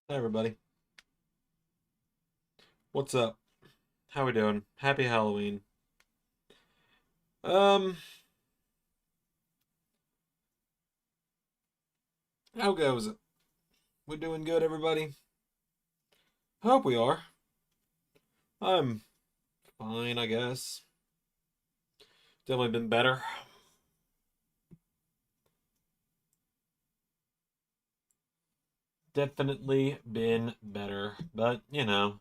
Hi everybody. What's up? How we doing? Happy Halloween. Um, how goes it? We doing good, everybody? I hope we are. I'm fine, I guess. Definitely been better. Definitely been better. But, neither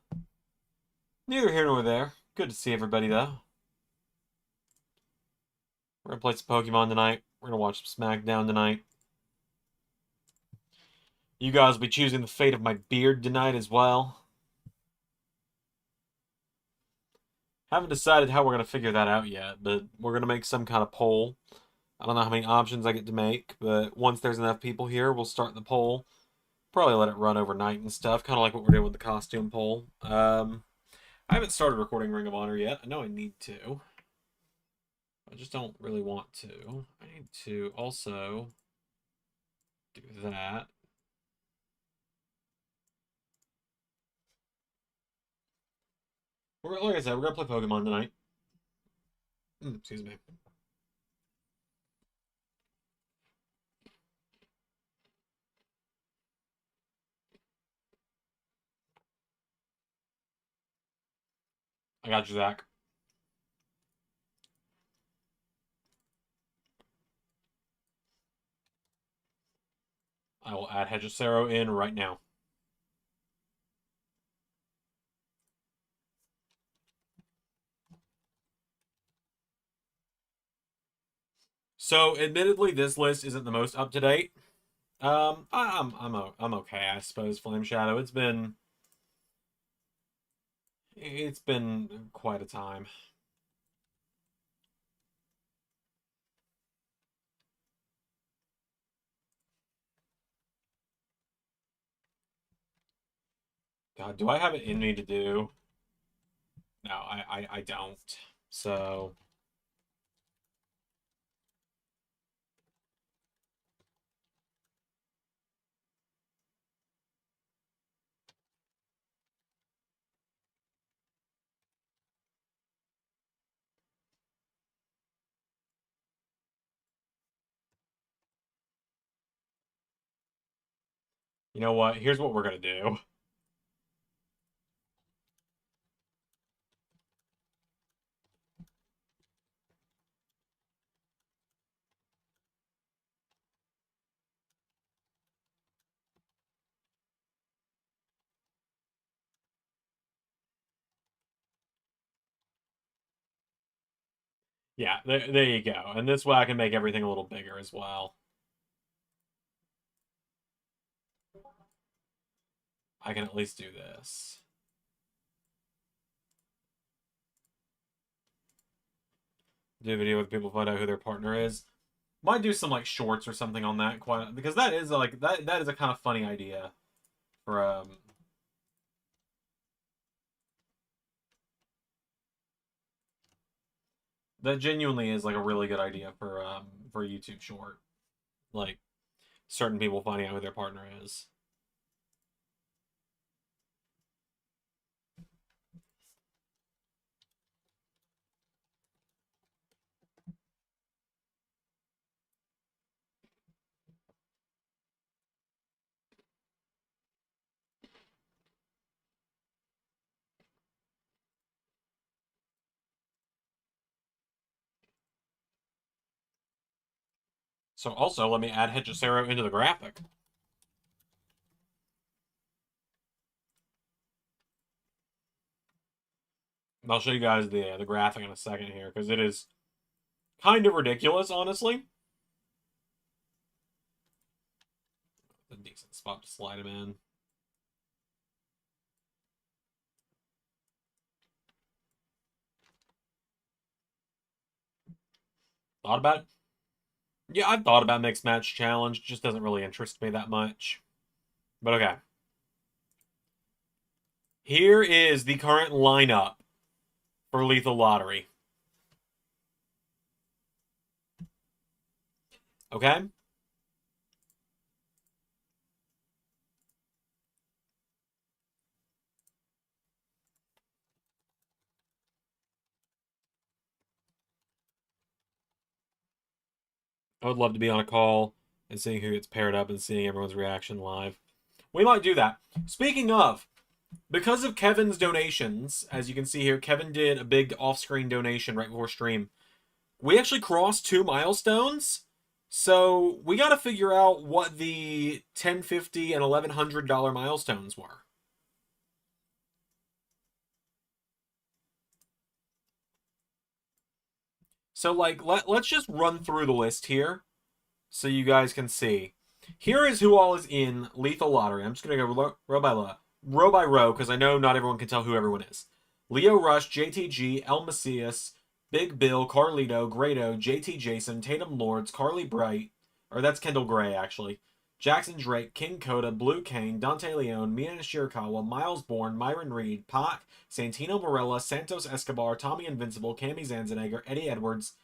here nor there. Good to see everybody though. We're gonna play some Pokemon tonight. We're gonna watch some SmackDown tonight. You guys will be choosing the fate of my beard tonight as well. Haven't decided how we're gonna figure that out yet, but we're gonna make some kind of poll. I don't know how many options I get to make, but once there's enough people here, we'll start the poll. Probably let it run overnight and stuff, kind of like what we're doing with the costume poll. I haven't started recording Ring of Honor yet. I know I need to. I just don't really want to. I need to also do that. Like I said, we're gonna play Pokemon tonight. Excuse me. I got you, Zach. I will add Hedgesero in right now. So, admittedly, this list isn't the most up to date. I'm okay, I suppose. Flame Shadow. It's been quite a time. God, do I have it in me to do? No, I don't. So, you know what? Here's what we're gonna do. Yeah, there you go. And this way I can make everything a little bigger as well. I can at least do this. Do a video with people find out who their partner is. Might do some like shorts or something on that quite because that is like that is a kind of funny idea for that genuinely is like a really good idea for a YouTube short. Like certain people finding out who their partner is. So also let me add Hedgesero into the graphic. I'll show you guys the graphic in a second here because it is kind of ridiculous, honestly. A decent spot to slide him in. Thought about it? Yeah, I've thought about mixed match challenge. Just doesn't really interest me that much. But okay. Here is the current lineup for Lethal Lottery. Okay? I would love to be on a call and seeing who gets paired up and seeing everyone's reaction live. We might do that. Speaking of, because of Kevin's donations, as you can see here, Kevin did a big off-screen donation right before stream. We actually crossed 2 milestones. So we got to figure out what the $10.50 and $1,100 milestones were. So, like, let's just run through the list here so you guys can see. Here is who all is in Lethal Lottery. I'm just going to go row by row, because I know not everyone can tell who everyone is. Leo Rush, JTG, El Macias, Big Bill, Carlito, Grado, JT Jason, Tatum Lords, Carly Bright, or that's Kendall Gray, actually. Jackson Drake, King Coda, Blue Kane, Dante Leone, Mina Shirakawa, Miles Bourne, Myron Reed, Pac, Santino Morella, Santos Escobar, Tommy Invincible, Cami Zandzenegger, Eddie Edwards,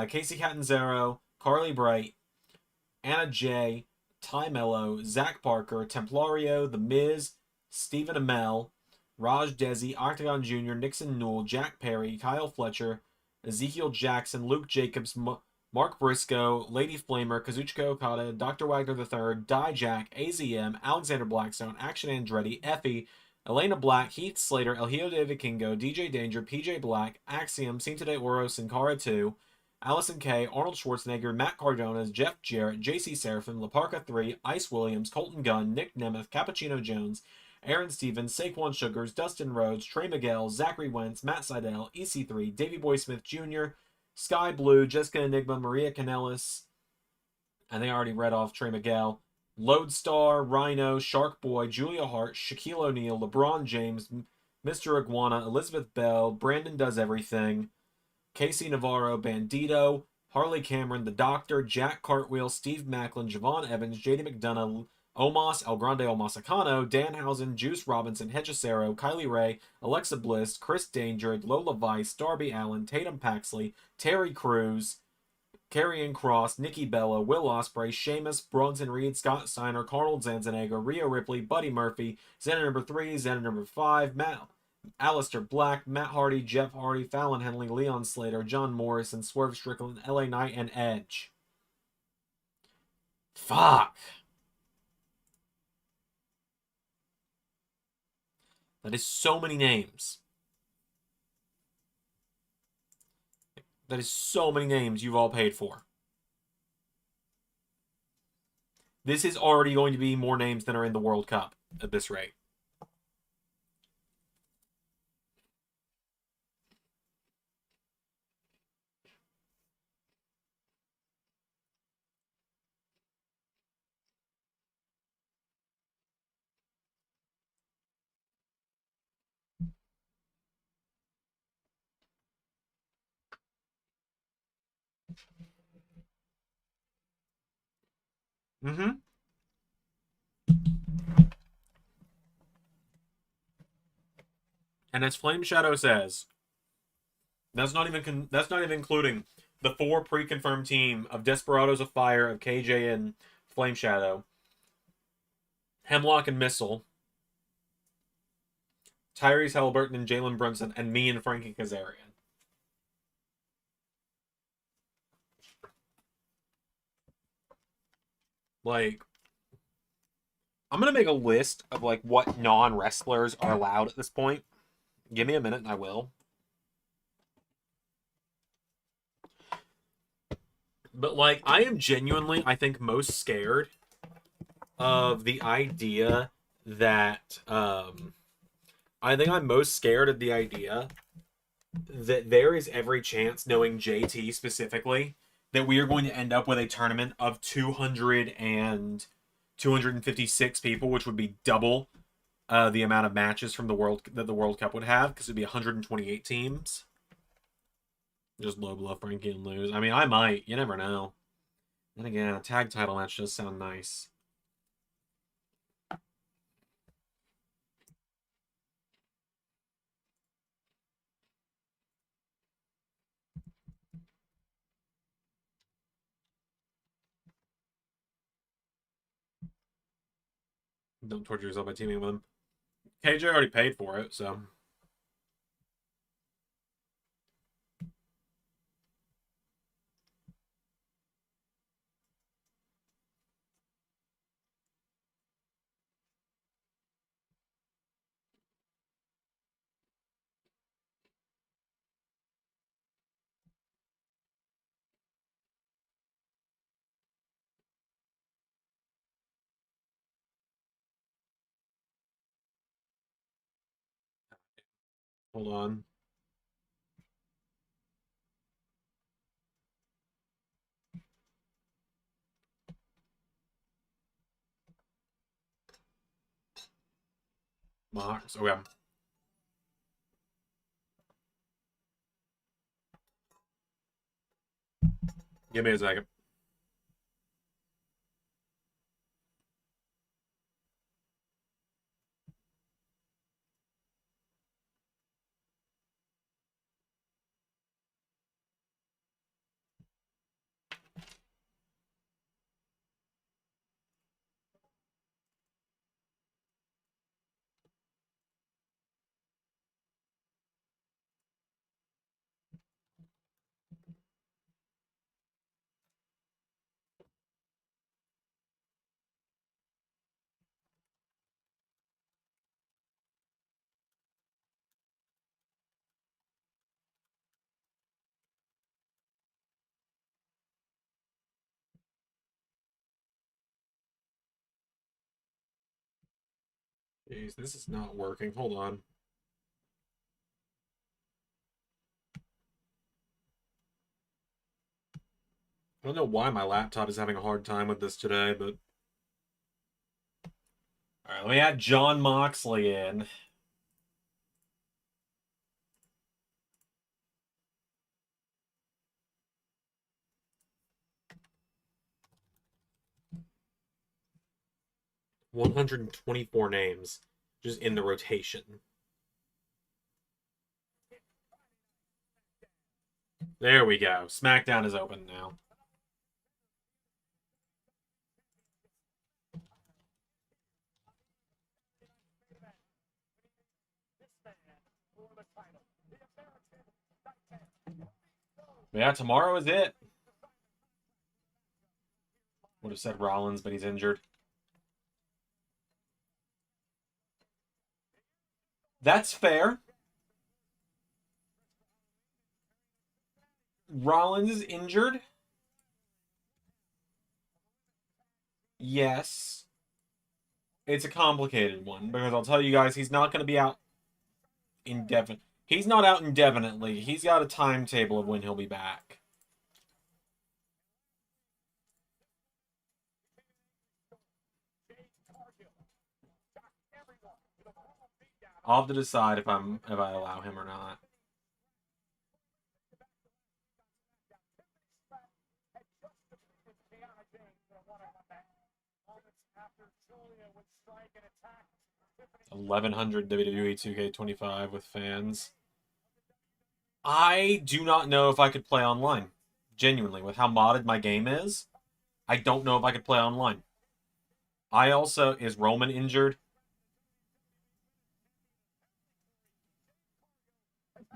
Casey Catanzaro, Carly Bright, Anna J, Ty Mello, Zach Parker, Templario, The Miz, Stephen Amell, Raj Desi, Octagon Jr., Nixon Newell, Jack Perry, Kyle Fletcher, Ezekiel Jackson, Luke Jacobs, Mark Briscoe, Lady Flamer, Kazuchika Okada, Dr. Wagner III, Dijak, AZM, Alexander Blackstone, Action Andretti, Effie, Elena Black, Heath Slater, El Hijo de Vikingo, DJ Danger, PJ Black, Axiom, Cinta de Oro, Sin Cara 2, Allison K, Arnold Schwarzenegger, Matt Cardonas, Jeff Jarrett, JC Seraphim, Laparca 3, Ice Williams, Colton Gunn, Nick Nemeth, Cappuccino Jones, Aaron Stevens, Saquon Sugars, Dustin Rhodes, Trey Miguel, Zachary Wentz, Matt Seidel, EC3, Davey Boy Smith Jr., Sky Blue, Jessica Enigma, Maria Canellis, and they already read off Trey Miguel, Lodestar, Rhino, Shark Boy, Julia Hart, Shaquille O'Neal, LeBron James, Mr. Iguana, Elizabeth Bell, Brandon Does Everything, Casey Navarro, Bandito, Harley Cameron, The Doctor, Jack Cartwheel, Steve Macklin, Javon Evans, JD McDonough, Omos, El Grande Omasacano, Danhausen, Juice Robinson, Hechicero, Kylie Ray, Alexa Bliss, Chris Danger, Lola Vice, Darby Allen, Tatum Paxley, Terry Crews, Karrion Cross, Nikki Bella, Will Ospreay, Sheamus, Bronson Reed, Scott Steiner, Carnold Zandzenegger, Rhea Ripley, Buddy Murphy, Xander number 3, Xander number 5, Alistair Black, Matt Hardy, Jeff Hardy, Fallon Henley, Leon Slater, John Morrison, Swerve Strickland, LA Knight, and Edge. Fuck. That is so many names. That is so many names you've all paid for. This is already going to be more names than are in the World Cup at this rate. Mm-hmm. And as Flame Shadow says, that's not even including the 4 pre-confirmed team of Desperados of Fire, of KJ and Flame Shadow, Hemlock and Missile, Tyrese Halliburton and Jalen Brunson, and me and Frankie Kazarian. Like, I'm gonna make a list of like what non-wrestlers are allowed at this point. Give me a minute and I will. But like, I am genuinely, I think, most scared of the idea that I think I'm most scared of the idea that there is every chance, knowing JT specifically, that we are going to end up with a tournament of 256 people, which would be double the amount of matches from the World Cup would have, because it'd be 128 teams. Just low blow Frankie and lose. I mean, I might. You never know. And again, a tag title match does sound nice. Don't torture yourself by teaming with him. KJ already paid for it, so. Hold on. Mox. Okay. Give me a second. Jeez, this is not working. Hold on. I don't know why my laptop is having a hard time with this today, but... Alright, let me add John Moxley in. $124 names just in the rotation. There we go. SmackDown is open now. Yeah, tomorrow is it. Would have said Rollins, but he's injured. That's fair. Rollins is injured. Yes. It's a complicated one, because I'll tell you guys, he's not going to be out indefinitely. He's not out indefinitely. He's got a timetable of when he'll be back. I'll have to decide if I allow him or not. $1,100 WWE 2K25 with fans. I do not know if I could play online. Genuinely, with how modded my game is, I don't know if I could play online. I also... Is Roman injured?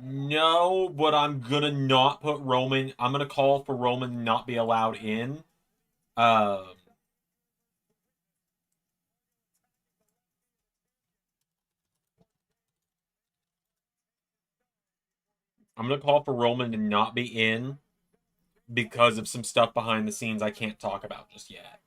No, but I'm gonna not put Roman... I'm gonna call for Roman not be allowed in. I'm gonna call for Roman to not be in because of some stuff behind the scenes I can't talk about just yet.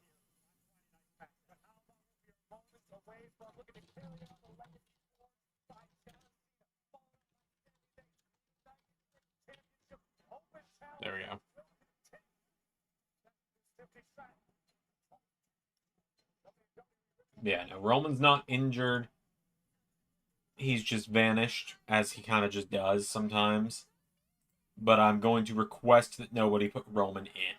There we go. Yeah, no, Roman's not injured. He's just vanished, as he kind of just does sometimes. But I'm going to request that nobody put Roman in.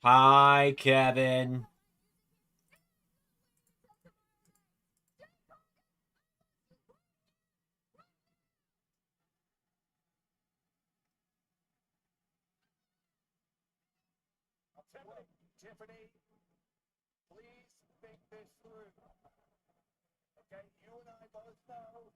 Hi, Kevin. Tiffany, please think this through. Okay, you and I both know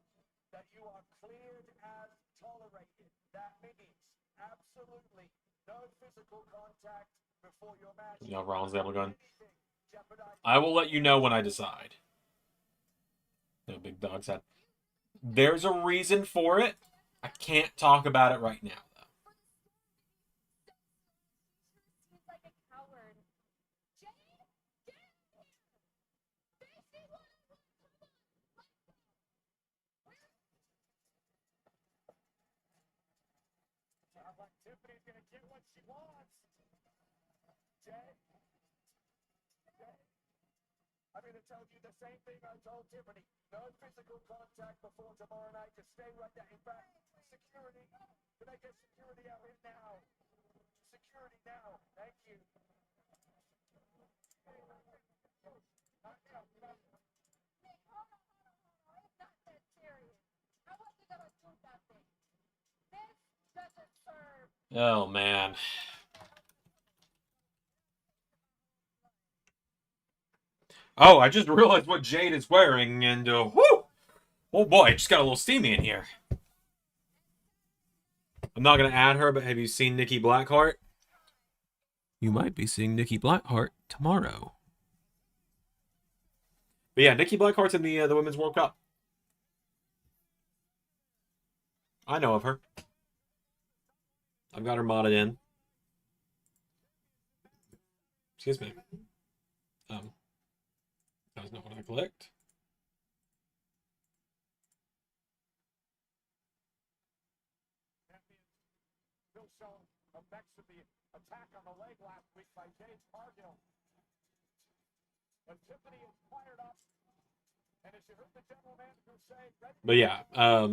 that you are cleared as tolerated. That means absolutely no physical contact before your match. Yeah, Rollins able gun. I will let you know when I decide. No big dog's head. There's a reason for it. I can't talk about it right now, though. like Tiffany's gonna get what she wants. Jay? I'm going to tell you the same thing I told Tiffany. No physical contact before tomorrow night. Just stay right there. In fact, security. Can I get security out here now? Security now. Thank you. Nick, hold on. It's not that serious. I wasn't gonna do nothing. This doesn't serve. Oh, man. Oh, I just realized what Jade is wearing, and, whoo! Oh boy, it just got a little steamy in here. I'm not going to add her, but have you seen Nikki Blackheart? You might be seeing Nikki Blackheart tomorrow. But yeah, Nikki Blackheart's in the Women's World Cup. I know of her. I've got her modded in. Excuse me. That was not what I clicked. Still showing effects of the attack on the leg last week by James Cargill. But Tiffany is fired up. And as you heard the general manager say, But yeah,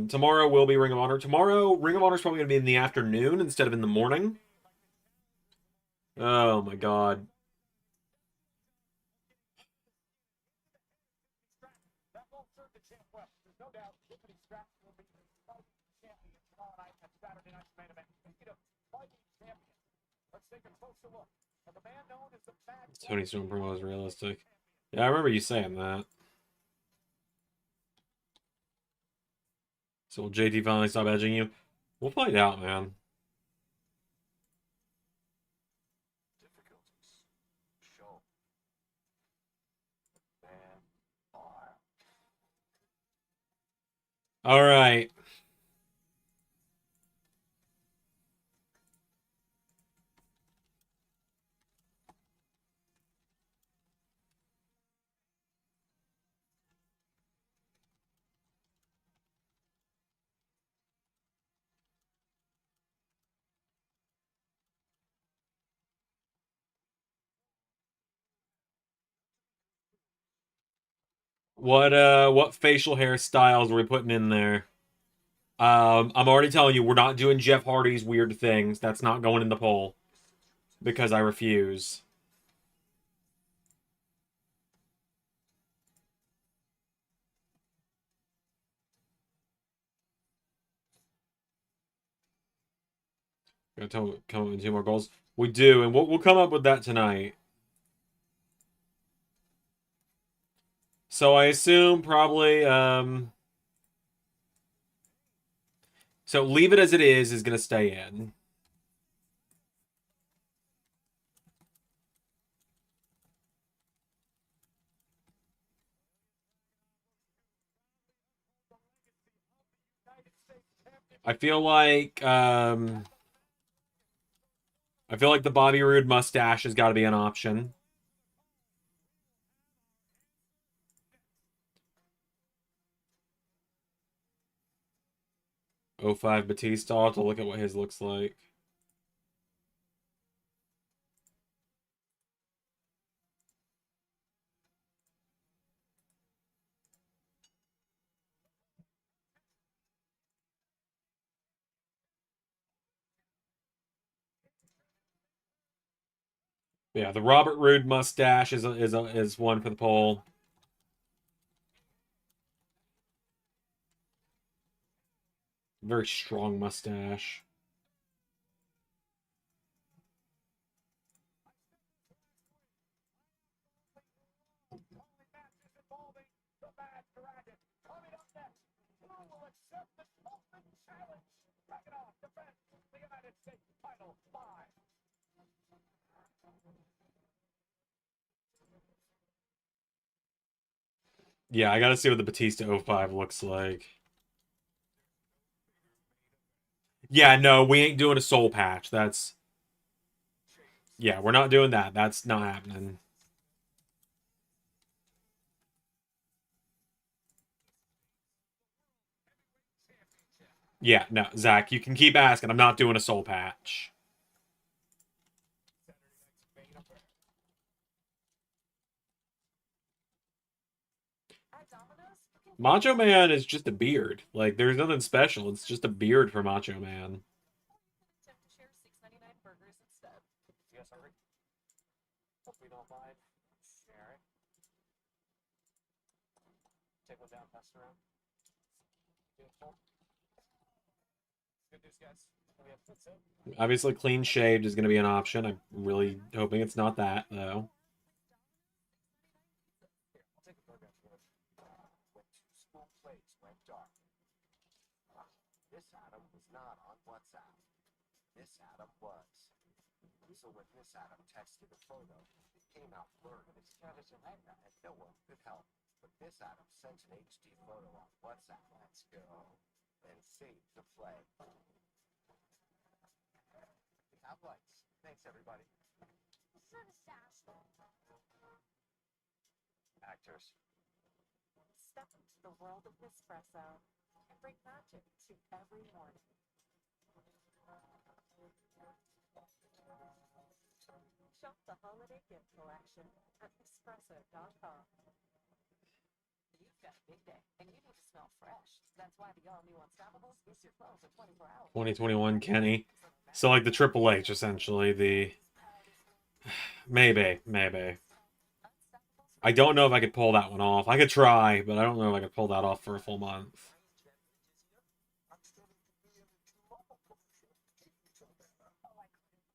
tomorrow will be Ring of Honor. Tomorrow, Ring of Honor is probably going to be in the afternoon instead of in the morning. Oh my god. that won't serve the champ well. There's no doubt Tiffany Stratton will be the fighting champion tomorrow night at Saturday night's main event. Speaking of fighting champion, let's take a closer look. And the man known as the Mad Tony Storm promo is realistic. Yeah, I remember you saying that. So will JT finally stop edging you? We'll find out, man. difficulties show man are. All right. What facial hairstyles are we putting in there? I'm already telling you, we're not doing Jeff Hardy's weird things. That's not going in the poll. Because I refuse. Gotta come up with 2 more goals. We do, and we'll come up with that tonight. So I assume probably, so leave it as it is going to stay in. I feel like the Bobby Roode mustache has got to be an option. '05 Batista. I'll have to look at what his looks like. Yeah, the Robert Roode mustache is one for the poll. Very strong mustache. Yeah, I gotta see what the Batista '05 looks like. Yeah, no, we ain't doing a soul patch. That's... Yeah, we're not doing that. That's not happening. Yeah, no, Zach, you can keep asking. I'm not doing a soul patch. Saturday night's main event. At Domino's, you can Macho Man is just a beard. Like, there's nothing special. It's just a beard for Macho Man. attempt to share $6.99 burgers instead. You guys hungry? Hope we don't mind. Share it. Take one down, pass it around. Beautiful. Good news, guys. We have pizza. Obviously, clean shaved is going to be an option. I'm really hoping it's not that, though. Here, I'll take a burger after this. When 2 school plates went dark. This Adam was not on WhatsApp. This Adam was. So when this Adam texted a photo, it came out blurred. It's Zandzer and no one could help. But this Adam sent an HD photo on WhatsApp. Let's go. And save the flag. We have lights. Thanks, everybody. Sort of sash. Actors. Step into the world of Nespresso and bring magic to every morning. Shop the holiday gift collection at Nespresso.com. You've got a big day, and you need to smell fresh. That's why the all-new Unstoppables boosts your clothes in 24 hours. 2021 Kenny. So, like, the Triple H, essentially. The... Maybe. I don't know if I could pull that one off. I could try, but I don't know if I could pull that off for a full month.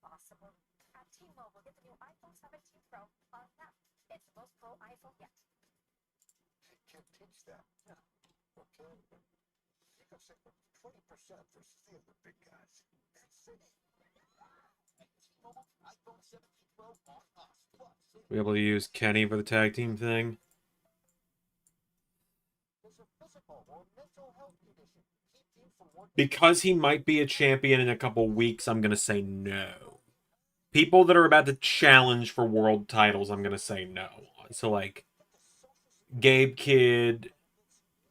Possible. At T-Mobile, get the new iPhone 17 Pro on tap. It's the most pro iPhone yet. Can't teach that. Yeah. Okay. You can save 20% versus the other big guys. That's it. T-Mobile iPhone 17 Pro on us. Plus, Be able to use Kenny for the tag team thing. there's a physical or mental health condition. Keep you from working. Because he might be a champion in a couple weeks, I'm going to say no. People that are about to challenge for world titles, I'm going to say no. So, like, Gabe Kidd,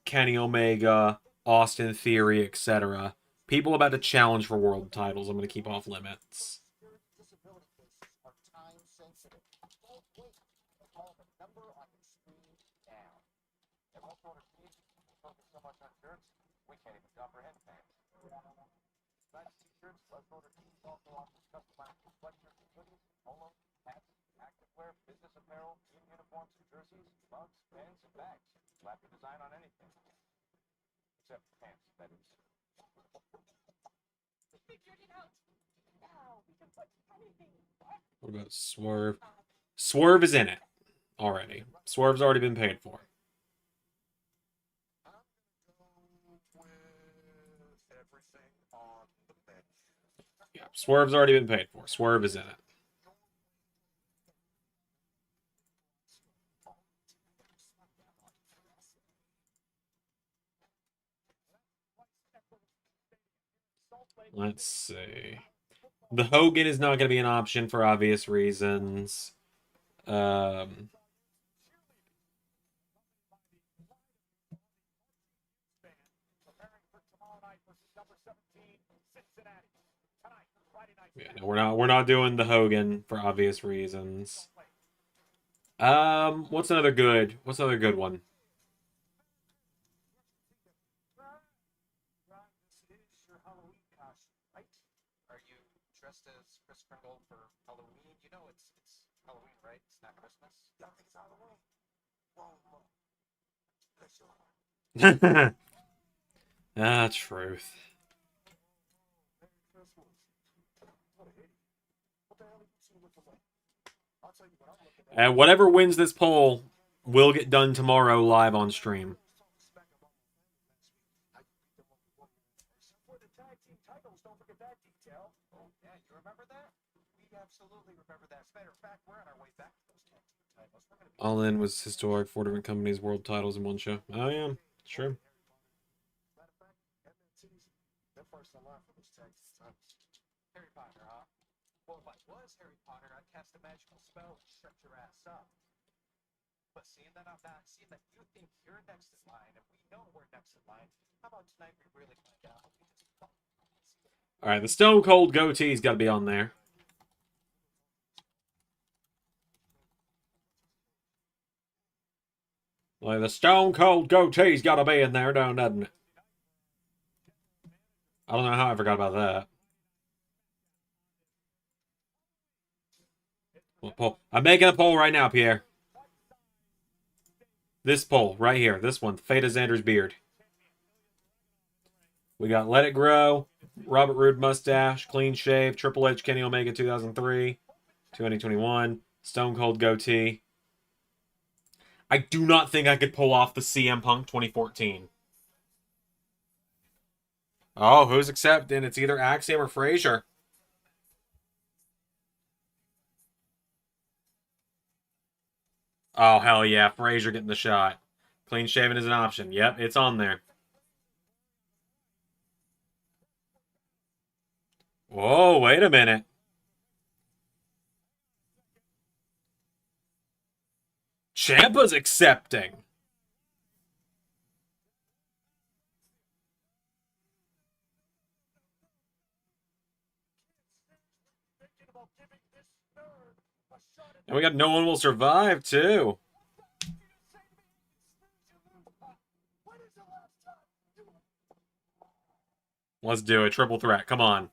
Kenny Omega, Austin Theory, etc. People about to challenge for world titles, I'm going to keep off limits. Disability cases are time sensitive. Don't wait. Call the number on your screen now. And most order fees, we focus so much on shirts, we can't even comprehend pants. Nice t-shirts, less order tees also offers customized sweatshirts and hoodies, polos, hats, activewear, business apparel, team uniforms and jerseys, mugs, pens, and bags. Slap your design on anything. Except pants, that is. We figured it out. Now we can put anything. What about Swerve? Swerve is in it already. Swerve's already been paid for. I'm gonna go with everything on the menu. Yeah, Swerve's already been paid for. Swerve is in it. Let's see. The Hogan is not going to be an option for obvious reasons. Yeah, no, we're not doing the Hogan for obvious reasons. What's another good one? This is your Halloween costume, right? Are you dressed as Chris Kringle for Halloween? You know it's Halloween, right? It's not Christmas. Y'all think it's Halloween? Whoa. Ah, truth. Merry Christmas. What an idiot. What the hell are you two looking like? I'll tell you what I'm looking at. And whatever wins this poll will get done tomorrow live on stream. For the tag team titles, don't forget that detail. Oh, yeah, you remember that? We absolutely remember that. As a matter of fact, we're on our way back to those tag team titles. We're gonna be All In was historic. 4 different companies, world titles in one show. Oh, yeah. Sure. Matter of fact, MNC's, they're first in line for those tag team titles. Harry Potter, huh? Well, if I was Harry Potter, I'd cast a magical spell and shut your ass up. But seeing that I'm not, seeing that you think you're next in line, and we know we're next in line, how about tonight we really find out? All right, the Stone Cold goatee's got to be on there. Like, the Stone Cold goatee's got to be in there, doesn't it? I don't know how I forgot about that. Poll. I'm making a poll right now, Pierre. This poll right here. This one. Fate of Xander's beard. We got Let It Grow, Robert Roode Mustache, Clean Shave, Triple H Kenny Omega 2003, 2021, Stone Cold Goatee. I do not think I could pull off the CM Punk 2014. Oh, who's accepting? It's either Axiom or Frazier. Oh, hell yeah. Frazier getting the shot. Clean shaven is an option. Yep, it's on there. Whoa, wait a minute. Ciampa's accepting. And we got No One Will Survive, too. Let's do it. Triple threat. Come on.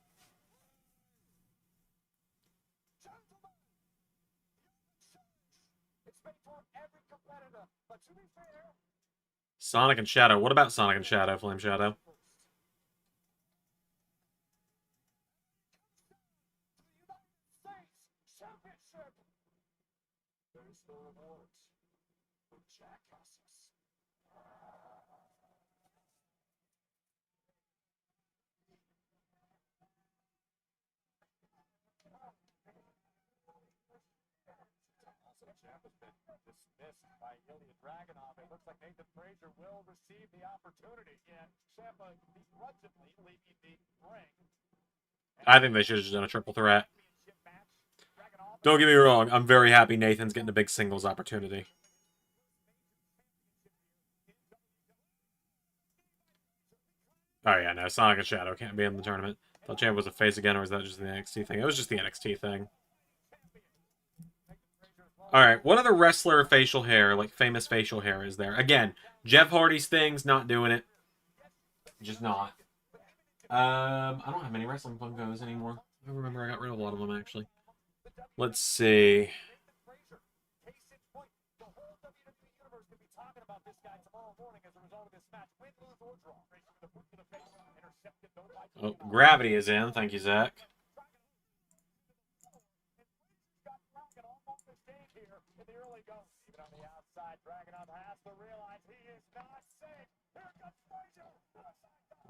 Sonic and Shadow. What about Sonic and Shadow, Flame Shadow? By Ilya Dragunov, it looks like Nathan Frazier will receive the opportunity. Yeah, Ciampa begrudgingly leaving the ring. I think they should have just done a triple threat. Don't get me wrong. I'm very happy Nathan's getting a big singles opportunity. Oh, yeah, no. Sonic and Shadow can't be in the tournament. I thought Ciampa was a face again, or was that just the NXT thing? It was just the NXT thing. Alright, what other wrestler facial hair, like famous facial hair, is there? Again, Jeff Hardy's thing's not doing it. Just not. I don't have many wrestling Funkos anymore. I remember I got rid of a lot of them, actually. Let's see. Oh, Gravity is in. Thank you, Zach.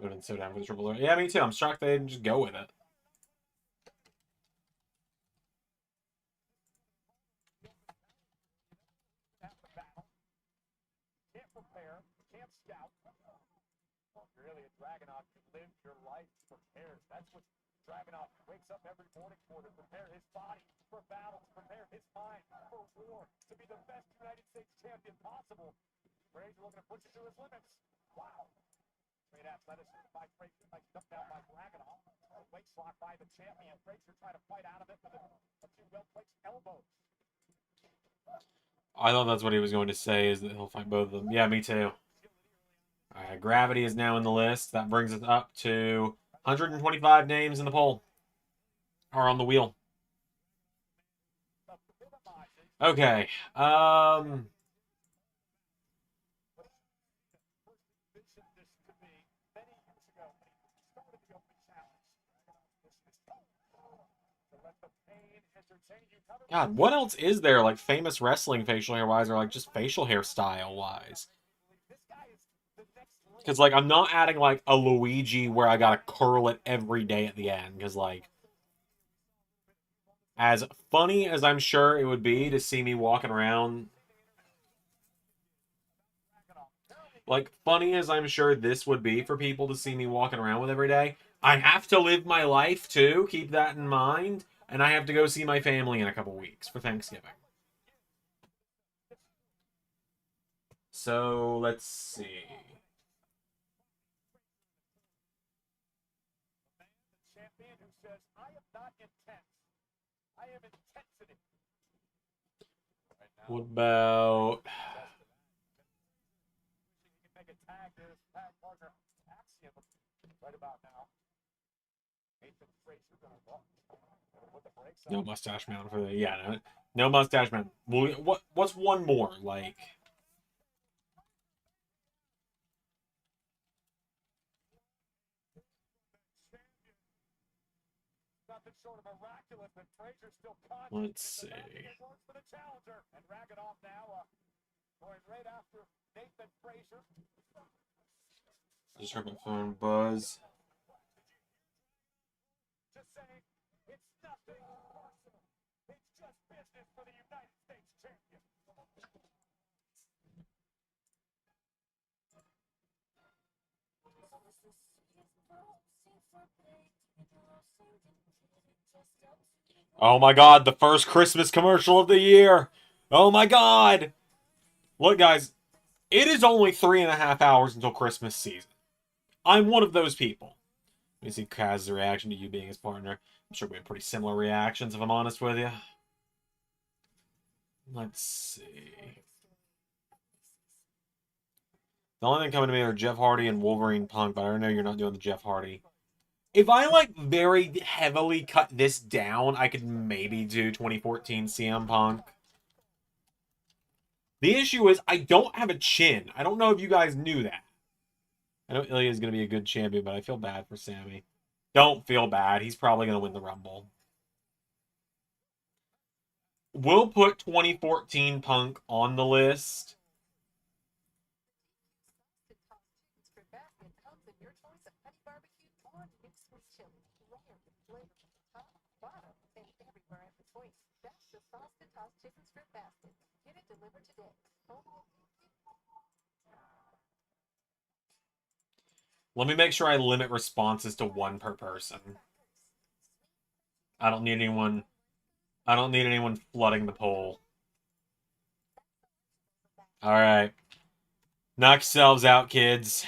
Would have been so down for the triple threat. Yeah, me too. I'm shocked they didn't just go with it. Can't prepare, can't scout. Really, a Dragunov, you live your life prepared. That's what Dragunov wakes up every morning for, to prepare his body for battles, prepare his mind for war, to be the best United States champion possible. Frazier looking to push it to his limits. Wow. Great athleticism by Frazier, like dumped down by Dragunov. A waist lock by the champion. Frazier trying to fight out of it with a few well-placed elbows. I thought that's what he was going to say, is that he'll fight both of them. Yeah, me too. Alright, Gravity is now in the list. That brings us up to 125 names in the poll. Or on the wheel. Okay. God, what else is there, like, famous wrestling facial hair-wise, or, like, just facial hair style-wise? Because, like, I'm not adding, like, a Luigi where I gotta curl it every day at the end. Because, like, as funny as I'm sure it would be to see me walking around... Like, funny as I'm sure this would be for people to see me walking around with every day, I have to live my life, too. Keep that in mind. And I have to go see my family in a couple weeks for Thanksgiving. So let's see. The champion who says, I am not intense. I am intensity. Right now, What about? he can make a tag to his tag partner Axiom right about now. Nathan Frazier gonna walk with the brakes on. No mustache man for the no mustache man. What's one more like? Nothing short of miraculous, but Frazier's still conscious. Let's see. Works for the challenger and rag it off now. Going right after Nathan Frazier. Just heard my phone buzz. Just saying, it's nothing personal. It's just business for the United States champion. Oh my god, the first Christmas commercial of the year! Oh my god! Look, guys, it is only 3.5 hours until Christmas season. I'm one of those people. Let me see Kaz's reaction to you being his partner. I'm sure we have pretty similar reactions, if I'm honest with you. Let's see. The only thing coming to me are Jeff Hardy and Wolverine Punk, but I know you're not doing the Jeff Hardy. If I, like, very heavily cut this down, I could maybe do 2014 CM Punk. The issue is, I don't have a chin. I don't know if you guys knew that. I know Ilya is going to be a good champion, but I feel bad for Sammy. Don't feel bad. He's probably going to win the Rumble. We'll put 2014 Punk on the list. Let me make sure I limit responses to 1 per person. I don't need anyone flooding the poll. Alright. Knock yourselves out, kids.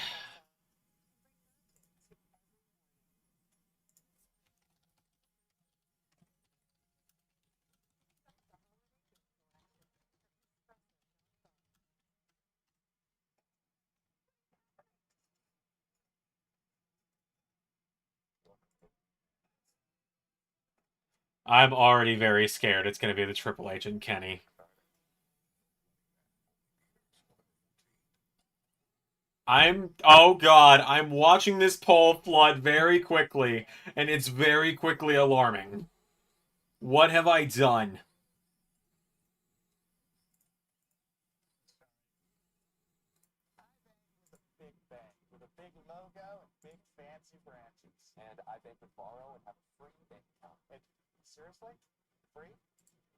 I'm already very scared it's going to be the Triple H and Kenny. Oh god, I'm watching this poll flood very quickly, and it's very quickly alarming. What have I done? Big bang with a big logo and big fancy branches. And I think would borrow and have a free bank account. Seriously? Free?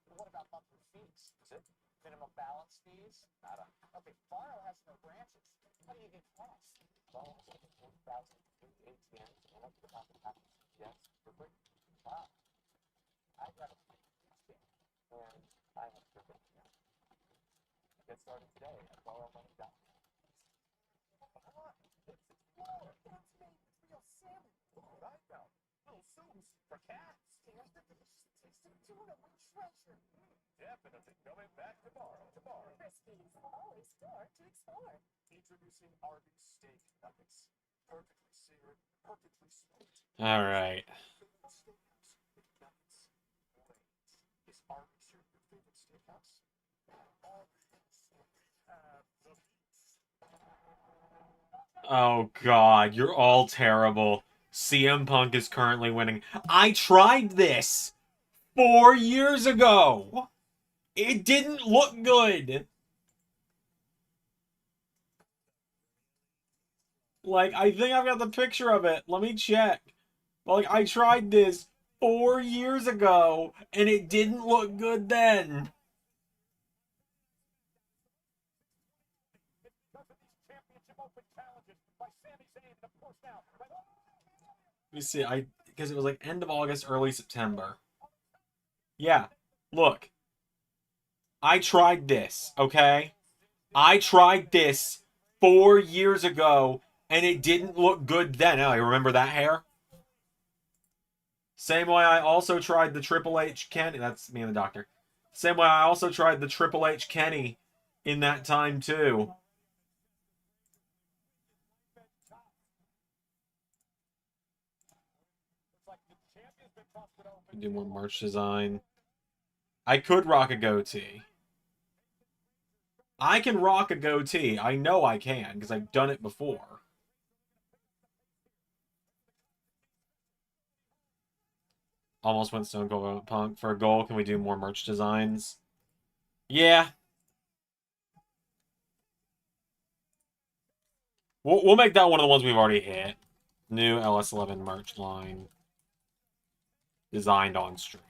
What about monthly fees? Is it minimum balance fees? I don't know. Okay, borrow has no branches. How do you get cash? Borrow has 40,000 free ATMs and up to the top of yes, for free. Wow. I got a free ATM and I have a free account. Get started today at borrowmoney.com. It's explore. That's made with real salmon. Right now, little soups for cats. Here's the delicious taste of tuna with treasure. Definitely going back tomorrow. Friskies, always store to explore. Introducing Arby's steak nuggets. Perfectly seared, perfectly smoked. All right. Is Arby's your favorite steakhouse? Oh god, you're all terrible. CM Punk is currently winning. I tried this 4 years ago. It didn't look good. Like, I think I've got the picture of it. Let me check. Like, I tried this 4 years ago, and it didn't look good then. Let me see. Because it was like end of August, early September. Yeah. Look. I tried this, okay? I tried this 4 years ago, and it didn't look good then. Oh, you remember that hair? Same way I also tried the Triple H Kenny. That's me and the doctor. Same way I also tried the Triple H Kenny in that time, too. Do more merch design. I could rock a goatee. I can rock a goatee. I know I can, because I've done it before. Almost went Stone Cold Punk. For a goal, can we do more merch designs? Yeah. We'll make that one of the ones we've already hit. New LS11 merch line. Designed on stream.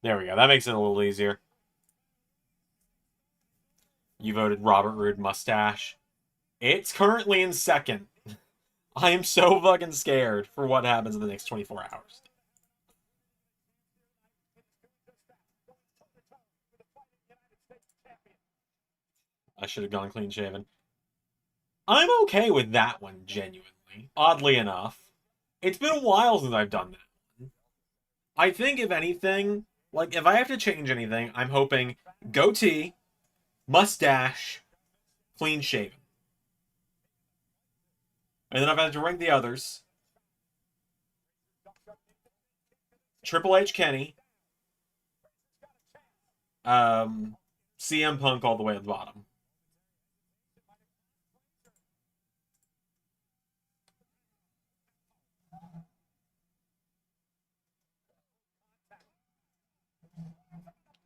There we go. That makes it a little easier. You voted Robert Roode Mustache. It's currently in second. I am so fucking scared for what happens in the next 24 hours. I should have gone clean shaven. I'm okay with that one, genuinely. Oddly enough. It's been a while since I've done that one. I think, if anything, like, if I have to change anything, I'm hoping goatee, mustache, clean shaven. And then I've had to rank the others. Triple H Kenny. CM Punk all the way at the bottom.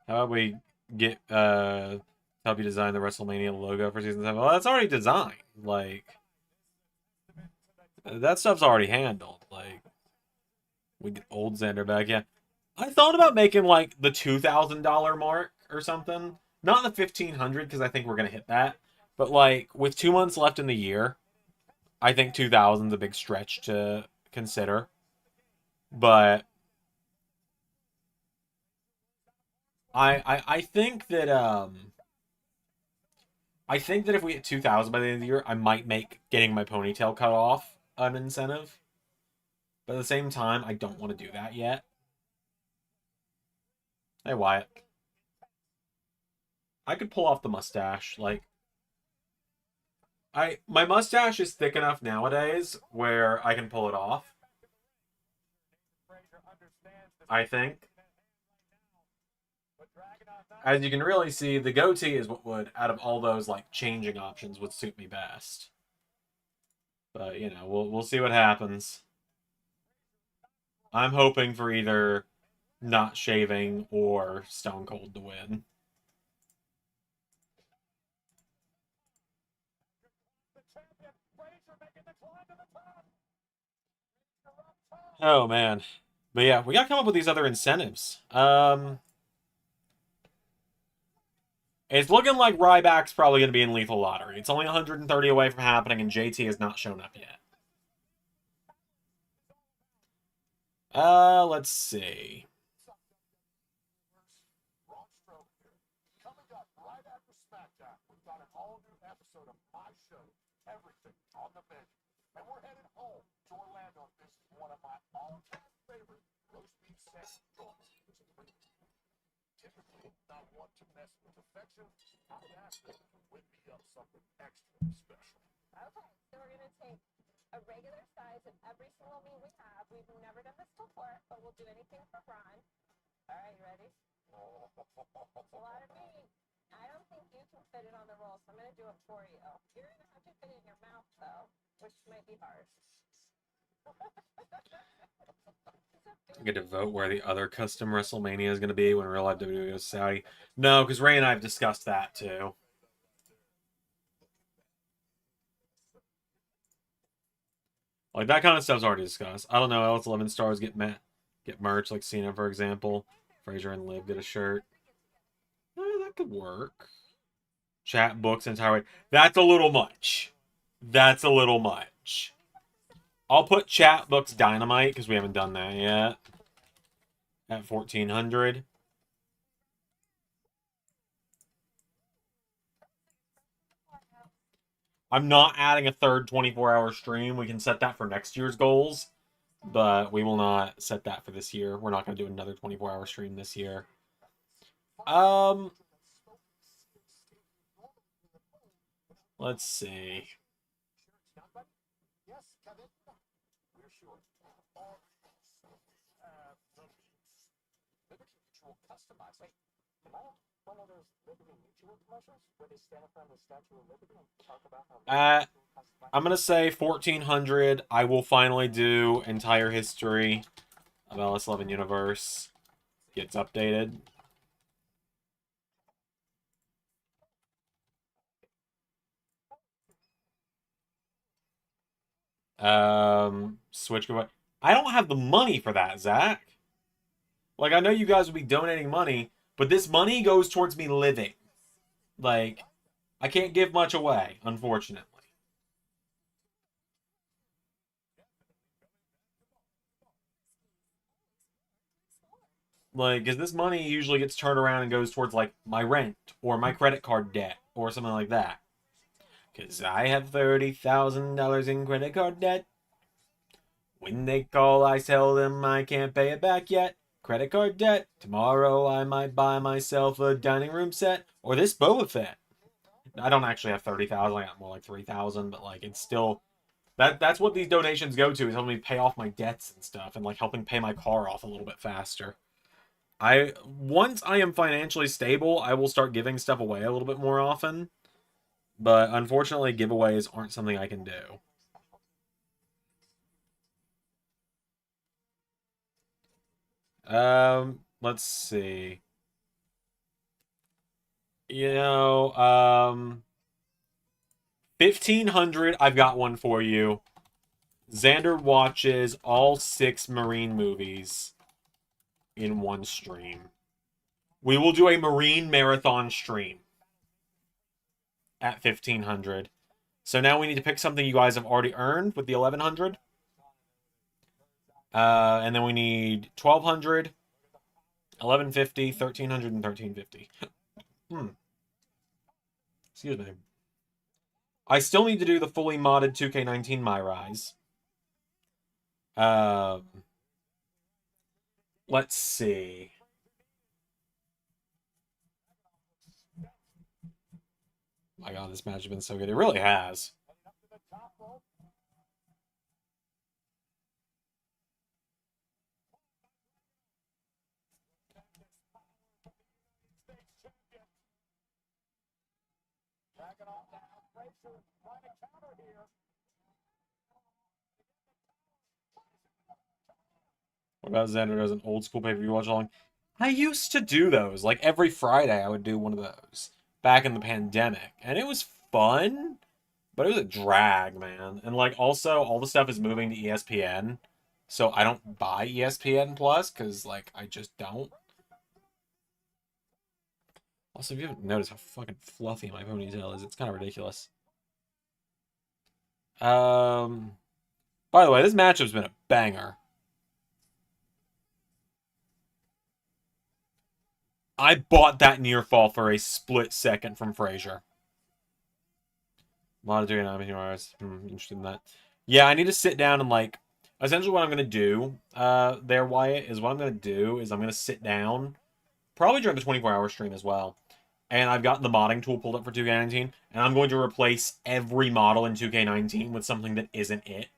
How about we get help you design the WrestleMania logo for season 7? Well, that's already designed. Like, that stuff's already handled. Like, we get old Zander back. Yeah, I thought about making like the $2,000 mark or something. Not the 1,500 because I think we're gonna hit that. But like with 2 months left in the year, I think 2,000 is a big stretch to consider. But I think that if we hit 2,000 by the end of the year, I might make getting my ponytail cut off an incentive. But at the same time, I don't want to do that yet. Hey, Wyatt. I could pull off the mustache. Like, my mustache is thick enough nowadays where I can pull it off. I think. As you can really see, the goatee is what would, out of all those like changing options, would suit me best. But you know, we'll see what happens. I'm hoping for either not shaving or Stone Cold to win. Oh man. But yeah, we gotta come up with these other incentives. It's looking like Ryback's probably going to be in Lethal Lottery. It's only 130 away from happening, and JT has not shown up yet. Let's see. Coming up right after SmackDown, we've got an all-new episode of my show, Everything on the Menu. And we're headed home to Orlando. This is one of my all-time favorite roast beef sandwich joints. Typically not one to mess with affection, I'd ask them to whip me up something extra special. Okay, so we're gonna take a regular size of every single meat we have. We've never done this before, but we'll do anything for Ron. All right, you ready? It's a lot of meat. I don't think you can fit it on the roll, so I'm gonna do it for you. You're gonna have to fit it in your mouth though, which might be hard. I get to vote where the other custom WrestleMania is going to be when Real Life WWE goes Saudi. No, because Ray and I have discussed that too. Like, that kind of stuff's already discussed. I don't know. LS11 stars get merch, like Cena, for example. Fraser and Liv get a shirt. That could work. Chat books entire way. That's a little much. That's a little much. I'll put chat books Dynamite because we haven't done that yet. At 1,400. I'm not adding a third 24-hour stream. We can set that for next year's goals, but we will not set that for this year. We're not going to do another 24-hour stream this year. Let's see. Yes, Kevin. We're sure. Liberty Mutual customized. Wait, am I one of those Liberty Mutual commercials where they stand in front of the Statue of Liberty and talk about how I'm going to say 1400. I will finally do entire history of LS11 Universe. Gets updated. Switch. I don't have the money for that, Zach. Like, I know you guys will be donating money, but this money goes towards me living. Like, I can't give much away, unfortunately. Like, because this money usually gets turned around and goes towards, like, my rent or my credit card debt or something like that. Because I have $30,000 in credit card debt. When they call, I tell them I can't pay it back yet. Credit card debt. Tomorrow I might buy myself a dining room set or this Boba Fett. I don't actually have 30,000. I got more like 3,000, but like it's still that's what these donations go to is helping me pay off my debts and stuff and like helping pay my car off a little bit faster. Once I am financially stable, I will start giving stuff away a little bit more often. But unfortunately, giveaways aren't something I can do. Let's see. 1500, I've got one for you. Zander watches all 6 Marine movies in one stream. We will do a Marine marathon stream at 1500. So now we need to pick something you guys have already earned with the 1100. And then we need 1200, 1150, 1300, and 1350. Excuse me. I still need to do the fully modded 2K19 MyRise. Let's see. My God, this match has been so good. It really has. What about Xander does an old school pay-per-view watch along? I used to do those. Like every Friday I would do one of those back in the pandemic. And it was fun, but it was a drag, man. And like also all the stuff is moving to ESPN. So I don't buy ESPN Plus because like I just don't. Also, if you haven't noticed how fucking fluffy my ponytail is, it's kind of ridiculous. By the way, this matchup's been a banger. I bought that near fall for a split second from Frazier. Monitoring MyRise. Interested in that. Yeah, I need to sit down and like. Essentially, what I'm gonna do, there, Wyatt, is what I'm gonna do is I'm gonna sit down, probably during the 24-hour stream as well. And I've got the modding tool pulled up for 2K19, and I'm going to replace every model in 2K19 with something that isn't it.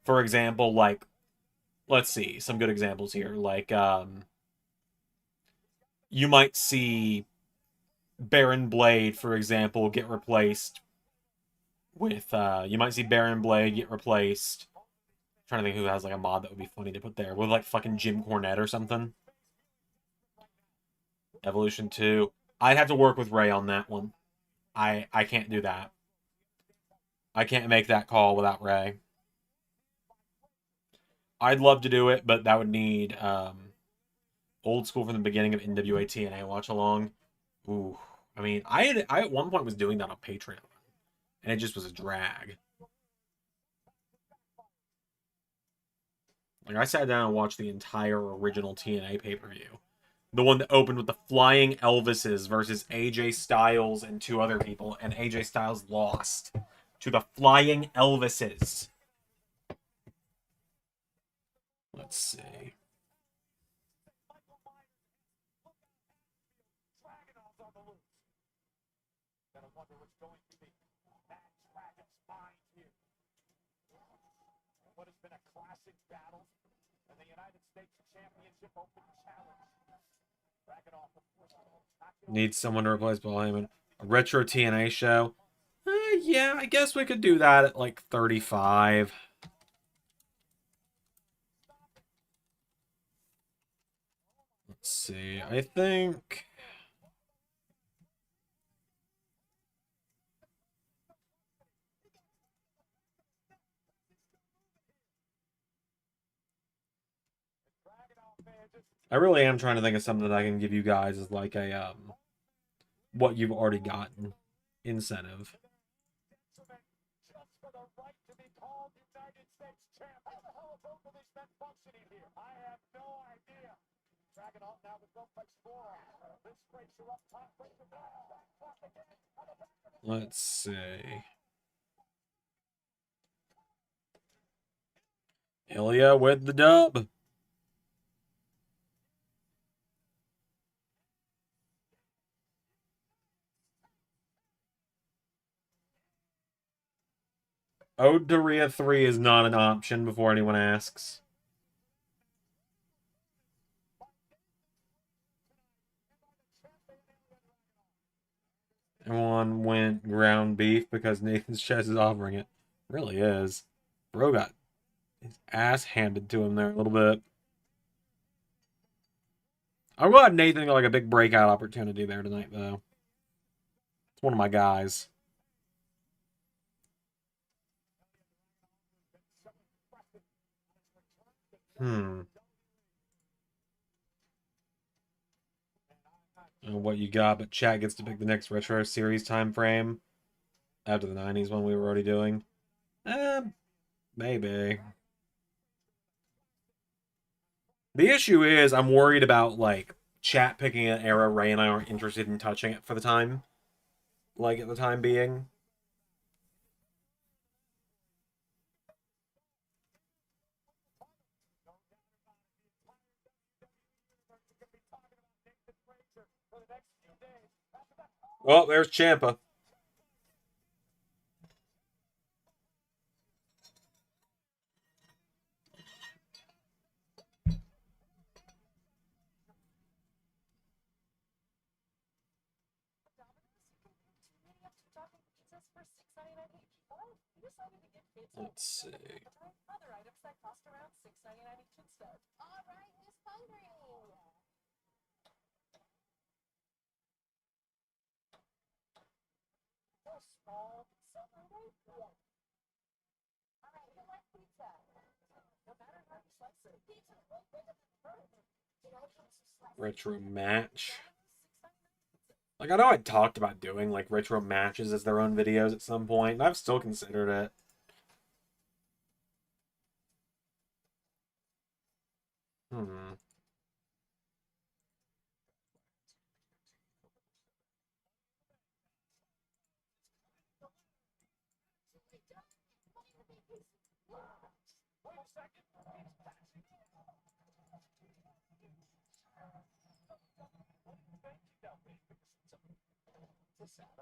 For example, like, let's see, some good examples here. Like, you might see Baron Blade, for example, get replaced with, you might see Baron Blade get replaced. I'm trying to think who has, like, a mod that would be funny to put there. With, like, fucking Jim Cornette or something. Evolution 2. I'd have to work with Ray on that one. I can't do that. I can't make that call without Ray. I'd love to do it, but that would need old school from the beginning of NWA TNA watch along. Ooh, I mean, I at one point was doing that on Patreon, and it just was a drag. Like I sat down and watched the entire original TNA pay-per-view, The one that opened with the Flying Elvises versus AJ Styles and 2 other people, and AJ Styles lost to the Flying Elvises. Let's see. Gotta wonder what's going to be that Dragon's mind here. What has been a classic battle in the United States Championship Open Challenge. Dragon off the Need someone to replace Paul Heyman. A retro TNA show. Yeah, I guess we could do that at like 35. Let's see. I think... I really am trying to think of something that I can give you guys as like a, what you've already gotten incentive. just for the right to be called United States champ. How the hell are both of these men functioning here? I have no idea. Dragon off now with Rope Explorer. This breaks her up top, breaks her down. Back again. Let's see. Ilya with the dub. Ode to Rhea 3 is not an option before anyone asks. Everyone went ground beef because Nathan's chest is offering it. Really is. Bro got his ass handed to him there a little bit. I'm glad Nathan got like a big breakout opportunity there tonight, though. It's one of my guys. What you got, but chat gets to pick the next retro series time frame after the 90s one we were already doing. Maybe. The issue is I'm worried about like chat picking an era Ray and I aren't interested in touching it for the time. Like at the time being. Well, there's Ciampa. Let's see. Other items that cost around $6.99 each instead. All right, who's hungry? Small, silver weight. All right, who likes pizza? No matter how you slice it, pizza's way bigger than burger. Retro match. Like, I know I talked about doing, like, retro matches as their own videos at some point, and I've still considered it.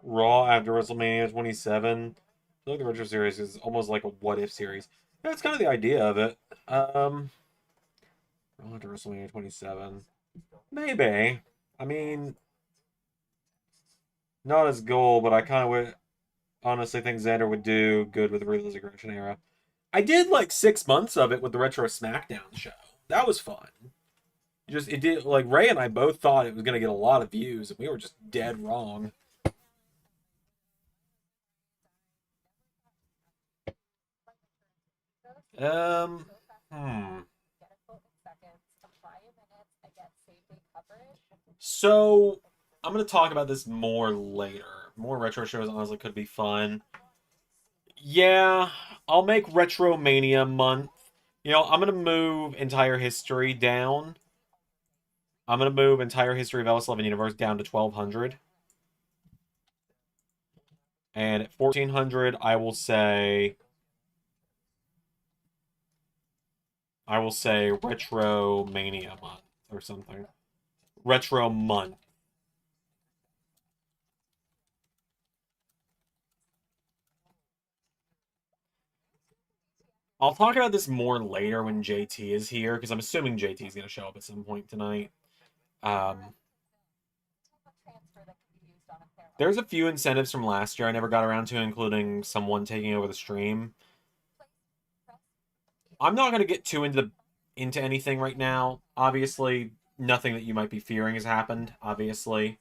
Raw after WrestleMania 27. I feel like the retro series is almost like a what-if series. That's kind of the idea of it. Raw after WrestleMania 27. Maybe. I mean, not as goal, but I kind of would honestly think Zander would do good with the Ruthless Aggression era. I did like 6 months of it with the retro SmackDown show. That was fun. It did, like, Ray and I both thought it was going to get a lot of views, and we were just dead wrong. So, I'm going to talk about this more later. More retro shows honestly could be fun. Yeah, I'll make Retro Mania month. You know, I'm going to move Entire History down. I'm going to move entire history of LS11 universe down to 1200. And at 1400, I will say Retro Mania month or something. Retro month. I'll talk about this more later when JT is here, because I'm assuming JT is going to show up at some point tonight. There's a few incentives from last year I never got around to, including someone taking over the stream. I'm not going to get too into anything right now. Obviously, nothing that you might be fearing has happened, obviously.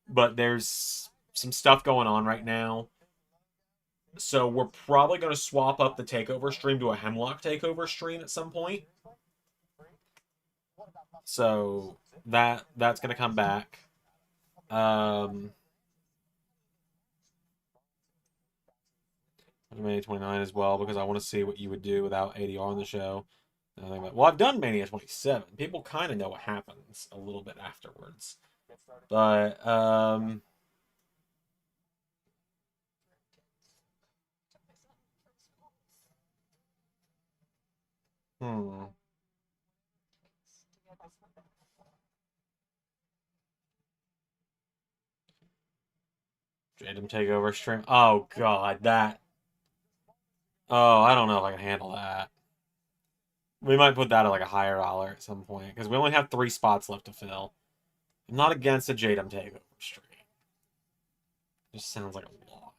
But there's some stuff going on right now. So we're probably going to swap up the takeover stream to a Hemlock takeover stream at some point. So that's going to come back. Mania 29 as well, because I want to see what you would do without ADR on the show. Well, I've done Mania 27. People kind of know what happens a little bit afterwards. But, Jadem takeover stream. Oh, God, that. Oh, I don't know if I can handle that. We might put that at like a higher dollar at some point, because we only have 3 spots left to fill. I'm not against a Jadem takeover stream. Just sounds like a lot.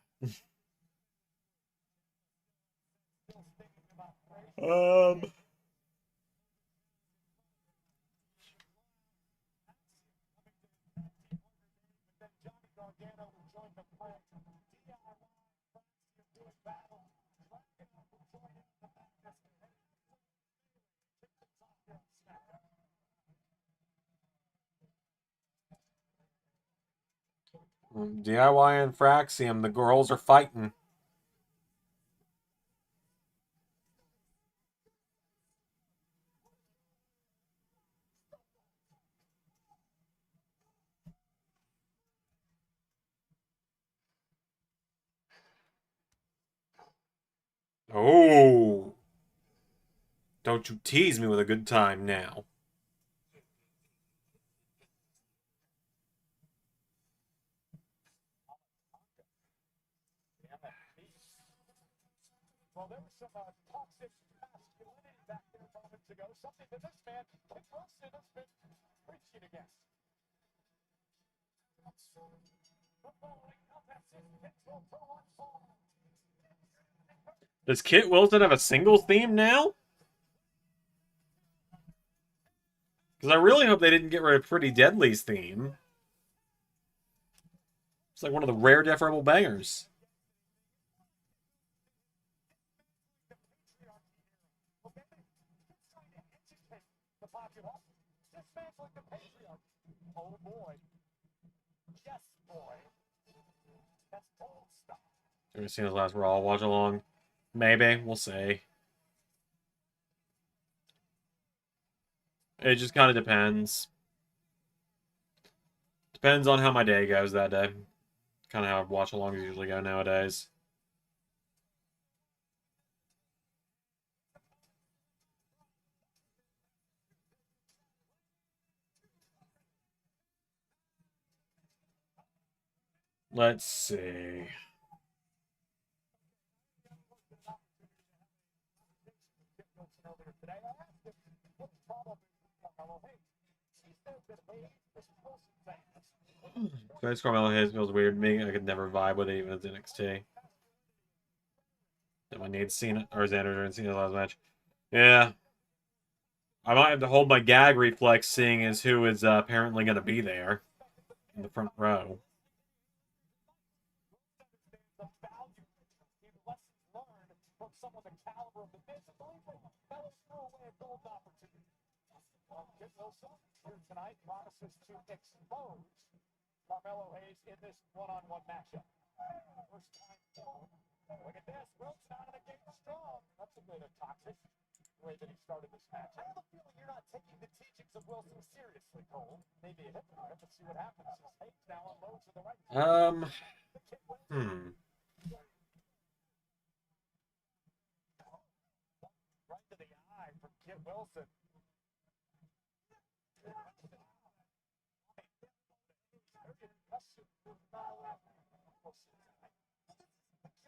DIY and Fraxium, the girls are fighting. Oh. Don't you tease me with a good time now. Well, there was some toxic masculinity back there moments ago, something that this man, Kit Wilson, has been preaching against. Does Kit Wilson have a single theme now? Because I really hope they didn't get rid of Pretty Deadly's theme. It's like one of the rare Def Rebel bangers. Oh boy. Yes, boy. That's old stuff. Have you seen his last Raw watch along? Maybe. We'll see. It just kind of depends. Depends on how my day goes that day. Kind of how watch alongs usually go nowadays. Let's see. Face Carmelo Hayes feels weird to me. I could never vibe with it even as NXT. If I need Cena or Xander during Cena's last match. Yeah. I might have to hold my gag reflex, seeing as who is apparently going to be there in the front row. Tonight promises to expose Carmelo Hayes in this one-on-one matchup. First time. Look at this. Wilson out of the gate strong. That's a bit of toxic. the way that he started this match. I have a feeling you're not taking the teachings of Wilson seriously, Cole. Maybe a hit for him. Let's see what happens. His Hayes now unloads to the right. Right to the eye from Kit Wilson.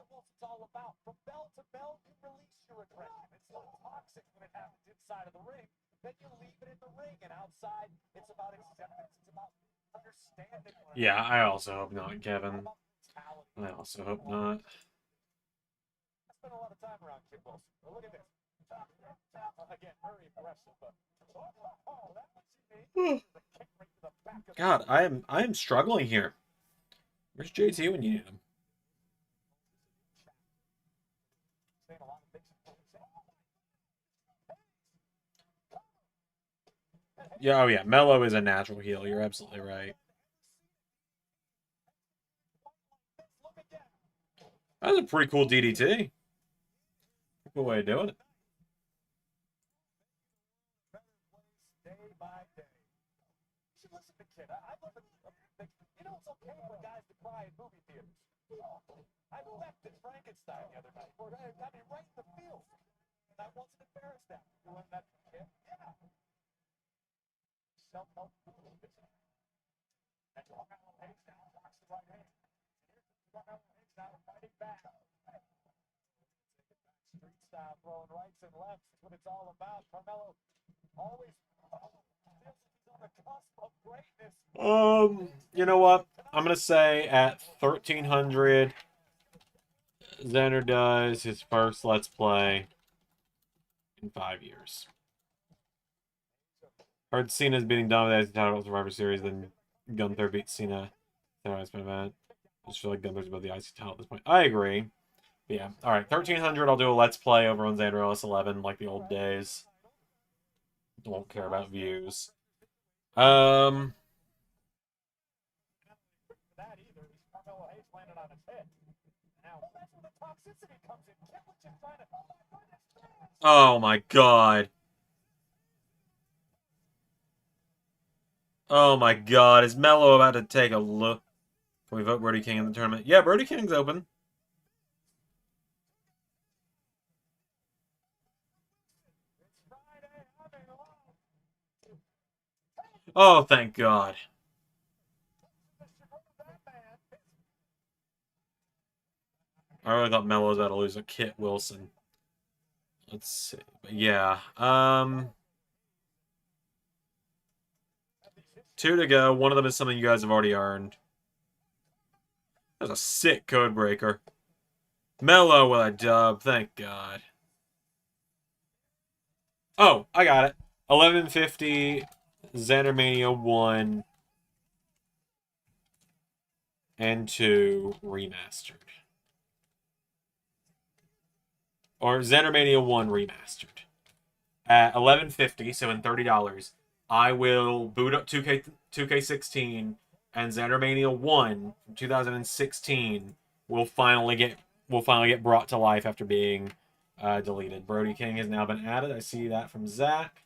It's all about. From bell to bell, you release your aggression. It's not toxic when it happens inside of the ring. Then you leave it in the ring, and outside, it's about acceptance. It's about understanding. Yeah, I also hope not, Kevin. I also hope not. I spent a lot of time around Kit Wilson. Well, look at this. Again, very aggressive, but that was unique. God, I am struggling here. Where's JT when you need him? Yeah, oh yeah, Mello is a natural heel. You're absolutely right. That was a pretty cool DDT. Cool way of doing it. Day by day. You should listen to Kid. I love it. You know, it's okay for guys to cry in movie theaters. I wept at Frankenstein the other night. I mean, right in the field. And I wasn't embarrassed at doing that for Kid. Yeah. Self-help. And Carnold Hayes now blocks the right hand. Carnold Hayes now fighting back. Street style, throwing rights and lefts is what it's all about. Carmelo always feels like he's on the cusp of greatness. You know what? I'm gonna say at 1300, Zander does his first Let's Play in 5 years. Heard Cena's beating Dominic title Survivor Series, then Gunther beats Cena. That's been event. I just feel like Gunther's about the IC title at this point. I agree. But yeah. Alright, 1300, I'll do a Let's Play over on Zander LS11 like the old days. Won't care about views. Oh my god. Oh my god. Is Mello about to take a look? Can we vote Brody King in the tournament? Yeah, Brody King's open. Oh, thank God. I really thought Mello was about to lose a Kit Wilson. Let's see. But yeah. 2 to go. One of them is something you guys have already earned. That's a sick code breaker. Mello with a dub. Thank God. Oh, I got it. 1150, Xandermania 1 and 2 remastered. Or Xandermania 1 remastered. At 1150, so in $30, I will boot up 2K16 and Xandermania 1 from 2016 will finally get brought to life after being deleted. Brody King has now been added. I see that from Zach.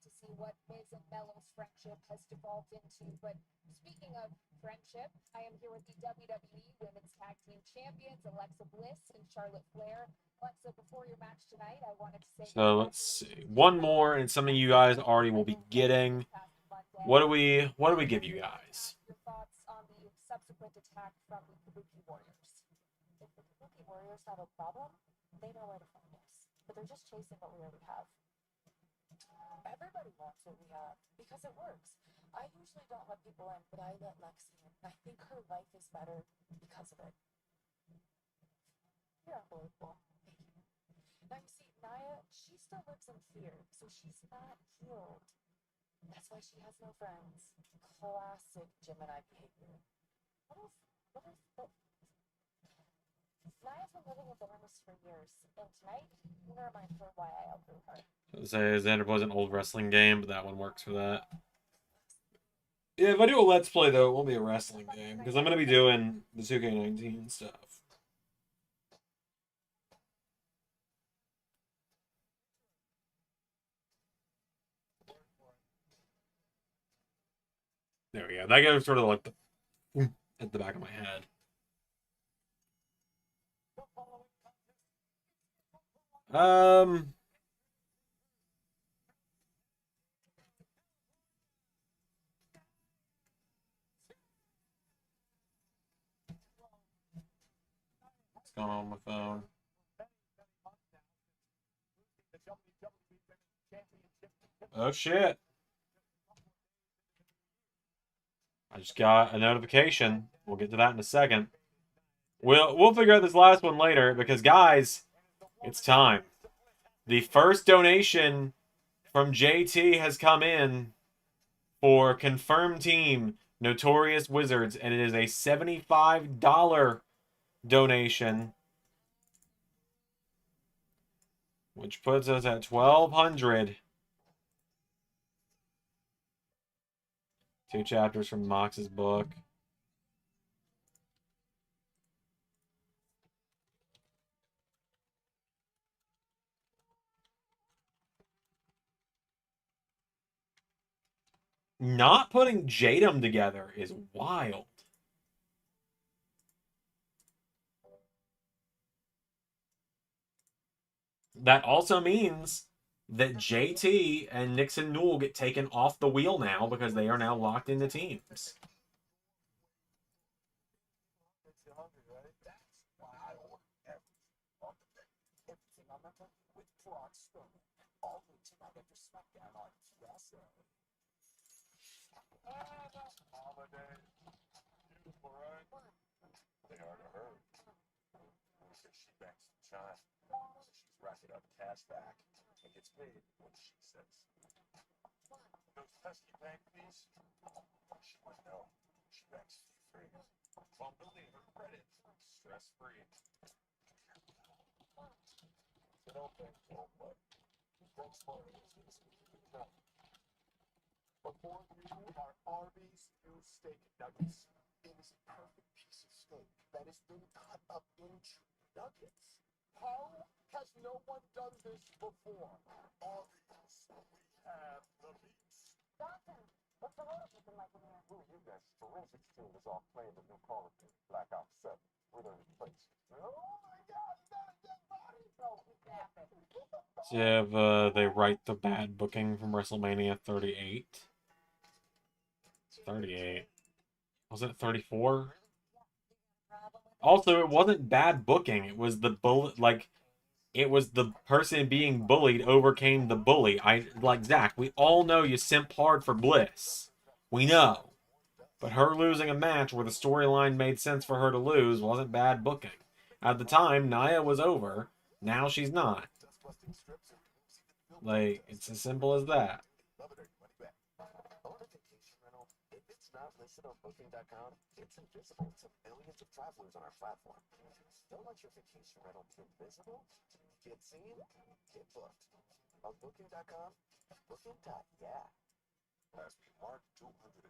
To see what Miz and Mello's friendship has devolved into. But speaking of friendship, I am here with the WWE Women's Tag Team Champions, Alexa Bliss and Charlotte Flair. Alexa, before your match tonight, I wanted to say... So let's see. One more, and something you guys already will be getting. What do we give you guys? Your thoughts on the subsequent attack from the Kabuki Warriors. If the Kabuki Warriors have a problem, they know where to find us. But they're just chasing what we already have. Everybody wants what we have because it works. I usually don't let people in, but I let Lexi in. I think her life is better because of it. You're unbelievable. Thank you. Now you see, Naya, she still lives in fear, so she's not healed. That's why she has no friends. Classic Gemini behavior. What if Naya Zander's been living in bitterness for years, and tonight, I'm gonna remind her why I outgrew her. Say Xander was an old wrestling game, but that one works for that. Yeah, if I do a Let's Play, though, it won't be a wrestling game, because I'm going to be doing the 2K19 stuff. There we go. That goes sort of like the at the back of my head. What's going on my phone? Oh shit. I just got a notification. We'll get to that in a second. We'll figure out this last one later because guys, it's time. The first donation from JT has come in for confirmed team Notorious Wizards, and it is a $75 donation, which puts us at 1,200. 2 chapters from Mox's book. Not putting Jadam together is wild. That also means that JT and Nixon Newell get taken off the wheel now because they are now locked into teams. They are to her. She banks the chime. She's racking up cash back and gets paid what she says. Those pesky bank fees? She would know. She banks free. While building her credit stress-free. So don't think so, but don't smart before you are Arby's new steak nuggets. It is a perfect piece of steak that has been cut up into nuggets. How has no one done this before? Arby's, we have the meats. Doctor, what's the road looking like in here? Who are you guys? Forensics team is off playing the new Call of Duty Black Ops 7. We're there in place. Oh my God, is that a dead body? No, he's napping. So you have, they write the bad booking from WrestleMania 38. 38. Was it 34? Also, it wasn't bad booking. It was the it was the person being bullied overcame the bully. Zach, we all know you simp hard for Bliss. We know. But her losing a match where the storyline made sense for her to lose wasn't bad booking. At the time, Nia was over. Now she's not. Like, it's as simple as that. Not listed on Booking.com, it's invisible to millions of travelers on our platform. Don't let your vacation rental be invisible. Get seen, get booked. On Booking.com, Booking.yeah. As we mark 250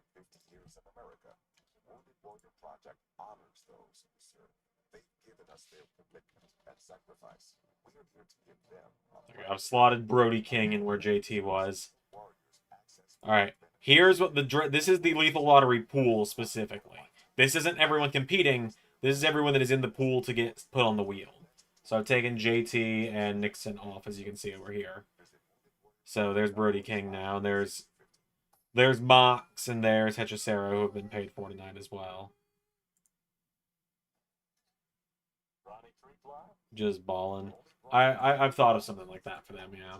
years of America, the Wounded Warrior Project honors those who serve. They've given us their commitment and sacrifice. We are here to give them. I've slotted Brody King in where JT was. Alright. Here's what this is the Lethal Lottery pool specifically. This isn't everyone competing. This is everyone that is in the pool to get put on the wheel. So I've taken JT and Nixon off, as you can see over here. So there's Brody King now. There's Mox and there's Hechicero, who have been paid for tonight as well. Just balling. I've thought of something like that for them, yeah.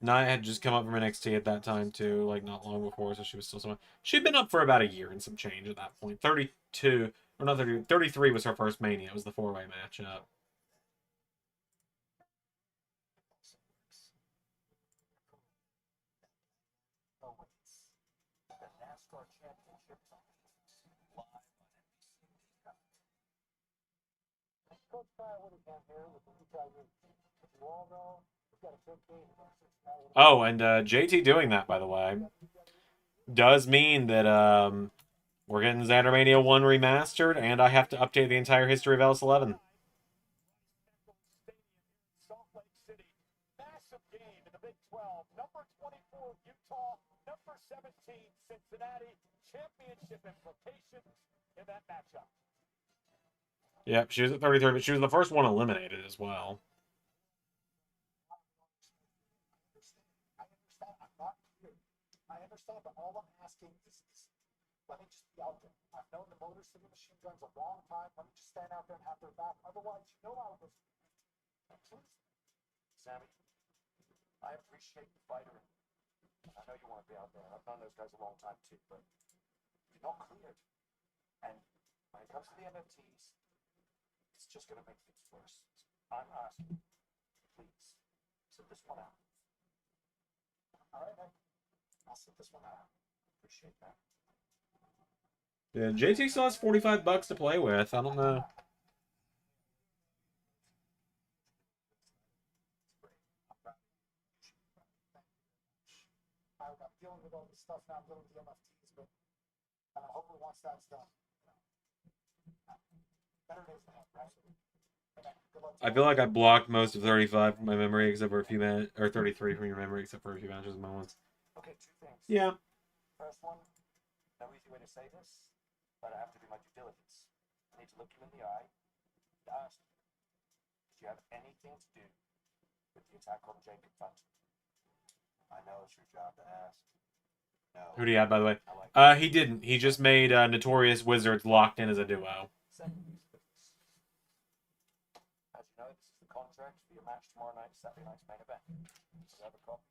Nia had just come up from NXT at that time too, like not long before, so she was still someone. She'd been up for about a year and some change at that point. 32, or not 30, 33 was her first Mania. It was the 4-way matchup. Superstar Championship live on NBC. Coach Kyle Whittaker here with the Utah Utes. As you all know, we've got a big game against Cincinnati. Oh, and JT doing that, by the way, does mean that we're getting Xandermania 1 remastered, and I have to update the entire history of LS11. Salt Lake City. Massive game in the Big 12. Number 24, Utah. Number 17, Cincinnati. Championship implications in that matchup. Yep, she was at 33, but she was the first one eliminated as well. I understand. I'm not here. I understand, but all I'm asking is let me just be out there. I've known the Motor City Machine Guns a long time. Let me just stand out there and have their back. Otherwise, you know how it goes. Please, Sammy, I appreciate the fighter. I know you want to be out there. I've known those guys a long time too, but you're not cleared. And when it comes to the NFTs, it's just going to make things worse. I'm asking, please, sit this one out. All right, man. I'll sit this one out. Appreciate that. Yeah, JT still has $45 to play with. I don't know. I'm dealing with all this stuff now. I'm dealing with the MFTs, but hopefully once that's done, better days ahead, right? Good luck to I feel like I blocked most of 35 from my memory, except for a few minutes, or 33 from your memory, except for a few matches and moments. Okay, two things. Yeah. First one, no easy way to say this, but I have to do my due diligence. I need to look you in the eye and ask you, did you have anything to do with the attack on Jacob Fenton? I know it's your job to ask. No. Who do you have, by the way? I like He didn't. He just made Notorious Wizards locked in as a duo. Second piece of business. As you know, this is the contract for your match tomorrow night, Saturday night's main event. So have a copy.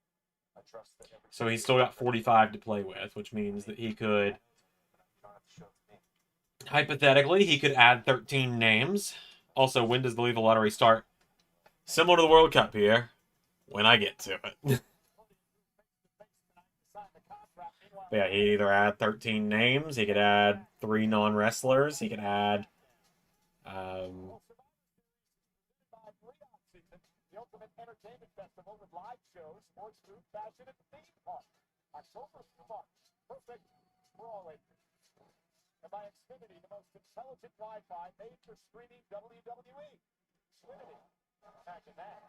I trust that every. So he's still got 45 to play with, which means that he could, You don't have to show it to me. hypothetically, he could add 13 names. Also, when does the Lethal Lottery start? Similar to the World Cup here, when I get to it. But yeah, he'd either add 13 names, he could add 3 non-wrestlers, he could add... The ultimate entertainment festival with live shows, sports, food, fashion, and theme park. October through March. Perfect for all ages. And by Xfinity, the most intelligent Wi-Fi made for streaming WWE. Xfinity. Imagine that.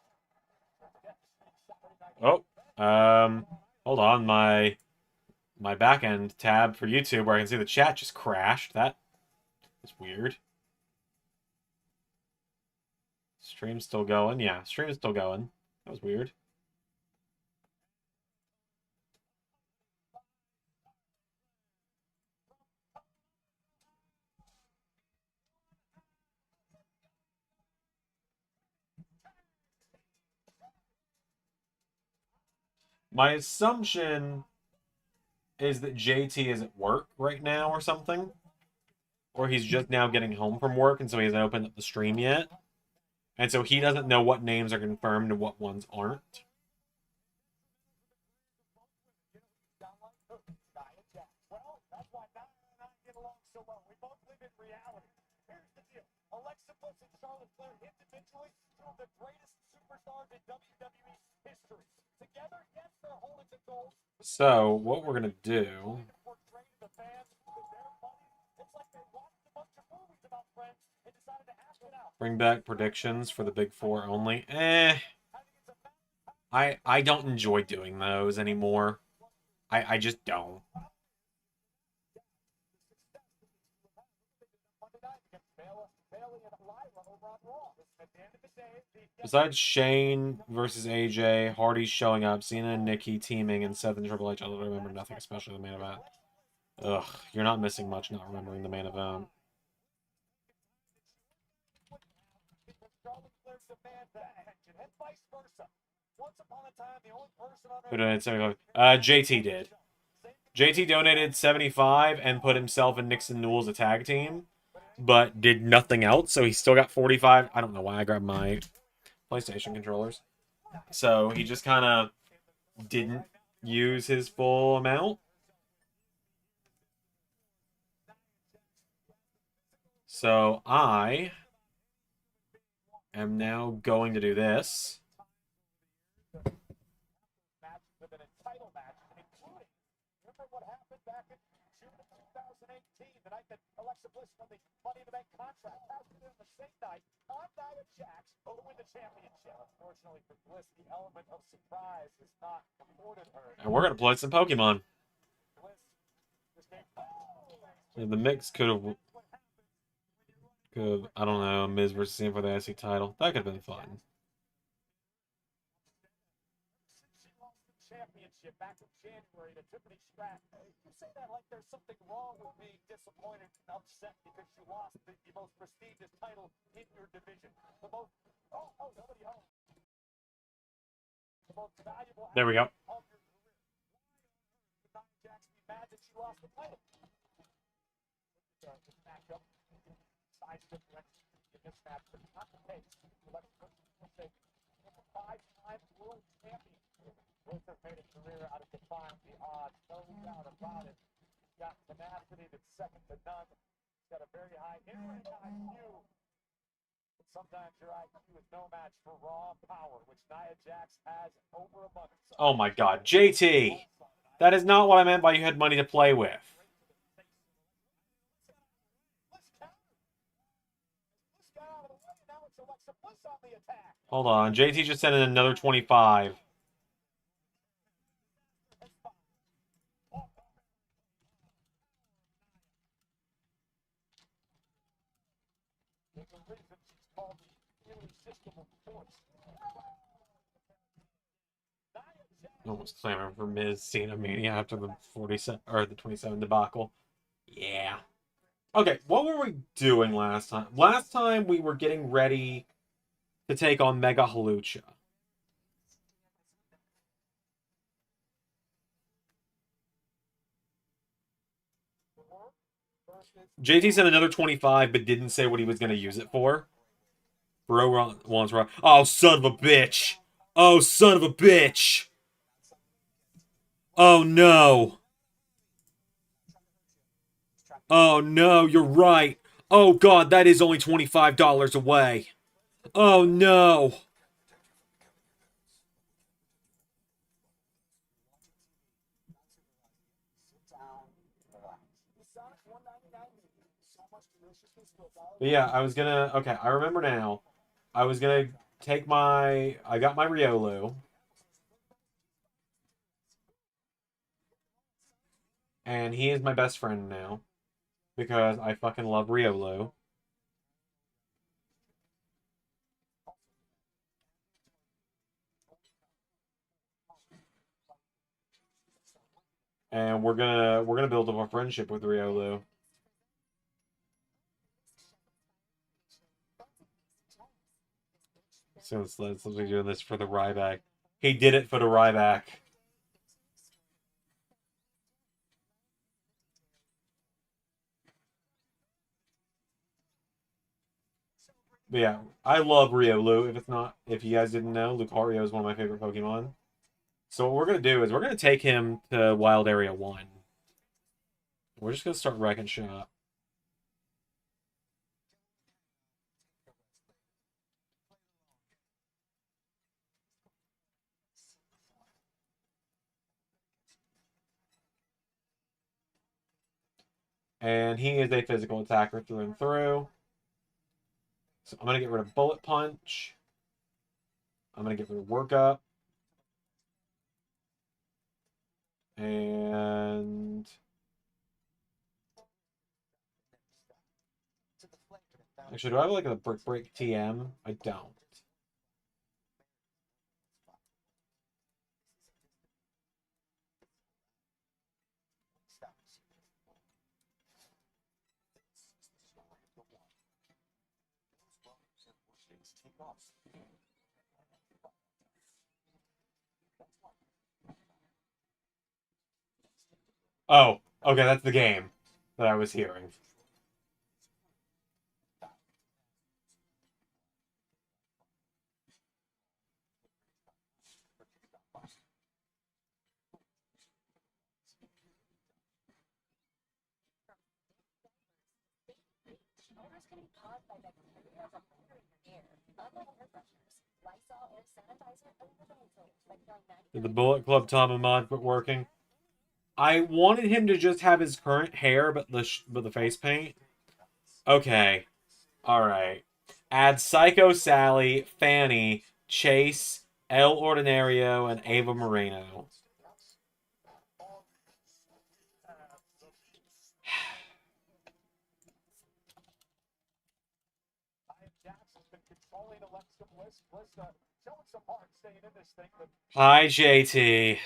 Don't forget to stream Saturday night. hold on, my back-end tab for YouTube where I can see the chat just crashed. That is weird. Stream's still going. Yeah, stream's still going. That was weird. My assumption is that JT is at work right now or something. Or he's just now getting home from work, and so he hasn't opened up the stream yet. And so he doesn't know what names are confirmed and what ones aren't. Well, that's why Nia and I get along so well. We both live in reality. Here's the deal. Alexa Bliss and Charlotte Flair individually, two of the greatest superstars in WWE history. Together, yes, they're holding the gold. So, what we're going to do... Bring back predictions for the Big Four only. I don't enjoy doing those anymore. I just don't. Besides Shane versus AJ, Hardy's showing up, Cena and Nikki teaming, and Seth and Triple H, I remember nothing, especially the main event. Ugh, you're not missing much not remembering the main event. Who donated 75? JT did. JT donated 75 and put himself and Nixon Newell as a tag team, but did nothing else, so he still got 45. I don't know why I grabbed my PlayStation controllers. So he just kind of didn't use his full amount. So I am now going to do this. Match with an title match, including, remember what happened back in June of 2018, the night that Alexa Bliss won the Money in the Bank contract, passed it on the same night on Nia Jax to win the championship. Unfortunately for Bliss, the element of surprise is not afforded her. And we're going to play some Pokemon. Bliss, this game, And the mix could have, I don't know, Miz versus Cena for the IC title. That could have been fun. she lost the championship back in January to Tiffany Stratton. You say that like there's something wrong with being disappointed and upset because you lost the most prestigious title in your division. The most, nobody else. The most valuable There we go. of your career. Why on earth would Nia Jax be mad that she lost the title? This matchup, size difference in this match, but not the case. Let's say, five-time world champion. Bliss has made a career out of defying the odds, no doubt about it. He's got tenacity that's second to none. He's got a very high in-ring IQ. But sometimes your IQ is no match for raw power, which Nia Jax has overabundance of. Oh my god, JT! That is not what I meant by you had money to play with. Hold on, JT just sent in another 25. There's a reason she's called the Healy system of force. Almost clamoring for Miz Cena Mania after the 47 or the 27 debacle. Yeah. Okay, what were we doing last time? Last time we were getting ready to take on Mega Halucha. JT sent another 25, but didn't say what he was going to use it for. Bro wants Raw. Oh, son of a bitch. Oh, son of a bitch. Oh, no. Oh, no, you're right. Oh, God, that is only $25 away. Oh, no. But yeah, I was gonna... Okay, I remember now. I was gonna take my... I got my Riolu. And he is my best friend now. Because I fucking love Riolu. And we're gonna build up a friendship with Riolu. So let's be doing this for the Ryback. He did it for the Ryback. But yeah, I love Riolu. If you guys didn't know, Lucario is one of my favorite Pokemon. So what we're gonna do is we're gonna take him to Wild Area 1. We're just gonna start wrecking shop. And he is a physical attacker through and through. So I'm going to get rid of Bullet Punch. I'm going to get rid of Workup. And... Actually, do I have like a Brick Break TM? I don't. Oh, okay, that's the game that I was hearing. Odors can be caused by bacteria that linger in your air. Unlike air fresheners, Lysol air sanitizer eliminates odors by killing 90. Did the Bullet Club Tom and Mod quit working? I wanted him to just have his current hair, but the face paint. Okay. Alright. Add Psycho Sally, Fanny, Chase, El Ordinario, and Ava Moreno. Hi, JT.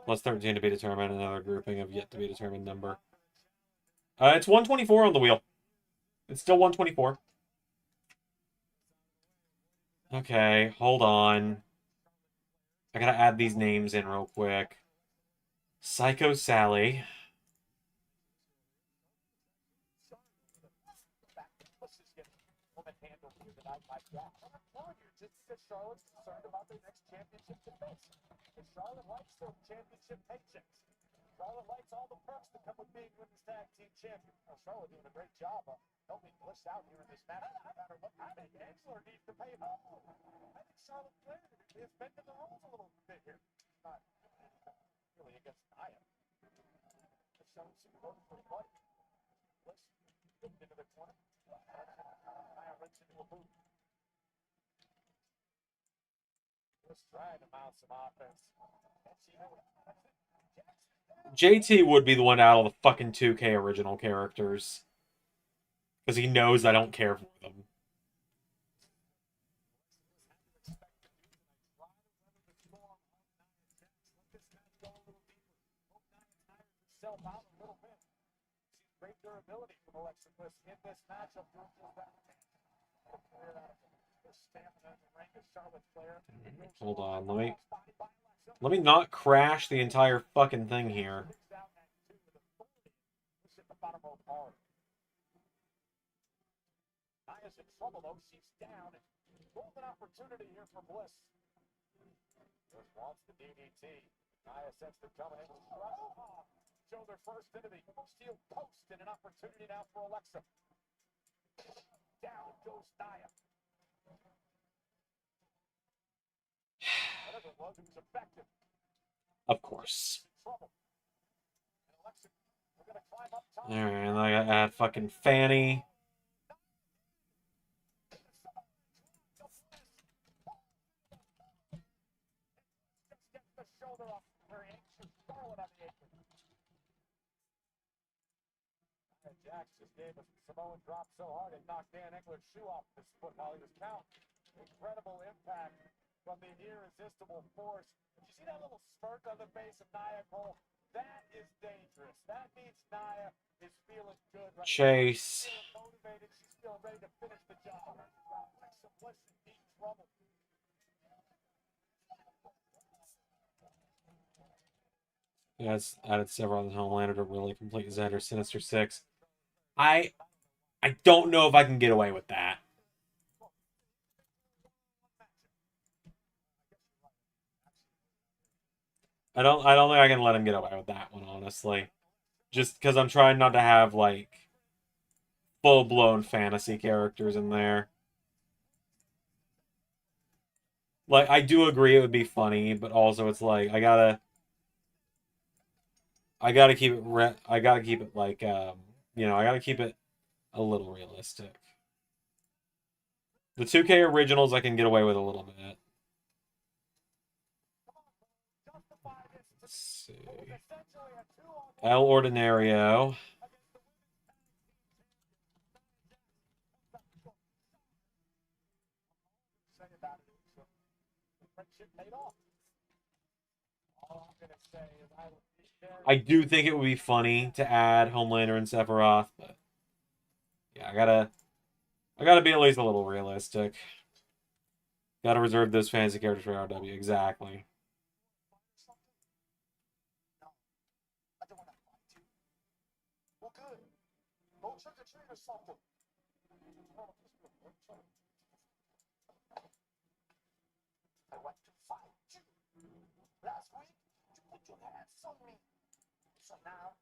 Plus 13 to be determined. Another grouping of yet to be determined number. It's 124 on the wheel. It's still 124. Okay, hold on. I gotta add these names in real quick. Psycho Sally. Charlotte's concerned about their next championship defense. And Charlotte likes their championship paychecks. Charlotte likes all the perks that come with being women's tag team champion. Well, Charlotte doing a great job of helping Bliss out here in this match. I think Angela needs to pay her. I think Charlotte Flair is bending the rules a little bit here. Not really against Nia. Just showing some work for Buddy. Bliss getting into the corner. Nia runs into a boot. Trying to mount some offense. JT would be the one out of the fucking 2K original characters. Because he knows I don't care for them. Great durability from Alexa Bliss in this matchup. Hold on, let me not crash the entire fucking thing here. Nia's in trouble though. She's down. Golden opportunity here for Bliss. Bliss wants the DDT. Nia sets the coming in. Show their first into the steel post and an opportunity now for Alexa. Down goes Nia. Whatever it was effective. Of course. Alright, and I gotta add fucking Fanny. Jax just gave us a Samoan drop so hard it knocked Dan Engler's shoe off his foot while he was counting. Incredible impact from the irresistible force. Did you see that little smirk on the face of Nia Cole? That is dangerous. That means Nia is feeling good right Chase. now. She's feeling motivated. She's feeling ready to finish the job. Alexa Bliss in deep trouble. Yeah, it's added several on the Homelander to really complete Zander Sinister 6. I don't know if I can get away with that. I don't think I can let him get away with that one, honestly. Just because I'm trying not to have, like, full-blown fantasy characters in there. Like, I do agree it would be funny, but also it's like, I gotta keep it, I gotta keep it, like, you know, I gotta keep it a little realistic. The 2K originals I can get away with a little bit. Let's see. El Ordinario. I do think it would be funny to add Homelander and Sephiroth, but yeah, I gotta be at least a little realistic. Gotta reserve those fantasy characters for RW, exactly. Well, good. Go trick or treat or something. I want to fight you. Last week, you put your hands on me. So now,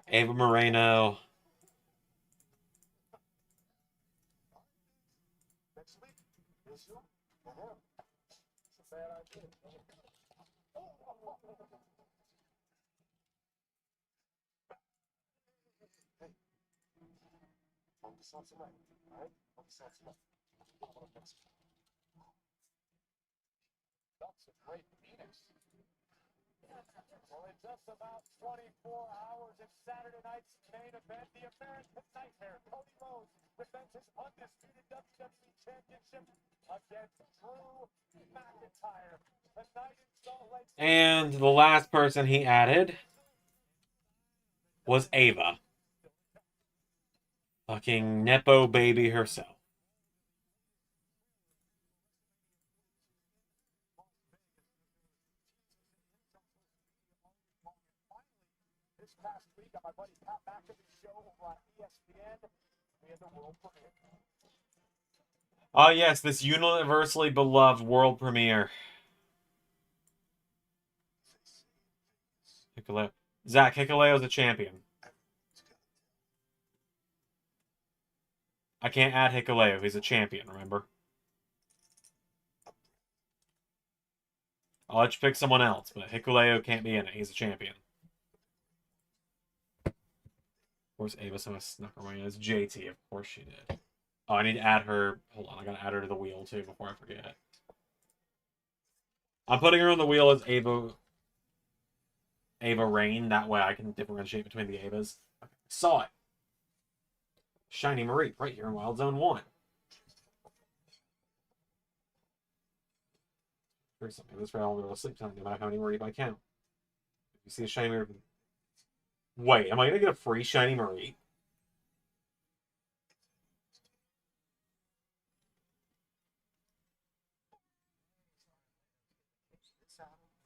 Ava Moreno. next week, is you or him. It's a bad idea. Hey, focus on tonight, all right? Focus on tonight. That's a great Phoenix. Well, in just about 24 hours, it's Saturday night's main event. The American Nightmare, Cody Rhodes, defends his undisputed WWE Championship against Drew McIntyre. Tonight in Salt Lake City. And the last person he added was Ava. Fucking Nepo baby herself. This past week on my buddy Pat McAfee's show over on ESPN, we had the world premiere. Oh yes, this universally beloved world premiere. Hikuleo. Zach, Hikuleo's a champion. I can't add Hikuleo. He's a champion, remember? I'll let you pick someone else, but Hikuleo can't be in it. He's a champion. Of course, Ava somehow snuck her way in. It's JT. Of course she did. Oh, I need to add her. Hold on, I gotta add her to the wheel, too, before I forget. I'm putting her on the wheel as Ava Rain. That way I can differentiate between the Avas. Okay. Saw it. Shiny Marie, right here in Wild Zone 1. Here's something. This round I'll go to sleep tonight, no matter how many Marie I count. If you see a Shiny Marie... Wait, am I going to get a free Shiny Marie?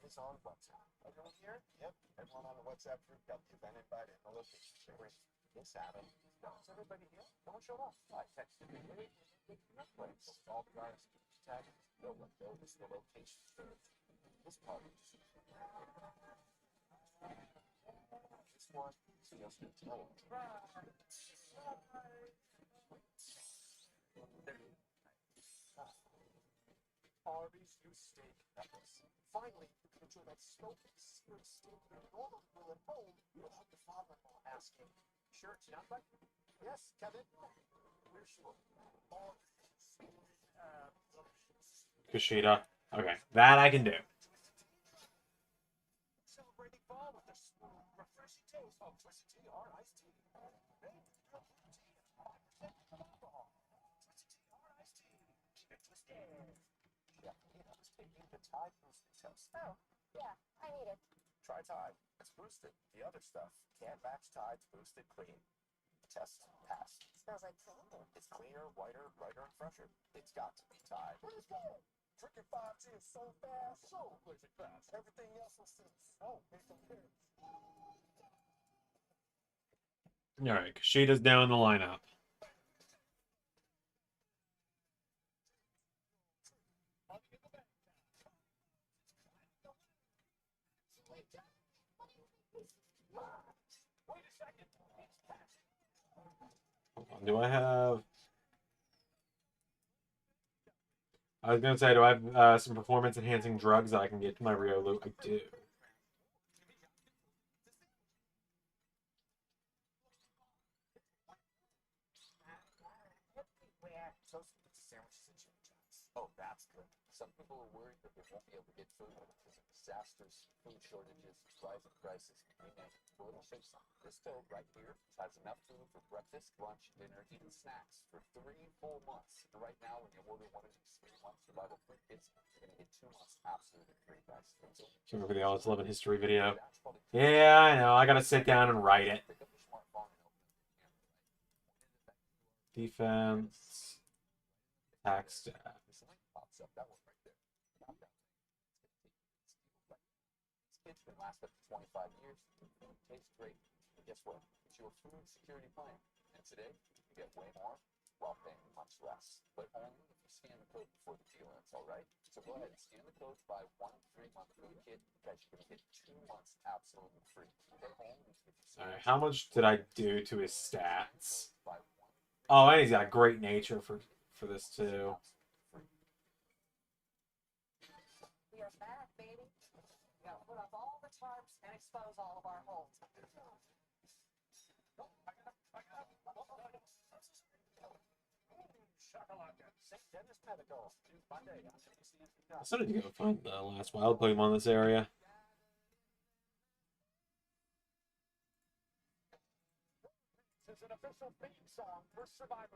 It's on WhatsApp. Everyone here? Yep. Everyone on the WhatsApp group got the event invite and the location. This Adam. Is everybody here? No one showed up. I texted me. All the guys tag. No one knows the location. This party. This one is just a total. Arby's new steak peppers. Finally, you can enjoy that smoky, seared steak you normally will at home. You'll have your father-in-law asking, "Sure, it's not right?" "Yes, Kevin." "We're sure." Kushida. Okay, that I can do. Celebrating fall with a smooth, refreshing taste of Twisted Tea or iced tea. Made with real fruit tea and 100% alcohol. Twisted Tea or iced tea. Keep it twisted. Yeah, was taking the Tide Boosted test. Oh, yeah, I need it. Try Tide. It's boosted. The other stuff can't match Tide's boosted clean. Test passed. Smells like clean. It's cleaner, whiter, brighter, and fresher. It's got to be Tide. What is good? Drinking 5G is so fast, so blazing fast. Everything else will seem so compared. Alright, Kushida's down the lineup. Wait a second. Do I have... I was going to say, do I have some performance-enhancing drugs that I can get to my Rio loop? I do. Toasted pizza sandwiches and Jimmy John's. Oh, that's good. Some people are worried that they won't be able to get food because of disasters, food shortages, rising prices, you name it. Well, let me show you something. This stove right here has enough food for breakfast, lunch, dinner, even snacks for 3 full months. And right now, when you order one of these 3-month survival food kits, you're going to get 2 months absolutely free, guys. Remember the LS11 history video? Yeah, I know. I gotta sit down and write it. Defense. Attack staff. This link pops up. That one right there. Pop that. This kit's been last up to 25 years. Food tastes great. But guess what? It's your food security plan. And today, you get way more while paying much less. But only if you scan the code before the deal ends, all right? So go ahead and scan the code, buy 1 3-month food kit. Guys, you're going to get 2 months absolutely free. But only if you scan Alright, how much did I do to his stats? buy 1 Oh, and he's got a great nature for this too. We are back, baby. We gotta put up all the tarps and expose all of our holes. I still need to go find the last wild Pokemon in this area.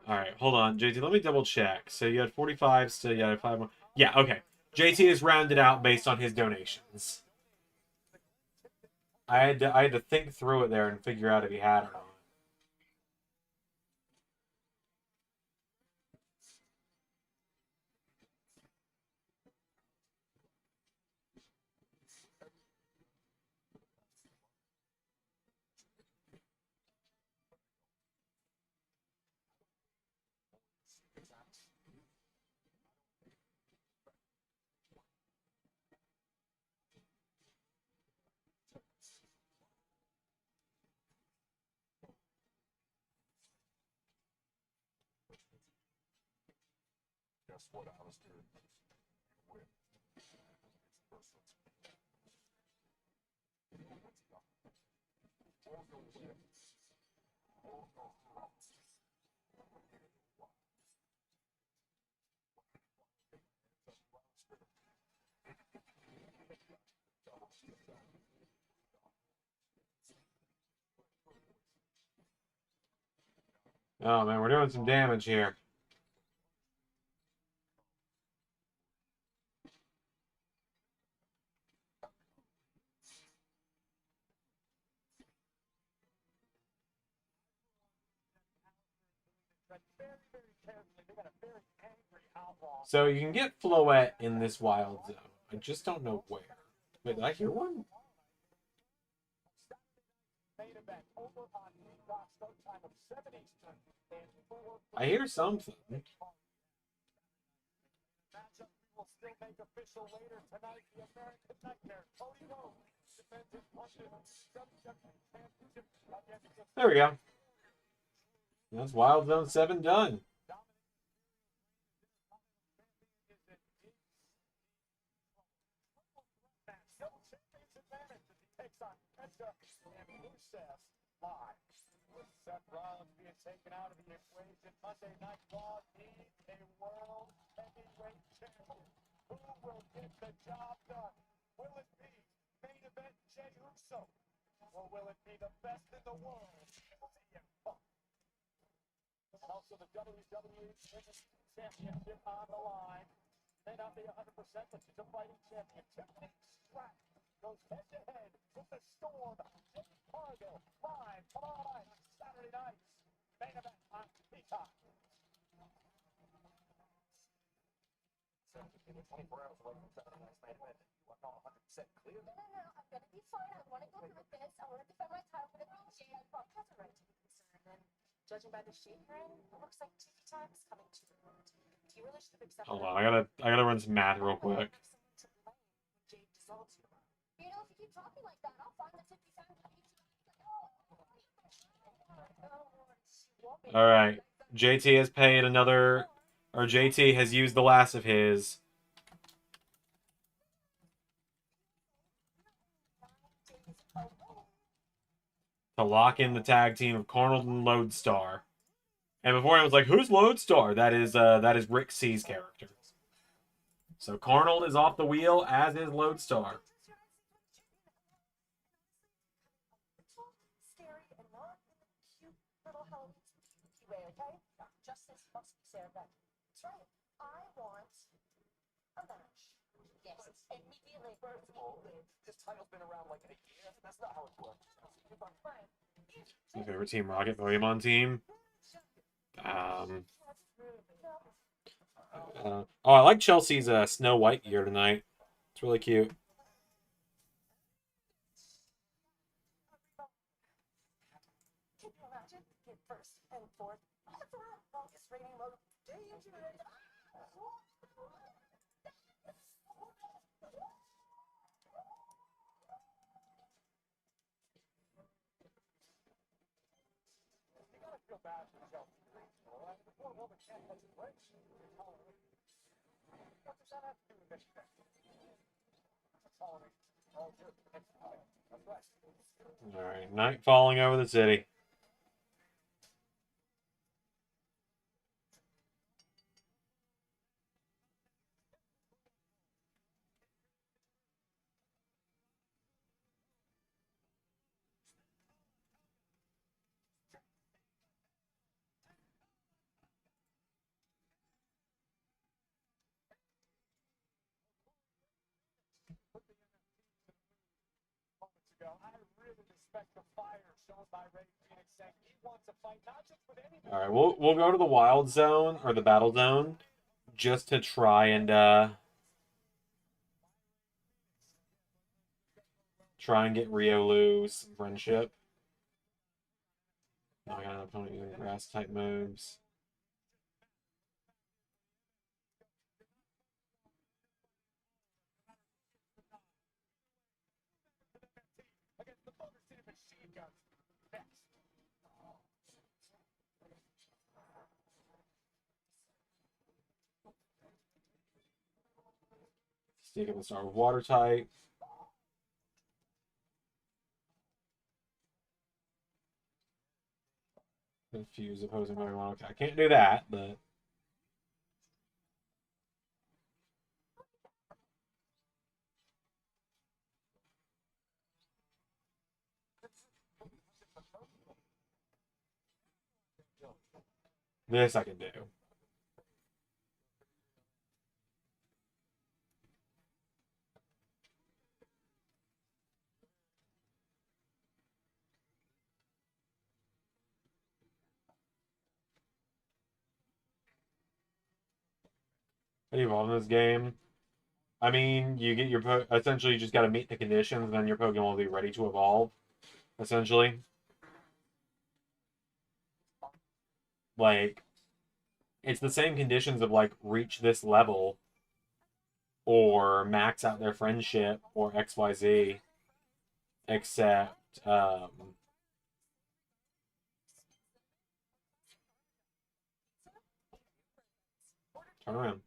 Alright, hold on. JT, let me double check. So you had 45, so you had 5 more. Yeah, okay. JT is rounded out based on his donations. I had to think through it there and figure out if he had or not. Guess what, Alistair? You win. Oh man, we're doing some damage here. So you can get Floette in this wild zone. I just don't know where. Wait, did I hear one? I hear something. There we go. That's Wild Zone 7 done. With Seth Rollins being taken out of the equation, Monday Night Raw needs a world heavyweight champion. Who will get the job done? Will it be main event Jey Uso? Or will it be the best in the world, CM Punk? And also the WWE Women's Championship on the line. May not be 100%, but she's a fighting champion. Tiffany Stratton goes head-to-head with the Storm. Jade Cargill live tomorrow night on Saturday night. Main event on Peacock. 24 hours away from Saturday night's main event. You are not 100% clear. No, I'm gonna be fine. I want to go through with this. I want to defend my title for the PGA. Punk has a right to be concerned. And judging by the shape you're in, it looks like TV time is coming to an end. Do you really should have accepted? Hold on, I gotta run some math real quick. You know, if you keep talking like that, I'll find the 50 cents. All right, JT has paid another, or JT has used the last of his. To lock in the tag team of Carnold and Lodestar. And before I was like, who's Lodestar? That is Rick C's character. So Carnold is off the wheel, as is Lodestar. Scary and not in the cute little Halloween spooky way, okay? Justice must be served. That's right. I want a match. Yes, immediately. First of all, this title's been around like a year. That's not how it works. My favorite Team Rocket Pokemon team. Oh, I like Chelsea's Snow White gear tonight. It's really cute. Can you imagine? Get first and fourth. Longest reigning You gotta feel bad for yourself. All right? The poor woman can't catch a break. What does that have to do with this thing? That's all it is. All good. That's right. All right, night falling over the city. I really respect the fire shown by Ray Phoenix, saying he wants to fight not just with anybody. All right, we'll go to the wild zone or the battle zone just to try and get Riolu's friendship. Now I got an opponent using grass type moves. Against the Motor City Machine Guns. Next. Stick up and start with water type. Confuse opposing Pokemon. Okay, I can't do that, but this I can do. How do you evolve in this game? I mean, you get your essentially you just got to meet the conditions, and then your Pokemon will be ready to evolve. Essentially, like it's the same conditions of like reach this level, or max out their friendship, or XYZ, except turn around.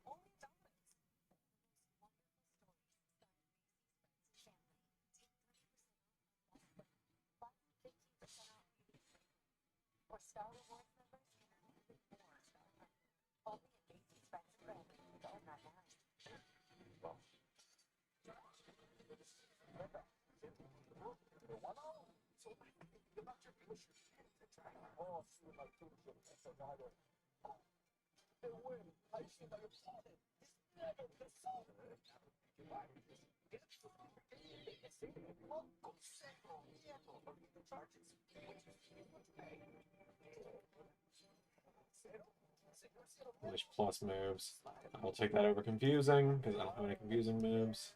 Which plus moves? I'll take that over confusing because I don't have any confusing moves.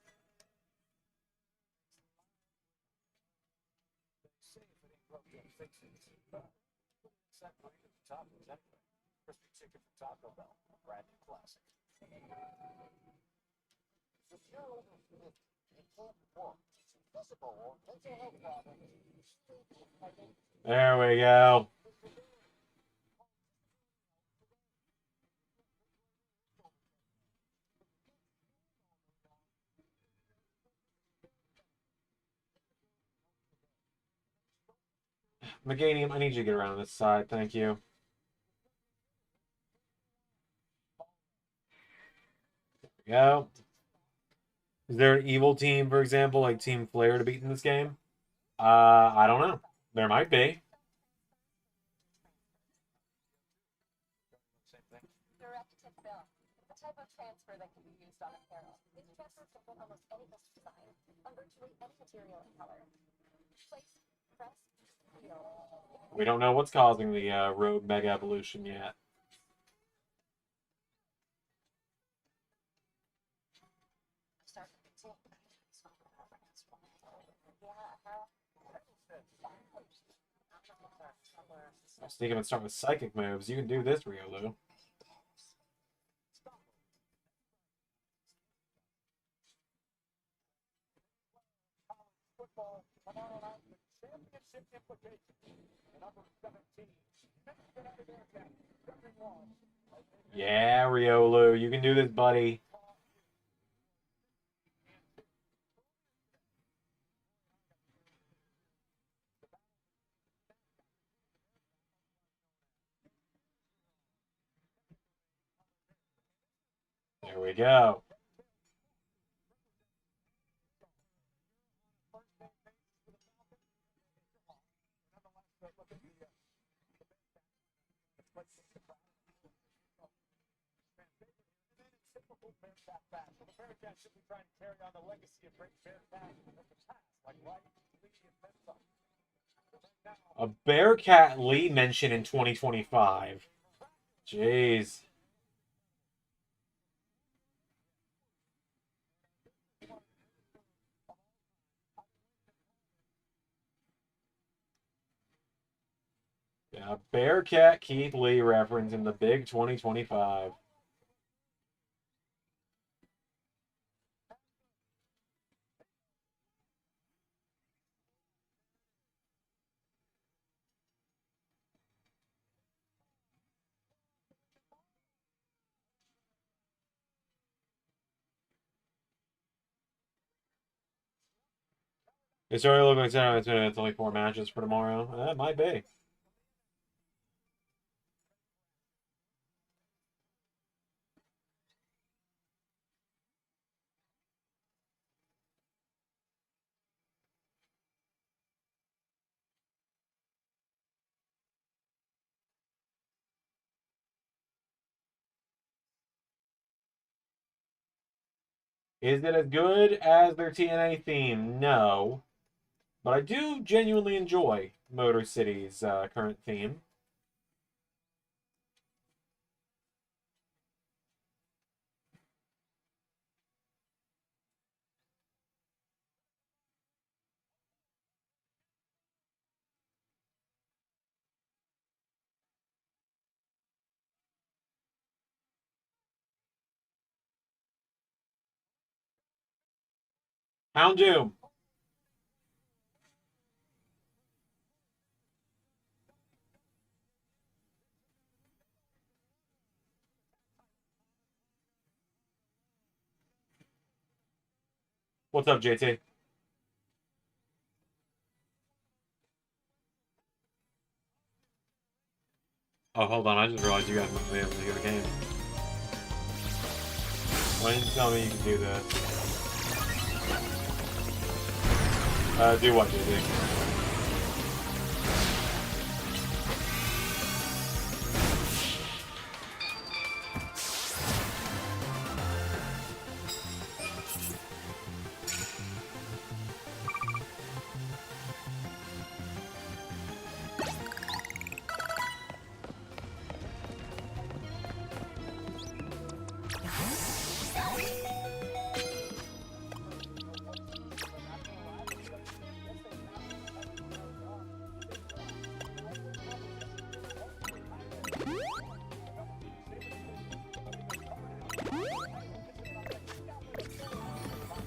There we go. Meganium, I need you to get around this side. Thank you. There we go. Is there an evil team, for example, like Team Flare to beat in this game? I don't know. There might be. Directive bill. A type of transfer that can be used on apparel. These transfers can fit almost any custom design on virtually any material and color. Place, press, feel. We don't know what's causing the rogue mega evolution yet. Start with the tip. I'll sneak up and start with psychic moves. You can do this, Riolu. tomorrow night with championship implications. Number 17. Yeah, Riolu, you can do this, buddy. There we go. The Bearcat should be trying to carry on the legacy of great Bearcat of the past, like White, Luigi, and Benson. A Bearcat Lee mention in 2025. Jeez. Yeah, Bearcat Keith Lee reference in the big 2025. It's already looking like it's only 4 matches for tomorrow. It might be. Is it as good as their TNA theme? No. But I do genuinely enjoy Motor City's current theme. Hound Doom. What's up, JT? Oh, hold on. I just realized you guys might be able to hear the game. Why didn't you tell me you could do this? Do what, JT?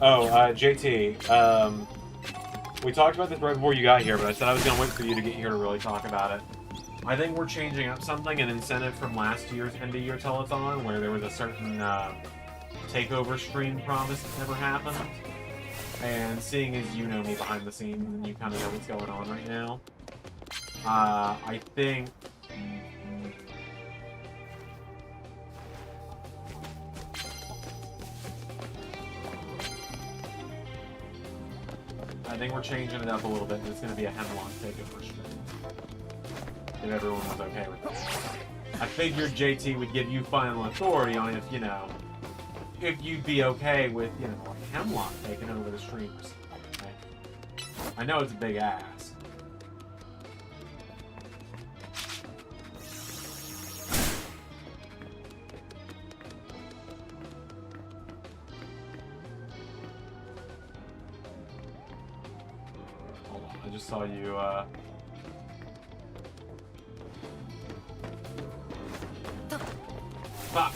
Oh, JT, we talked about this right before you got here, but I said I was going to wait for you to get here to really talk about it. I think we're changing up something, an incentive from last year's end-of-year telethon, where there was a certain takeover stream promise that never happened. And seeing as you know me behind the scenes and you kind of know what's going on right now, I think... I think we're changing it up a little bit, and it's going to be a Hemlock takeover stream. If everyone was okay with that. I figured JT would give you final authority on if, you know, if you'd be okay with, you know, like Hemlock taking over the streams. Right? I know it's a big ask. I just saw you, Fuck!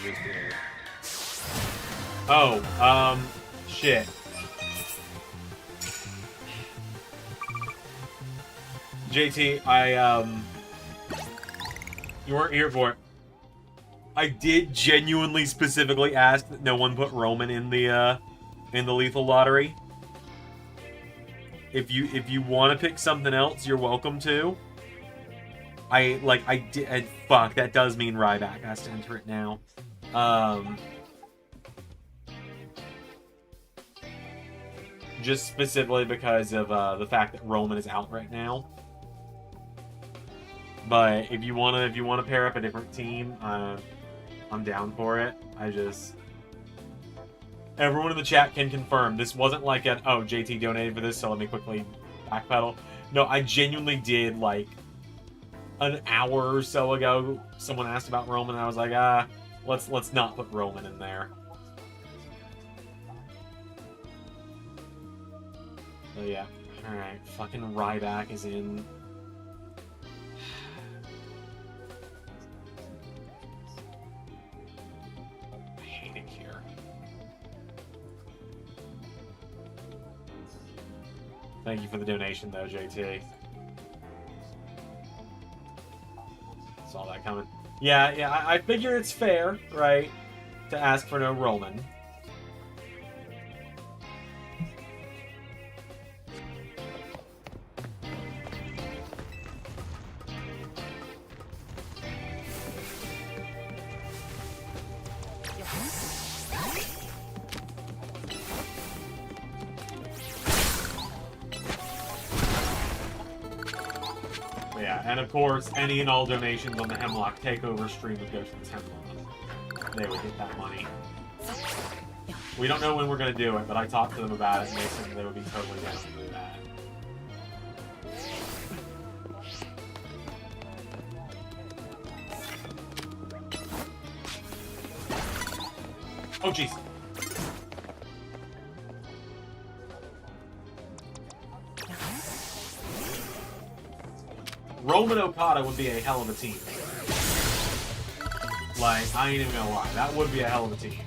just did. Oh, shit. JT, you weren't here for it. I did genuinely specifically ask that no one put Roman in the lethal lottery. If you want to pick something else, you're welcome to. I did. Fuck, that does mean Ryback has to enter it now. Just specifically because of the fact that Roman is out right now. But if you wanna pair up a different team, I'm down for it. Everyone in the chat can confirm this wasn't like an JT donated for this, so let me quickly backpedal. No, I genuinely did like an hour or so ago. Someone asked about Roman, and I was like, let's not put Roman in there. So yeah, all right. Fucking Ryback is in. I hate it here. Thank you for the donation, though, JT. Saw that coming. Yeah, I figure it's fair, right, to ask for no Roman. Yeah, and of course, any and all donations on the Hemlock Takeover stream would go to the Hemlock. They would get that money. We don't know when we're going to do it, but I talked to them about it, and they said they would be totally down to do that. Oh, jeez. Roman Okada would be a hell of a team. Like, I ain't even gonna lie. That would be a hell of a team.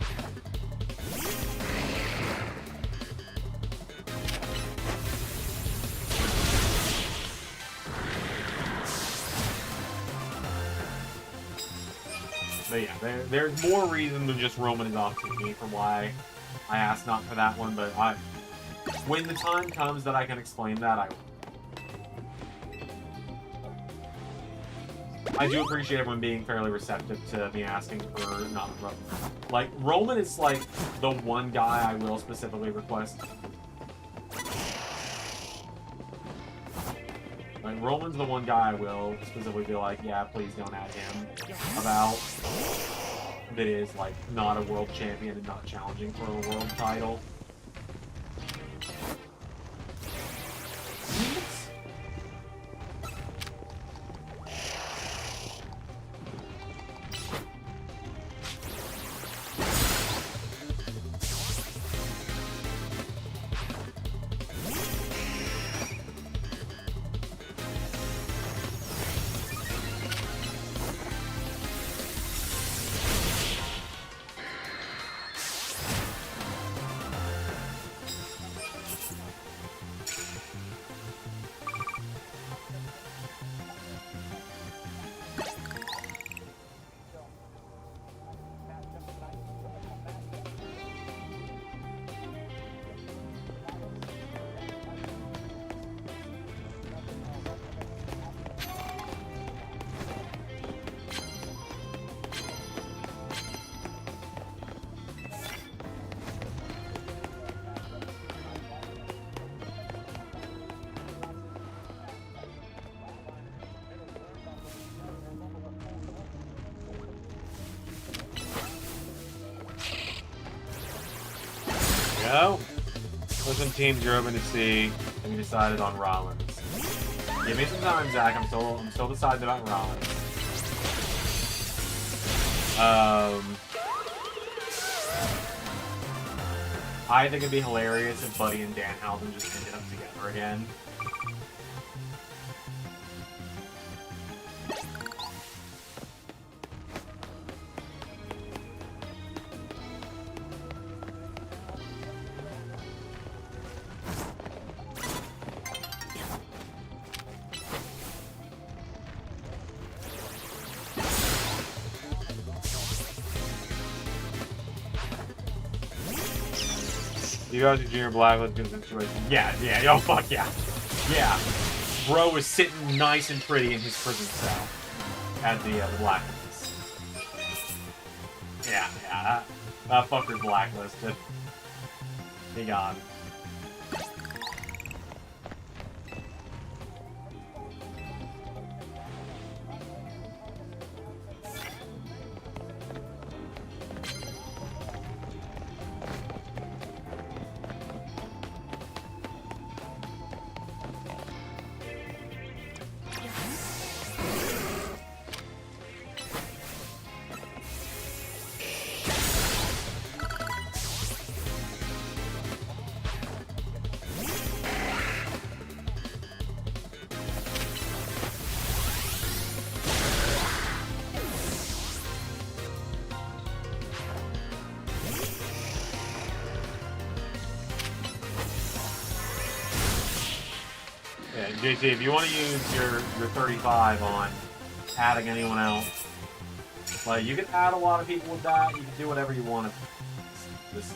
But yeah, there's more reason than just Roman is off TV for why I asked not for that one, but when the time comes that I can explain that, I will. I do appreciate everyone being fairly receptive to me asking for not Roman. Like, Roman is like the one guy I will specifically request. Like, Roman's the one guy I will specifically be like, yeah, please don't add him about. That is, like, not a world champion and not challenging for a world title. Go. Listen, teams you're open to see, and you decided on Rollins. Give me some time, Zach. I'm still deciding about Rollins. I think it'd be hilarious if Buddy and Danhausen just ended up together again. You guys are junior blacklist in situation. Yeah, oh fuck yeah. Yeah. Bro was sitting nice and pretty in his prison cell at the blacklist. Yeah, that fucker's blacklisted. He gone. JT, if you want to use your 35 on adding anyone else, like, you can add a lot of people with that. You can do whatever you want. Just...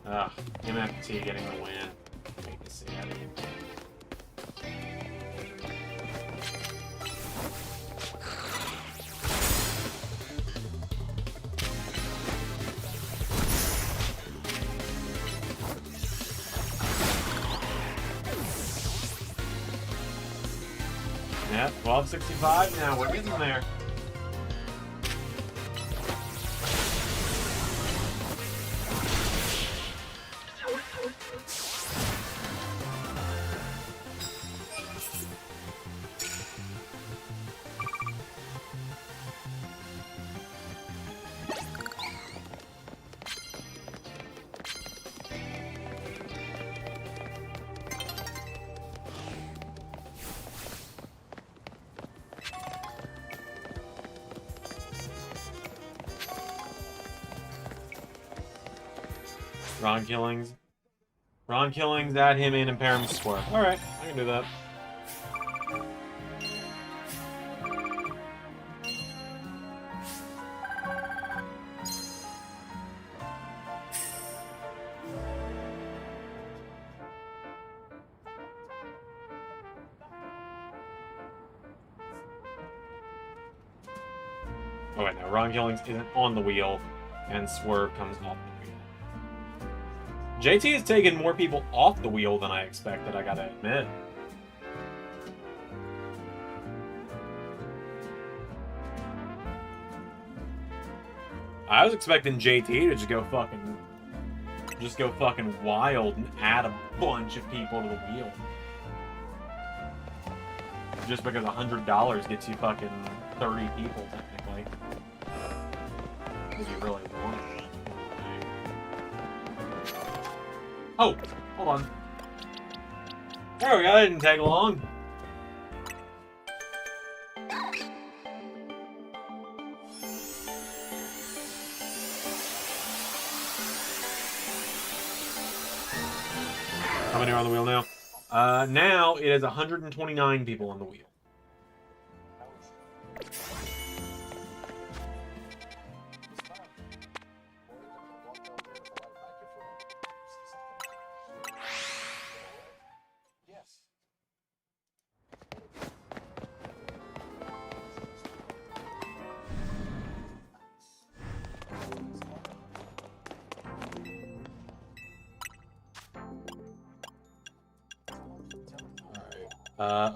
Ugh, MFT getting the win. Hate to see it. Yeah, 1265 now, we're getting there. Ron Killings, add him in and pair him with Swerve. Alright, I can do that. Oh wait, no, Ron Killings isn't on the wheel, and Swerve comes off the wheel. JT has taken more people off the wheel than I expected, I gotta admit. I was expecting JT to just go fucking wild and add a bunch of people to the wheel. Just because $100 gets you fucking 30 people, technically. If you really want it. Oh, hold on. There we go, that didn't take long. How many are on the wheel now? Now it is 129 people on the wheel.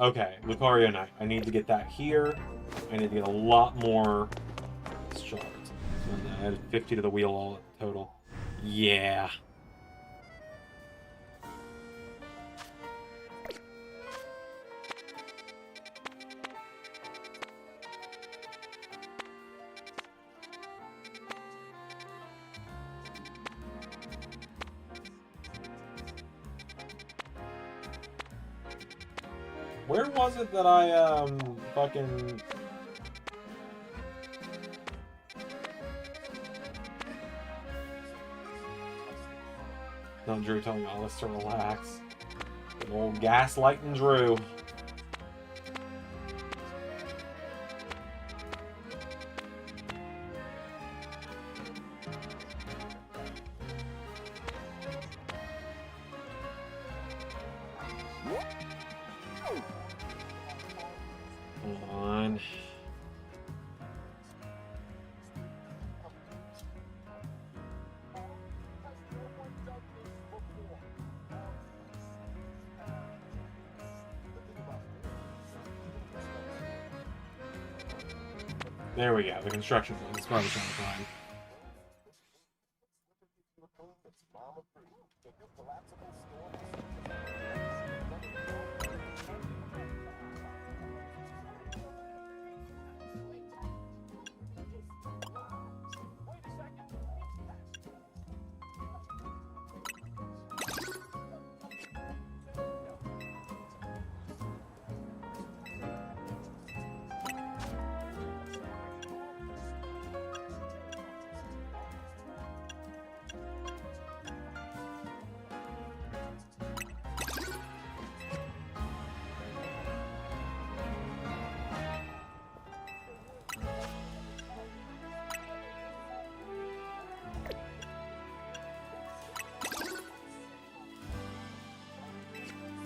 Okay, Lucario Knight. I need to get that here. I need to get a lot more shards. So I added 50 to the wheel all total. Yeah. Where was it that I, fucking... No, Drew telling Alice to relax. Good old gaslighting Drew. There we go. The construction one. That's probably trying to find.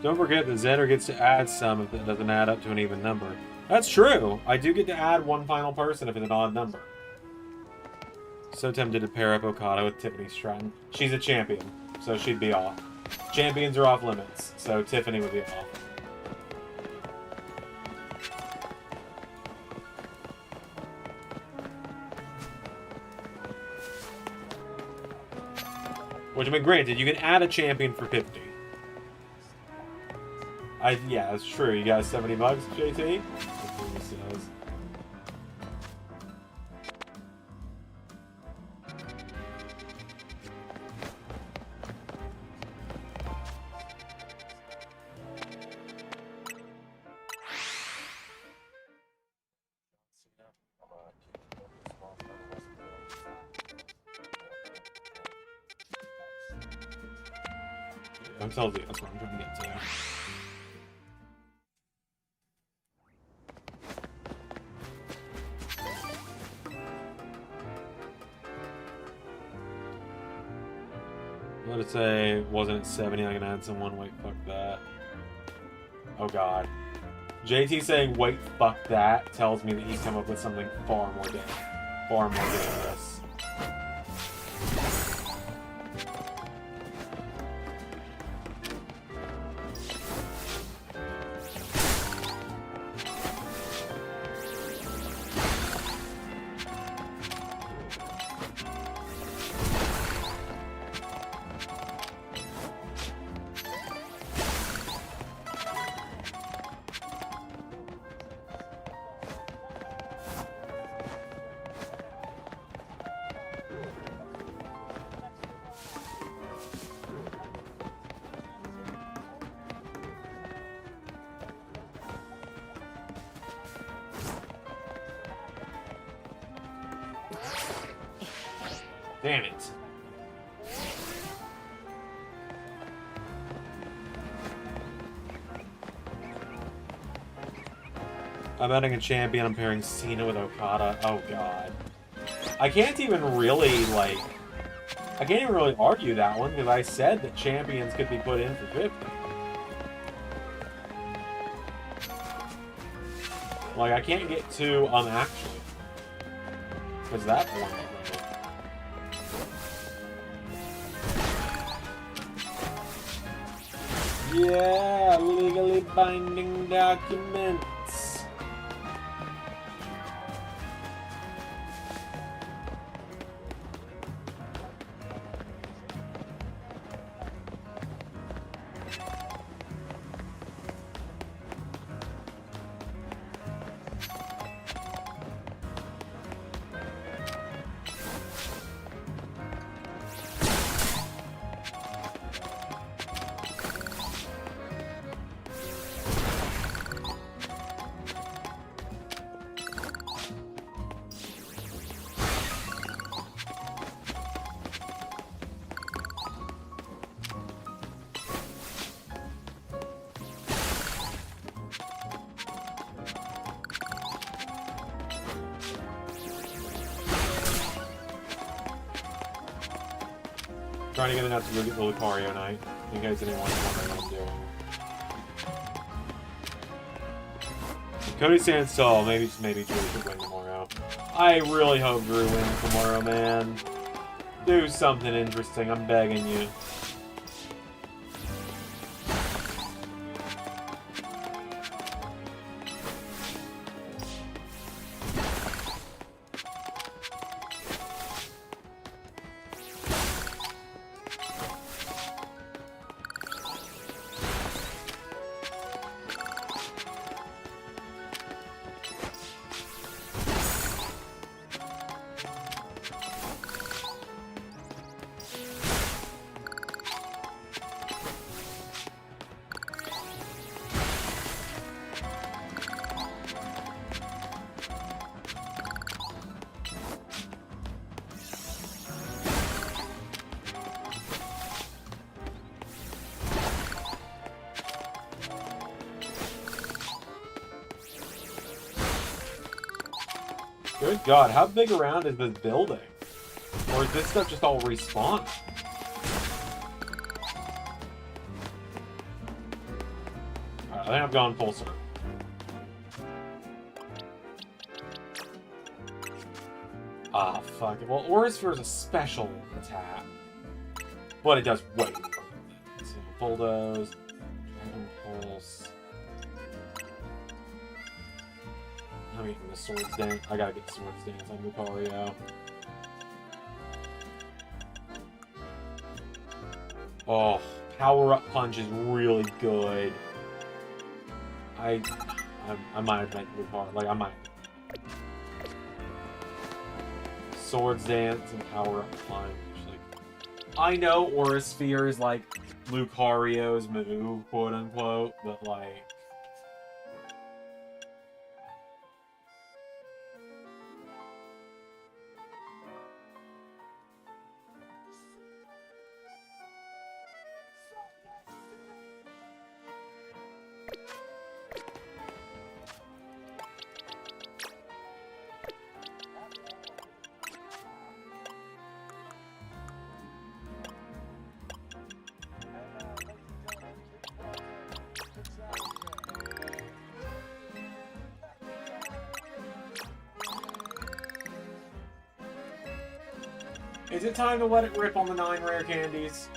Don't forget that Zander gets to add some if it doesn't add up to an even number. That's true! I do get to add one final person if it's an odd number. So tempted to pair up Okada with Tiffany Stratton. She's a champion, so she'd be off. Champions are off limits, so Tiffany would be off. Which, I mean, granted, you can add a champion for 50. Yeah, that's true. You got 70 bucks, JT? I told you, that's what I'm trying to get to. Let it say, wasn't it 70? I can add someone. Wait, fuck that. Oh god. JT saying, wait, fuck that, tells me that he's come up with something far more dangerous. Damn it. I'm adding a champion, I'm pairing Cena with Okada. Oh god. I can't even really argue that one, because I said that champions could be put in for 50. Like, I can't get too actually. Because that point. Yeah, legally binding documents. Trying to get enough to get the Lucario night, in case anyone wondering what I'm doing. Cody stands tall. Maybe Drew should win tomorrow. I really hope Drew wins tomorrow, man. Do something interesting. I'm begging you. Good God, how big around is this building? Or is this stuff just all respawned? Alright, I think I've gone full circle. Ah, fuck it. Well, Orisphere is a special attack. But it does way more. So, Bulldoze, Dragon Pulse. I mean, the Swords Dance. I gotta get Swords Dance on Lucario. Oh, Power Up Punch is really good. I might have meant Lucario. Like, I might. Swords Dance and Power Up Punch. Like, I know Orisphere is like Lucario's move, quote unquote, but like. Is it time to let it rip on the 9 rare candies?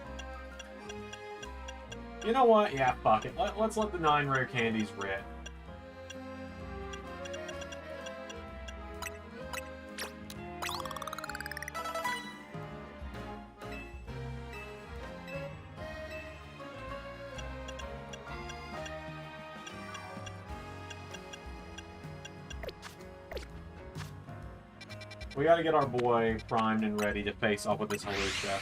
You know what? Yeah, fuck it. Let's let the 9 rare candies rip. We gotta get our boy primed and ready to face off with this Halucha.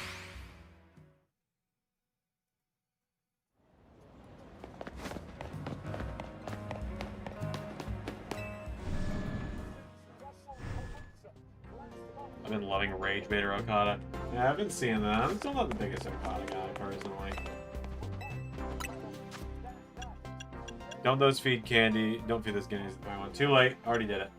I've been loving Rage Baiter Okada. Yeah, I've been seeing that. I'm still not the biggest Okada guy, personally. Don't those feed candy. Don't feed those candies if I want. Too late. Already did it.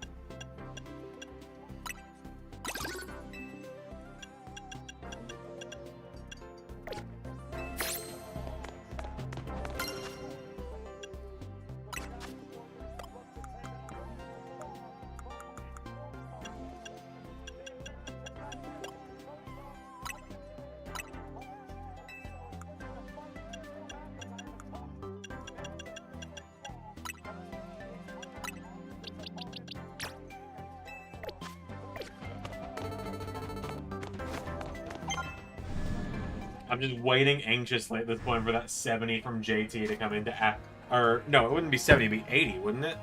I'm just waiting anxiously at this point for that 70 from JT to come into act. Or, no, it wouldn't be 70, it'd be 80, wouldn't it?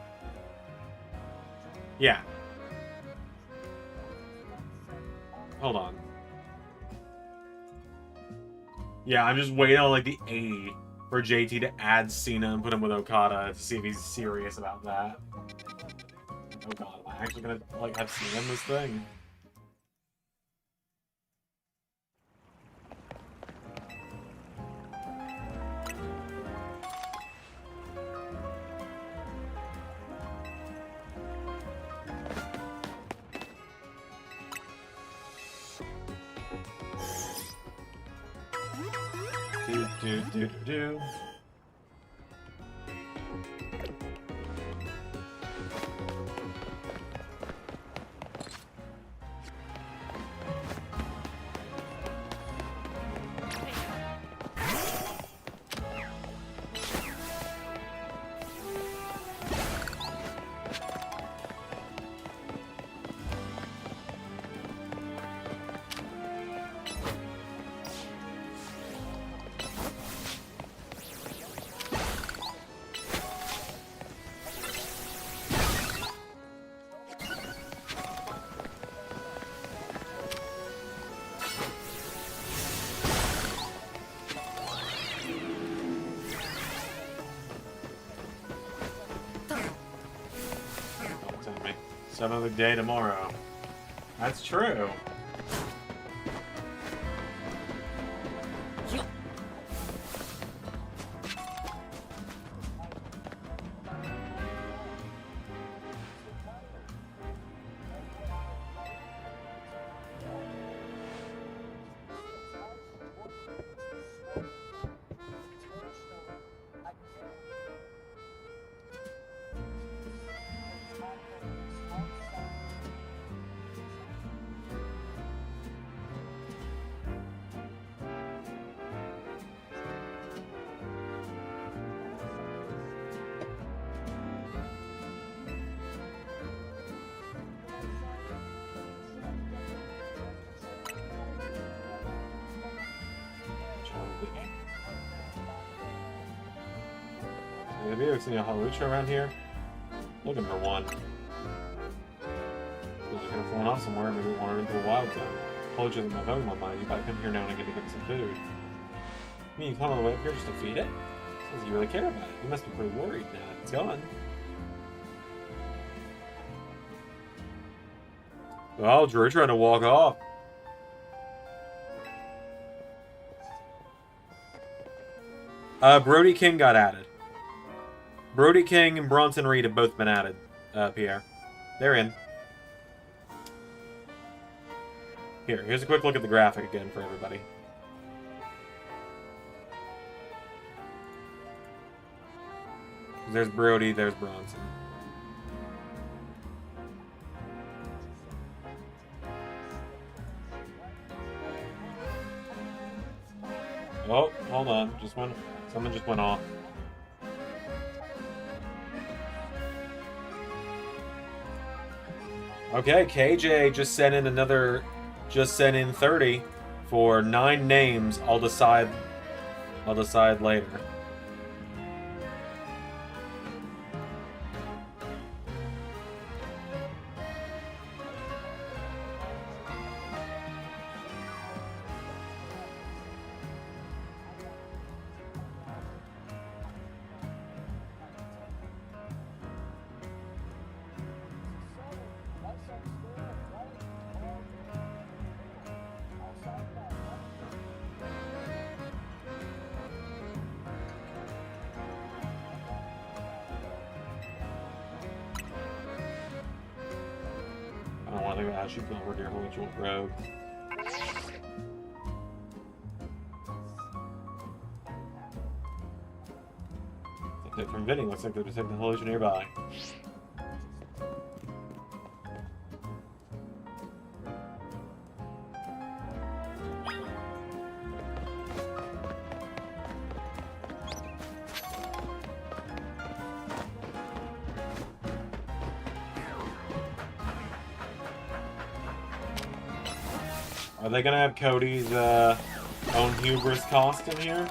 Yeah. Hold on. Yeah, I'm just waiting on, like, the 80 for JT to add Cena and put him with Okada to see if he's serious about that. Oh god, am I actually gonna, like, have Cena in this thing? Do. Another day tomorrow. That's true. Have you ever seen a halucha around here? Looking for one. Those are gonna flown off somewhere, maybe wander into a wild zone. Halucha's in my Pokemon mind. You gotta come here now and again to get some food. I mean, you come all the way up here just to feed it? Says you really care about it. You must be pretty worried now that it's gone. Well, Drew trying to walk off. Brody King got added. Brody King and Bronson Reed have both been added, Pierre. They're in. Here's a quick look at the graphic again for everybody. There's Brody, there's Bronson. Oh, hold on. Someone just went off. Okay, KJ just sent in 30 for 9 names. I'll decide later. I don't want to think about how she feels for dear habitual rogue. Update from Vinny. Looks like they're detecting the hallucination nearby. Are they gonna have Cody's own hubris costume here?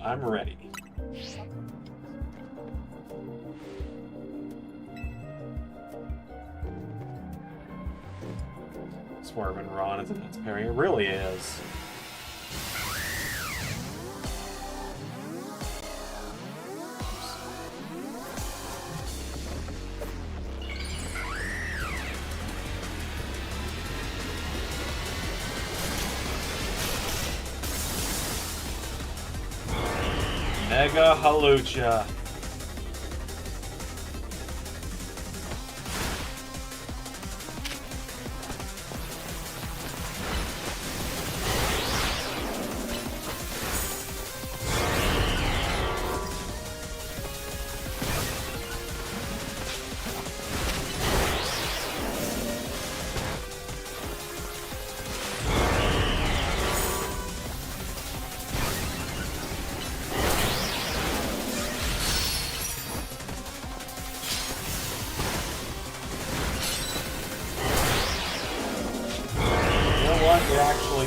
I'm ready. Swerving Ron is a nuts pairing. It really is. Mega Halucha.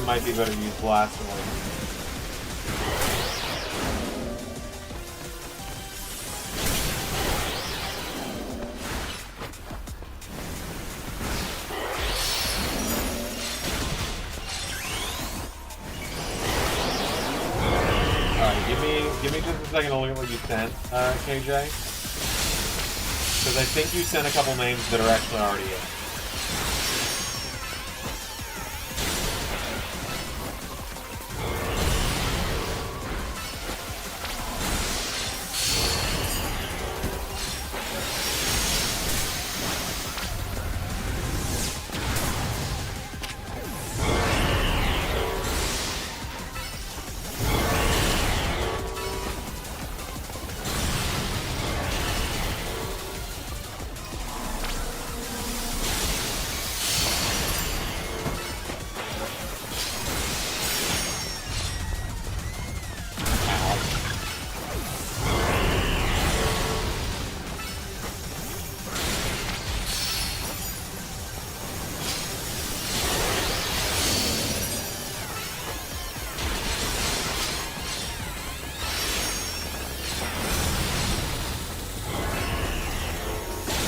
Might be better to use Blast Orb. Alright, give me just a second to look at what you sent, KJ. Because I think you sent a couple names that are actually already in.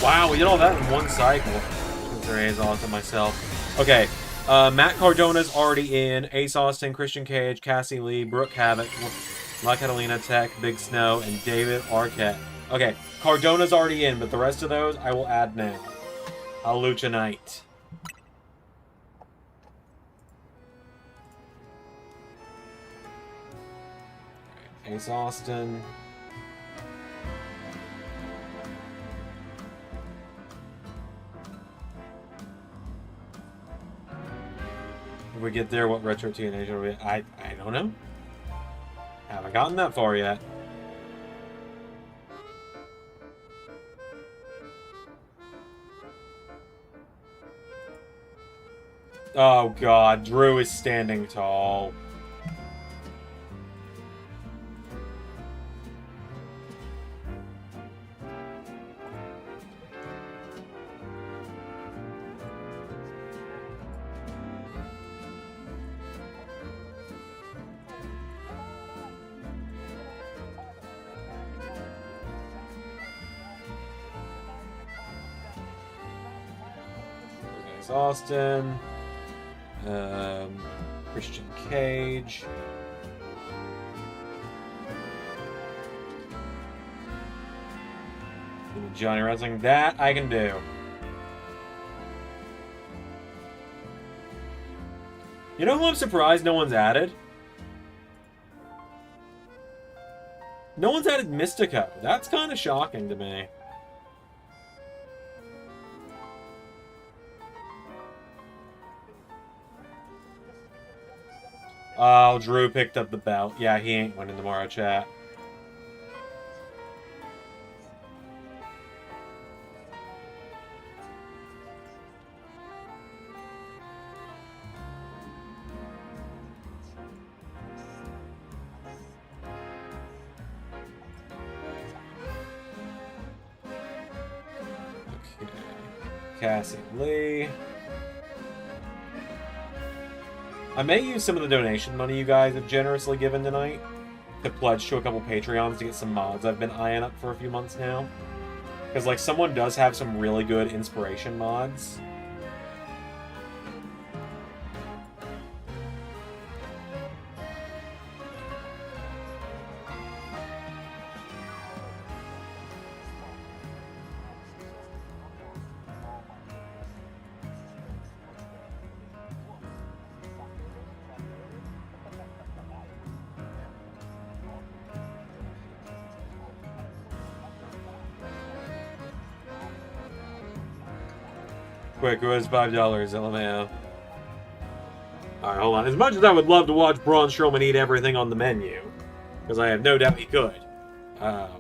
Wow, we did all that in one cycle. Considering Ace Austin myself. Okay, Matt Cardona's already in. Ace Austin, Christian Cage, Cassie Lee, Brooke Havoc, La Catalina Tech, Big Snow, and David Arquette. Okay, Cardona's already in, but the rest of those I will add now. A Lucha Knight. Ace Austin. If we get there, what retro teenager will be? I don't know. Haven't gotten that far yet. Oh god, Drew is standing tall. Austin, Christian Cage, Johnny Wrestling. That I can do. You know who I'm surprised no one's added? No one's added Mystico. That's kind of shocking to me. Oh, Drew picked up the belt. Yeah, he ain't winning tomorrow, chat. Okay. Cassie Lee. I may use some of the donation money you guys have generously given tonight to pledge to a couple Patreons to get some mods I've been eyeing up for a few months now. Because, like, someone does have some really good inspiration mods. Quick, it was $5, LMAO. Alright, hold on. As much as I would love to watch Braun Strowman eat everything on the menu, because I have no doubt he could. Let's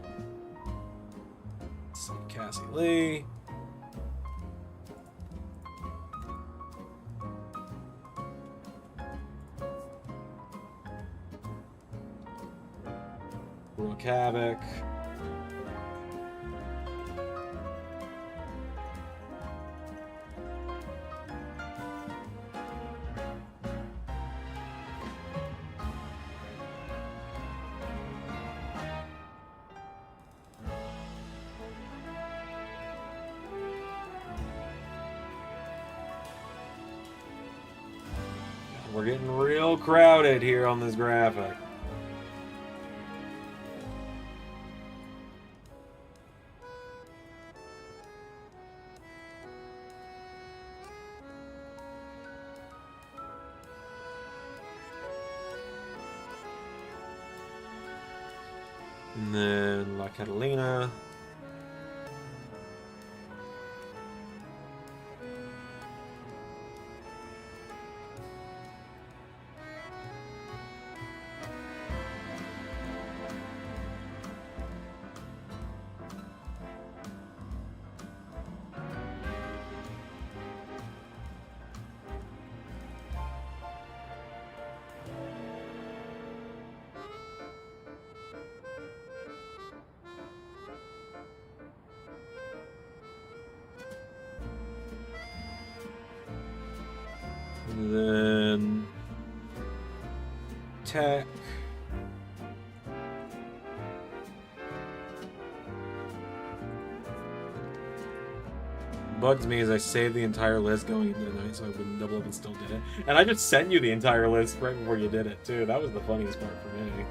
see, Cassie Lee. Brooke Havoc. We're getting real crowded here on this graphic. And then La Catalina. And then Tech. What bugs me is I saved the entire list going into the night so I wouldn't double up and still did it. And I just sent you the entire list right before you did it, too. That was the funniest part for me.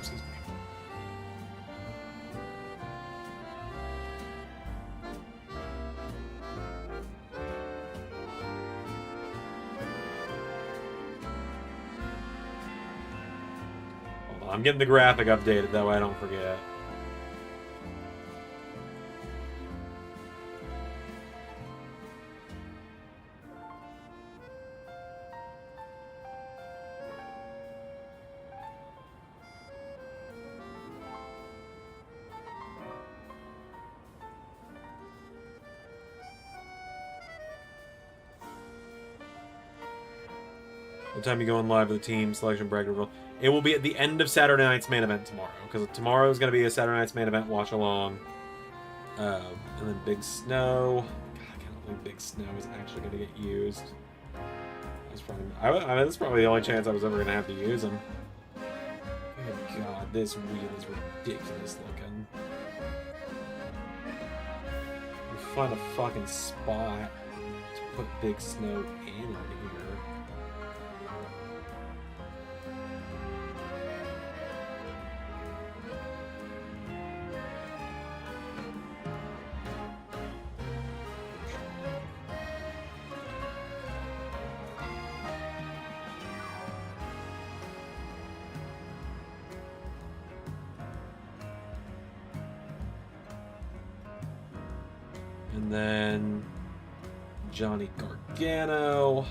Excuse me. Hold on, I'm getting the graphic updated, that way I don't forget. What time you going live with the team selection bracket reveal? It will be at the end of Saturday night's main event tomorrow, because tomorrow is going to be a Saturday night's main event watch along, and then Big Snow. God, I can't believe Big Snow is actually going to get used. That's probably, I mean, that's probably the only chance I was ever going to have to use him. Good God, this wheel is ridiculous looking. We find a fucking spot to put Big Snow in over here. And then Johnny Gargano.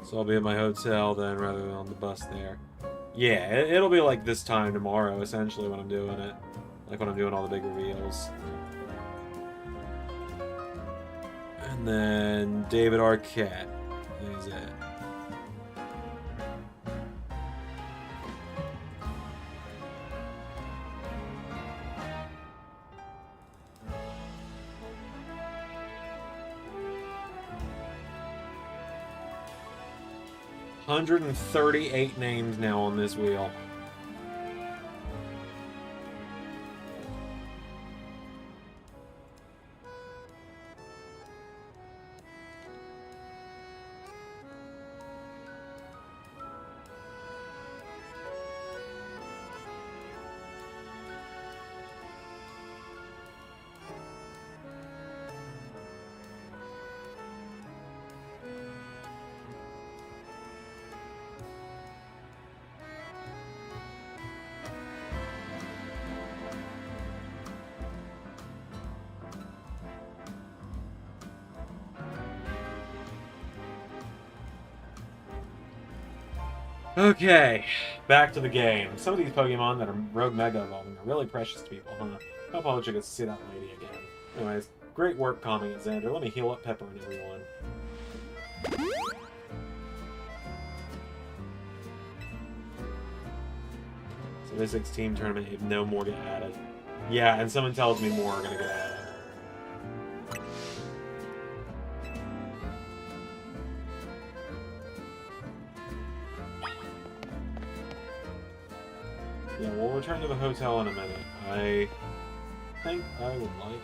So I'll be at my hotel then rather than on the bus there. Yeah, it'll be like this time tomorrow, essentially, when I'm doing it. Like when I'm doing all the big reveals. And then David Arquette. I think is it. $138 names now on this wheel. Okay, back to the game. Some of these Pokemon that are Rogue Mega Evolving are really precious to people, huh? Hope Poacher gets to see that lady again. Anyways, great work calming it, Zander. Let me heal up Pepper and everyone. So this 16 tournament, if no more get added. Yeah, and someone tells me more are gonna get added. Yeah, we'll return to the hotel in a minute. I think I would like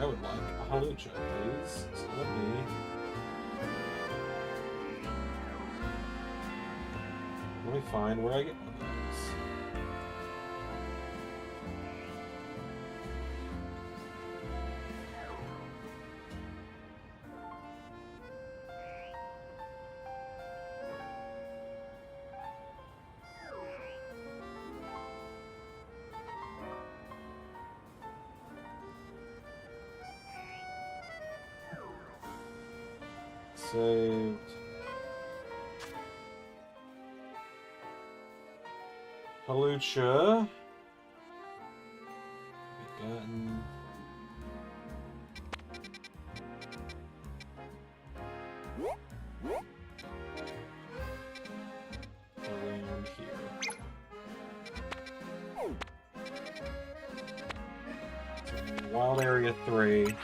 a halucha, please. So let me find where I get one of those. Saved. Halucha. Gotten. Called Area 3. I'm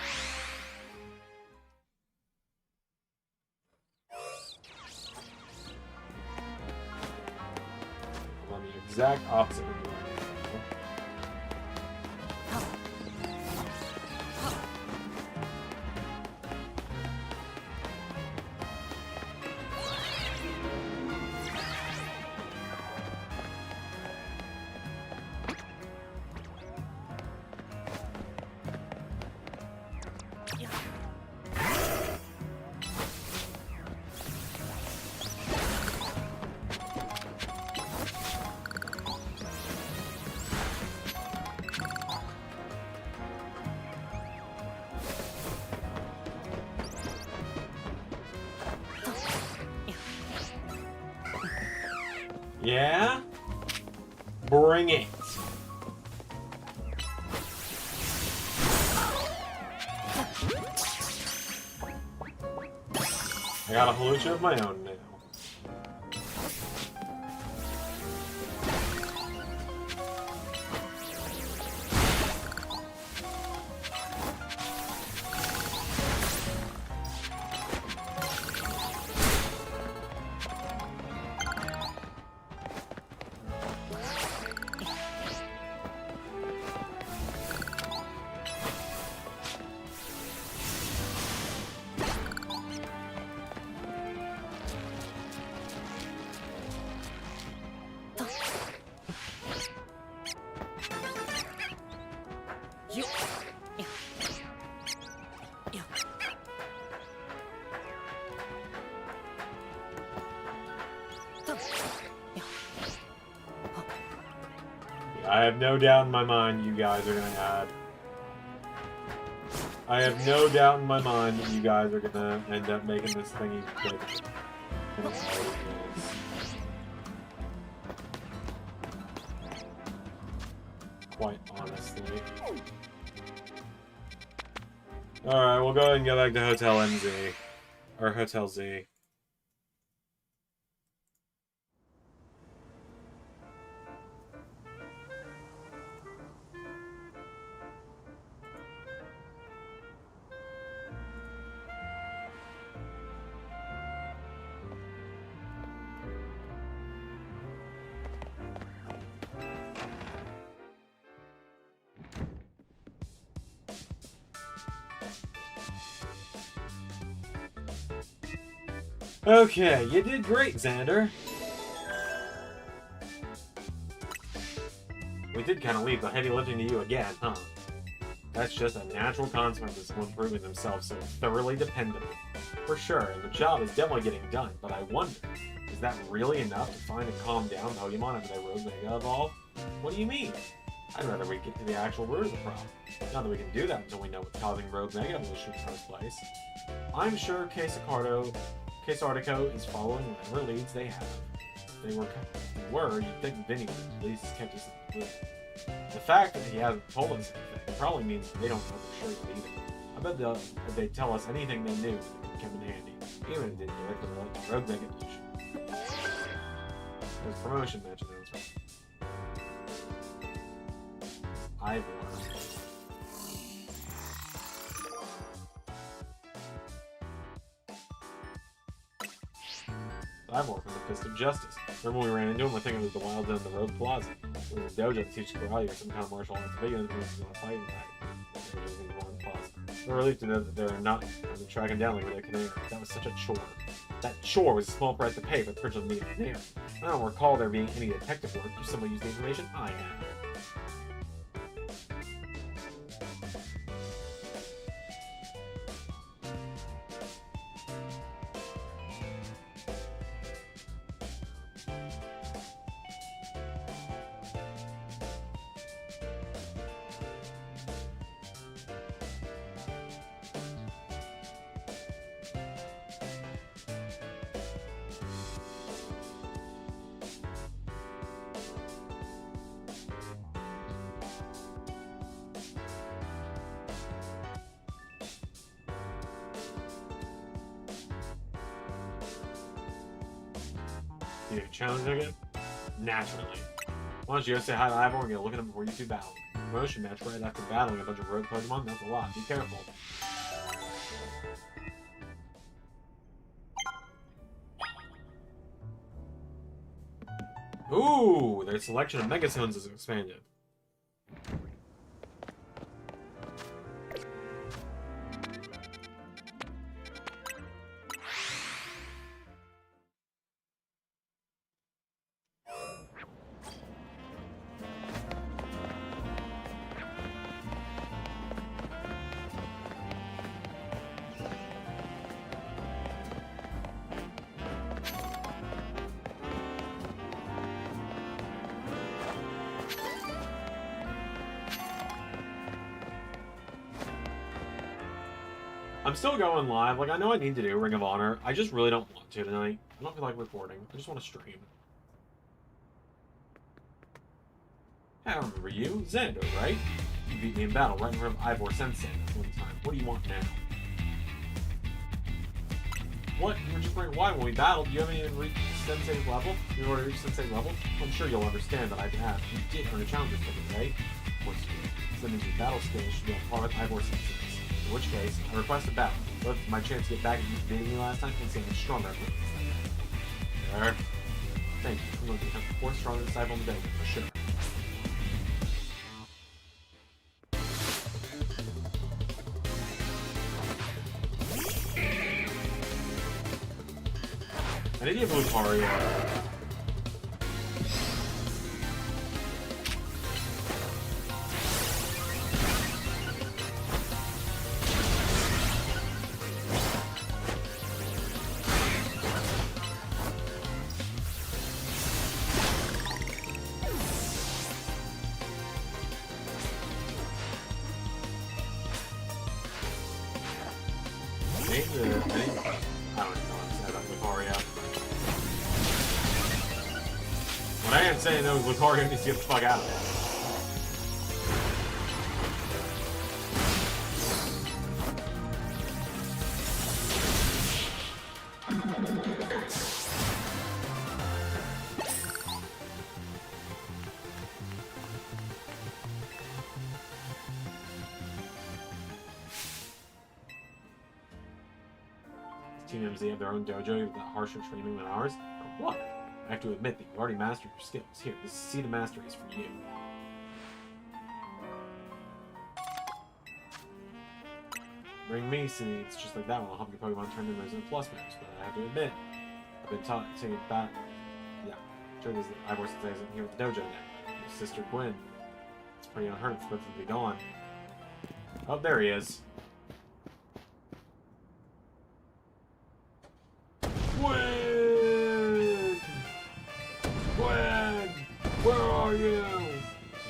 on the exact opposite of you. Yeah? Bring it. I got a halucha of my own now. I have no doubt in my mind you guys are gonna add. I have no doubt in my mind that you guys are gonna end up making this thing even bigger than it already is. Quite honestly. Alright, we'll go ahead and go back to Hotel MZ. Or Hotel Z. Okay, you did great, Zander. We did kind of leave the heavy lifting to you again, huh? That's just a natural consequence of someone proving themselves so thoroughly dependable. For sure, and the job is definitely getting done, but I wonder, is that really enough to find and calm down Pokemon after they Rogue Mega evolve? What do you mean? I'd rather we get to the actual root of the problem. Not that we can do that until we know what's causing Rogue Mega evolution in the first place. I'm sure Casartico is following whatever leads they have. If they were, you'd think Vinny would at least kept us in the loop. The fact that he hasn't told us anything probably means they don't know for sure either. I bet if they tell us anything they knew, it would come in handy, even if it didn't directly relate to Rogue Mega evolution. There's a promotion match announcement. Ivor. Ivor from the Fist of Justice. Remember when we ran into him? I think it was the Wild Zone in the Road Plaza. It was a dojo to teach karate or some kind of martial arts. Big ends was on a fighting night. The dojo's in the Road Plaza. We're relieved to know that they're not going to track him down like a canary. That was such a chore. That chore was a small price to pay for the privilege of meeting a canary. I don't recall there being any detective work. If somebody used the information I had. You challenge again? Naturally. Why don't you go say hi to Ivor and get a look at him before you two battle? promotion match right after battling a bunch of rogue Pokemon? That's a lot. Be careful. Ooh, their selection of Megatones is expanded. I'm still going live. Like, I know I need to do Ring of Honor. I just really don't want to tonight. I don't feel like recording. I just want to stream. Hey, I remember you. Zander, right? You beat me in battle right in front of Ivor Sensei that one time. What do you want now? What? You were just wondering why when we battled. Do you have any reach Sensei's level? You know where to reach Sensei's level? I'm sure you'll understand that I'd ask. You did earn a challenger's ticket, right? Of course you did. So that means your battle skills should be on par with Ivor Sensei's. In which case, I request a battle. Both my chance to get back at you for beating me last time and seeing how stronger I am. There. Thank you. I'm going to become the fourth strongest disciple in the day, for sure. I need to get Lucario. Saying those Lucario needs to get the fuck out of there. Team MZ have their own dojo with harsher training than ours? Or what? I have to admit that you already mastered your skills. Here, this Seed of Mastery is for you. Bring me seeds just like that one. I'll help your Pokemon turn into Resident Plus members, but I have to admit, I've been taught to take back. Yeah, sure this Ivor Sensei isn't here with the dojo now. Your sister Gwen. It's pretty unheard of for both to be gone. Oh, there he is. Gwen! Gwen! Where are you?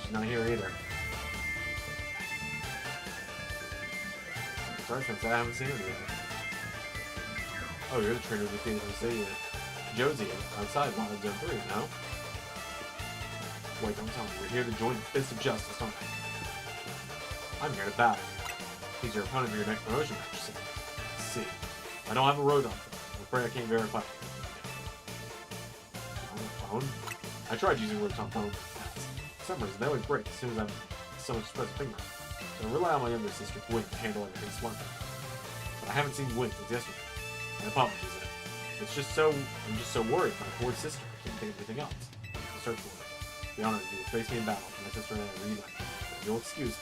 She's not here either. Sorry, since I haven't seen her yet. Oh, you're the trainer of the Phoenix City. Josie, outside, Wild Zone 3, no? Wait, don't tell me. You're here to join the Fist of Justice, don't you? I'm here to battle. He's your opponent for your next promotion match, so. Let's see. I don't have a road on phone. I'm afraid I can't verify. On the phone? I tried using roads on phone. For some reason, they always break as soon as someone just press a finger on it. So I rely on my younger sister, Gwen, to handle everything smartly. But I haven't seen Gwen since yesterday. My apologies, Ed. I'm just so worried my poor sister. I can't think of anything else. I'll search for her. Be honored if you will face me in battle. My sister and I are reunited. You'll excuse me.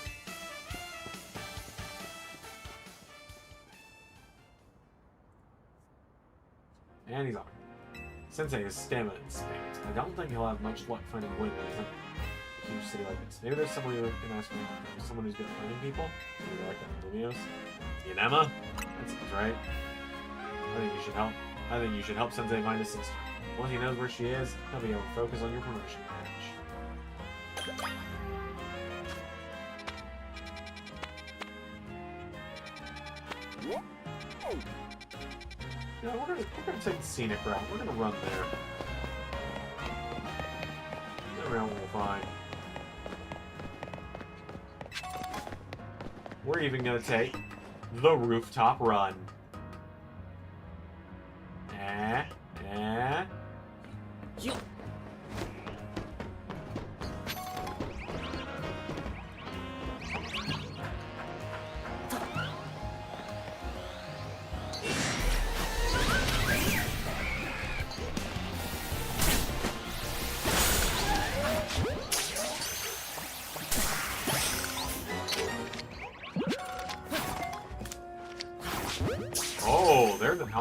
And he's on. Sensei is stamina in spades. I don't think he'll have much luck finding Gwen in a huge city like this. Maybe there's someone who can ask me. There's someone who's good at finding people. Maybe like that Lumios. Yanema? That seems right. I think you should help. I think you should help Sensei find his sister. Once he knows where she is, he'll be able to focus on your promotion match. Yeah, we're gonna take the scenic route. We're gonna run there. Around we'll find. We're even gonna take the rooftop run.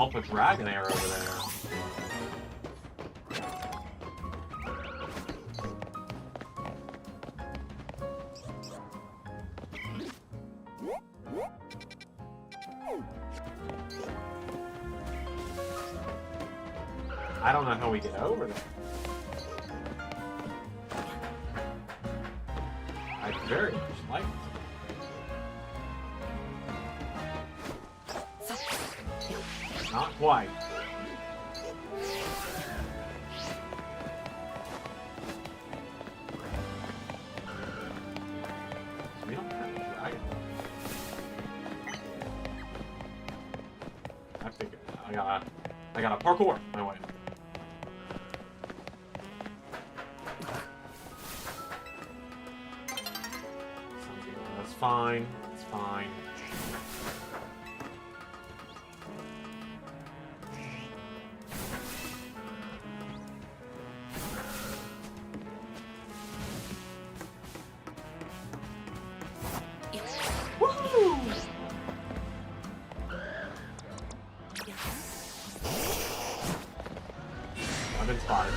help with Dragonair over there. I don't know how we get over there. I very much like it. Not quite. We don't have a dragon. I figured I gotta parkour my way. That's fine. It's fine. I've been spotted.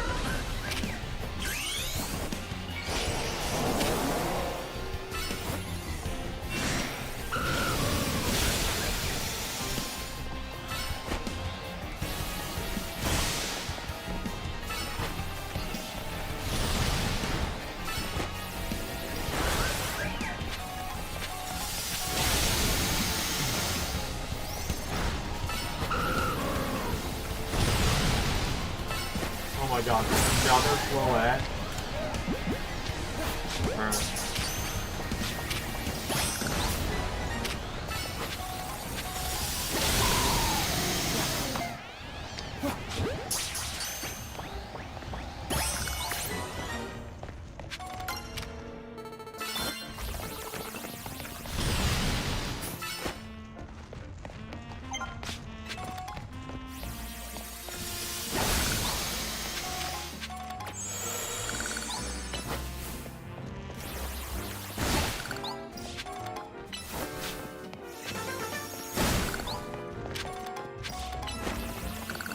Oh my god, the other floet.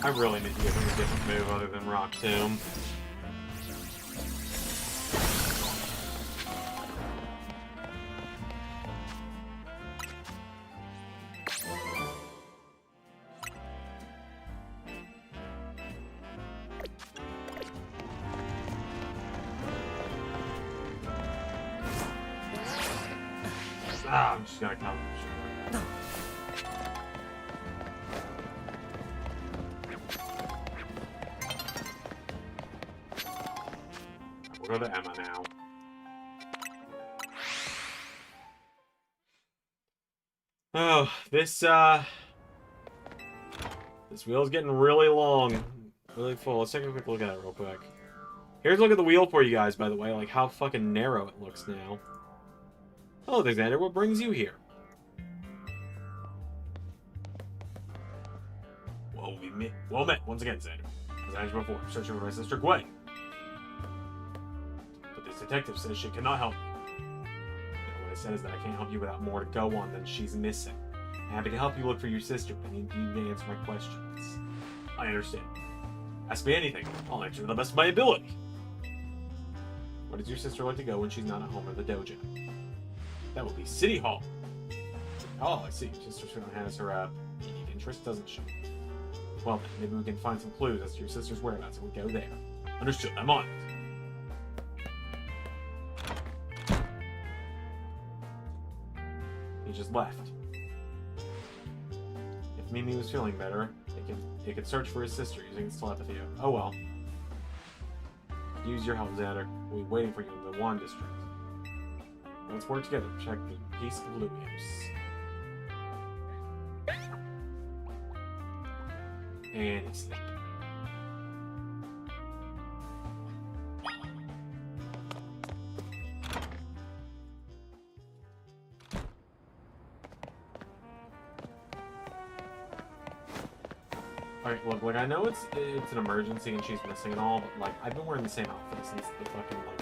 I really need to give him a different move other than Rock Tomb. I'm just gonna come. We'll go to Emma now. Oh, this wheel's getting really long. Really full. Let's take a quick look at it real quick. Here's a look at the wheel for you guys, by the way. Like, how fucking narrow it looks now. Hello there, Zander. What brings you here? Well met once again, Zander. As I mentioned before, searching for my sister Gwen. But this detective says she cannot help me. And what I said is that I can't help you without more to go on than she's missing. I'm happy to help you look for your sister, but I need you to answer my questions. I understand. Ask me anything. I'll answer to the best of my ability. Where does your sister like to go when she's not at home or the dojo? That will be City Hall. Oh, I see. Your sister's going to has her unique interest, doesn't she? Well, then, maybe we can find some clues as to your sister's whereabouts and we go there. Understood. I'm on it. He just left. If Mimi was feeling better, he could search for his sister using his telepathy. Oh well. Use your help, Zander. We'll be waiting for you in the Wand District. Let's work together to check the Peace of Lumios. And it's there. Alright, look, like, I know it's an emergency and she's missing and all, but, like, I've been wearing the same outfit since the fucking, like,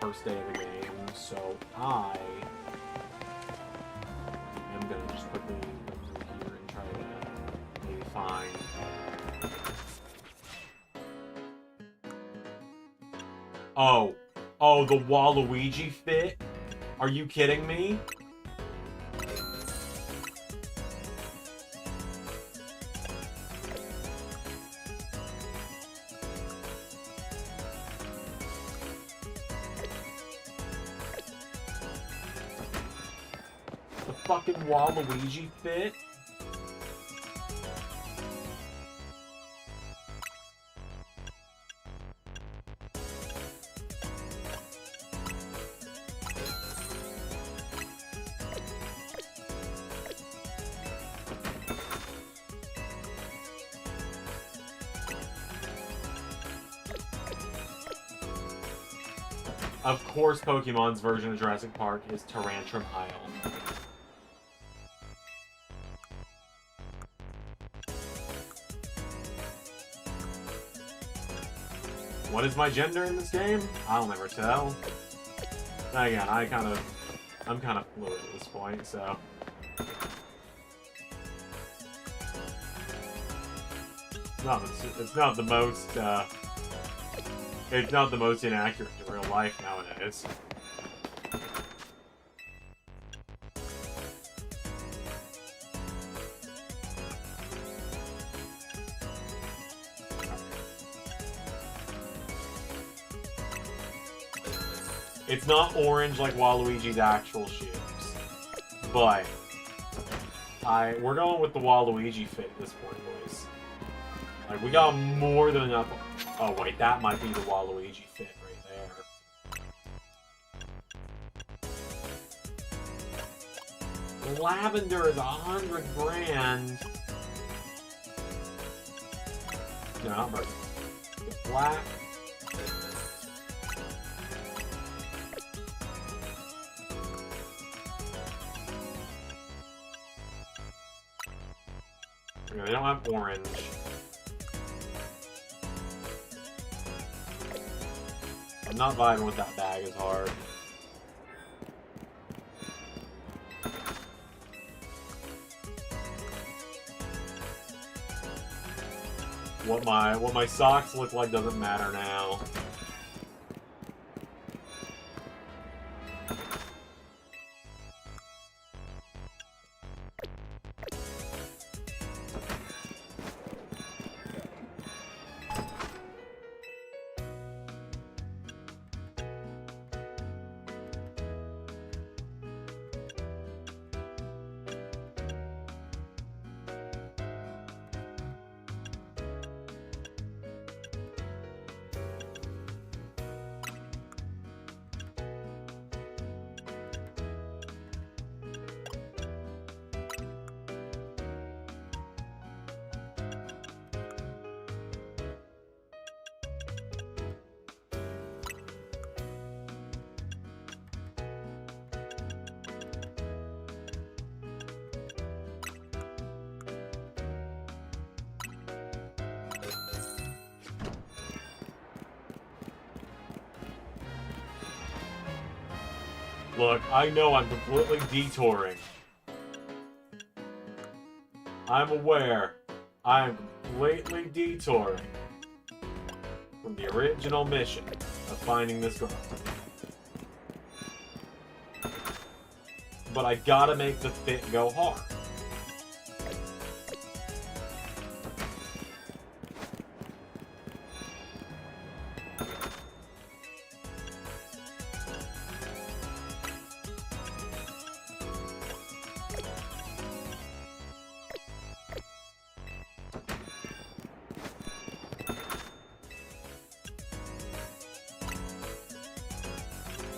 first day of the game, so I am gonna just quickly go through here and try to maybe fine. Oh. Oh, the Waluigi fit? Are you kidding me? The fucking Waluigi fit? Of course, Pokemon's version of Jurassic Park is Tantrum Isle. What is my gender in this game? I'll never tell. Again, I'm kind of fluid at this point, so. No, it's not the most, it's not the most inaccurate to real life nowadays. It's not orange like Waluigi's actual shoes, but we're going with the Waluigi fit at this point, boys. Like, we got more than enough. Oh wait, that might be the Waluigi fit right there. Lavender is 100 grand. No, not burgundy. The black. Okay, they don't have orange. I'm not vibing with that bag as hard. What my socks look like doesn't matter now. Look, I know I'm completely detouring. I'm aware. I'm completely detouring from the original mission of finding this girl. But I gotta make the fit go hard.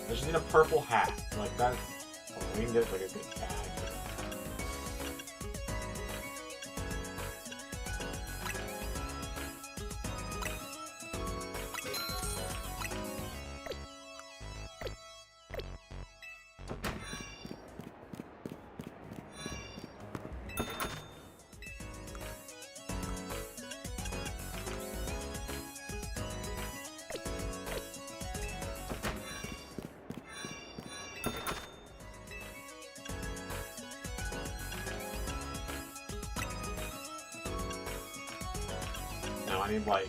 I just need a purple hat. Like, that's... Oh, we can get, like, a good bag. I need light.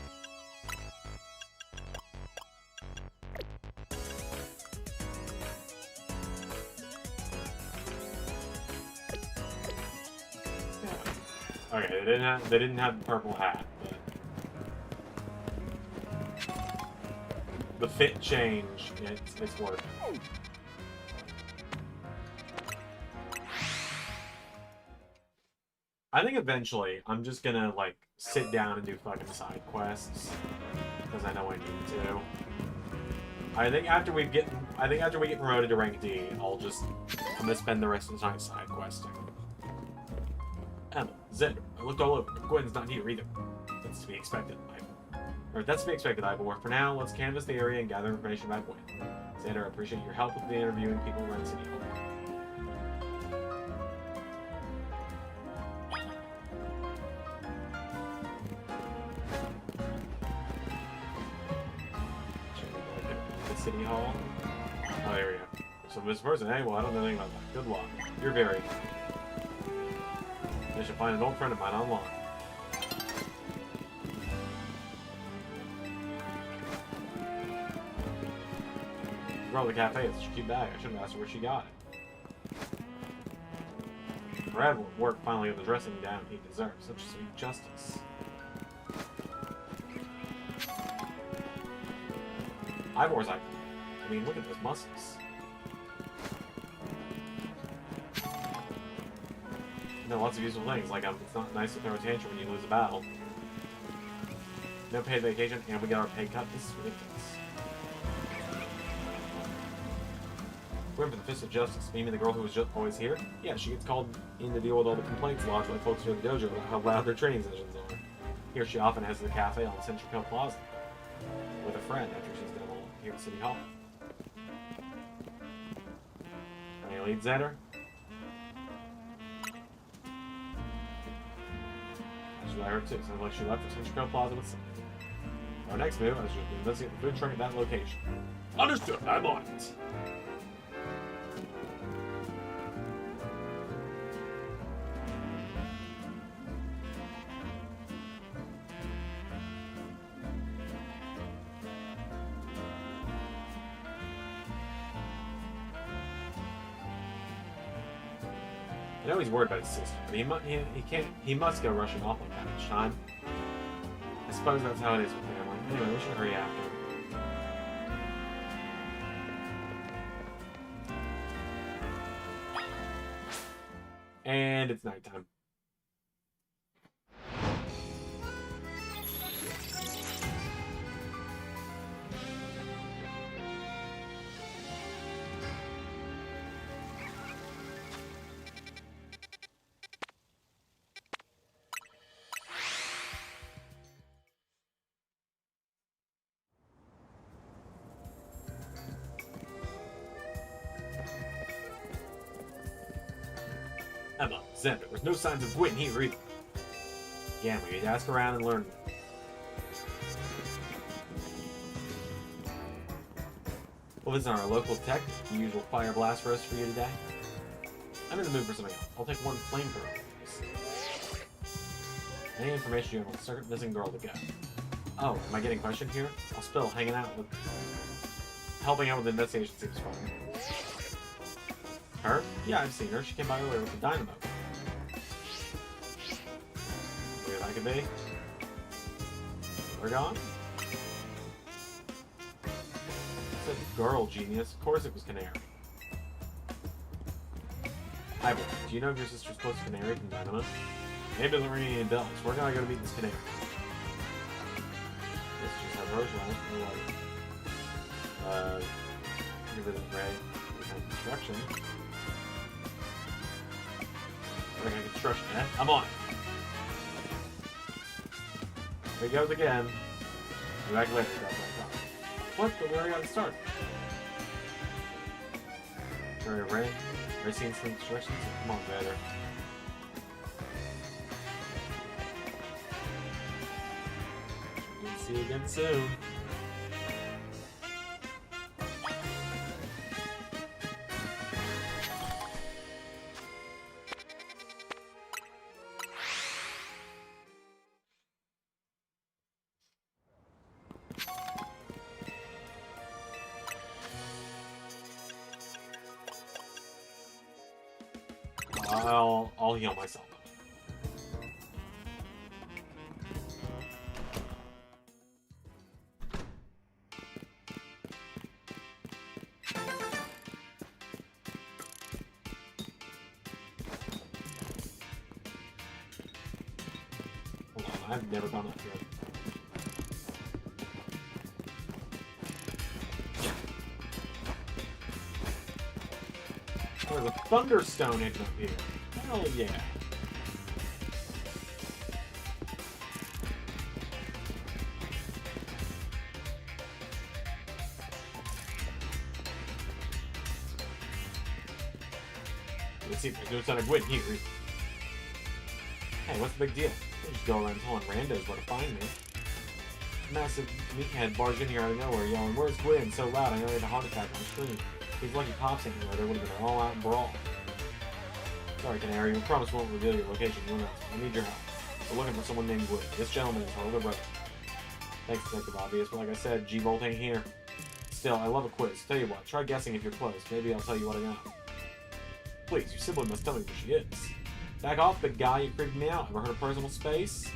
Okay, they didn't have the purple hat, but the fit change, it's worth it. I think eventually I'm just gonna like sit down and do fucking side quests because I know I need to. I think after we get promoted to rank D, I'm gonna spend the rest of the night side questing. Emma, Zander, I looked all over, but Gwen's not here either. That's to be expected. Ivor. For now, let's canvass the area and gather information about Gwen. Zander, I appreciate your help with the interviewing people around City Hall. City Hall. Oh, there we go. So this person, hey, well, I don't know anything about that. Good luck. You're very. I should find an old friend of mine online. Girl at the cafe has such a cute bag. I should have asked her where she got it. Brad will work finally with the dressing down he deserves. Such sweet justice. Ivor's like, I mean, look at those muscles. You know, lots of useful things, like it's not nice to throw a tantrum when you lose a battle. No paid vacation, and we got our pay cut. This is ridiculous. We're in for the Fist of Justice. You mean the girl who was just always here? Yeah, she gets called in to deal with all the complaints lodged by folks at the dojo about how loud their training sessions are. Here she often has the cafe on Central Hill Plaza with a friend after she's done all here at City Hall. Any leads, Zander? That's what I heard too. Sounds like she left for Central Hill Plaza with some. Our next move, I was just investigate the food truck at that location. Understood, I'm on it. I know he's worried about his sister, but he must go rushing off like that each time. I suppose that's how it is with family. Anyway, we should hurry after him. And it's nighttime. Emma, Zander, there's no signs of Gwen here either. Again, we need to ask around and learn. Well, this is our local tech. The usual fire blast roast for you today. I'm in the mood for something else. I'll take one flamethrower. Any information you have on the circuit missing girl to go? Oh, am I getting questioned here? I'll spill. Helping out with the investigation seems fun. Her? Yeah, I've seen her. She came by earlier with the dynamo. Weird that could be. We're gone? It's a girl, genius. Of course it was Canary. Ivor, do you know if your sister's close to Canary from Dynamo? Maybe it doesn't ring any bells. We're gonna go to meet this Canary. Let's just have Rose run. Give it a Ray. Construction. We're gonna construction, eh? I'm on it. There he goes again. Be back later. What? But we already got to start. Sorry, Ray. Ray seen some construction? Come on, better. See you again soon. I'll heal myself. Hold on, I've never gone up here. Oh, there's a thunderstone hidden up here. Hell yeah. Let's see if there's no sign of Gwyn here. Hey, what's the big deal? Don't just go around telling randos where to find me. Massive meathead barged in here out of nowhere, yelling, "Where's Gwyn?" So loud I nearly had a heart attack on the screen. He's lucky Pops ain't here, there would have been an all-out brawl. Sorry, Canary, we promise we won't reveal your location to anyone else. We need your help. We're looking for someone named Gwyn. This gentleman is our older brother. Thanks, Detective Obvious, but like I said, G-Bolt ain't here. Still, I love a quiz. Tell you what, try guessing if you're close. Maybe I'll tell you what I know. Please, you simply must tell me where she is. Back off, big guy, you creeped me out. Ever heard of personal space?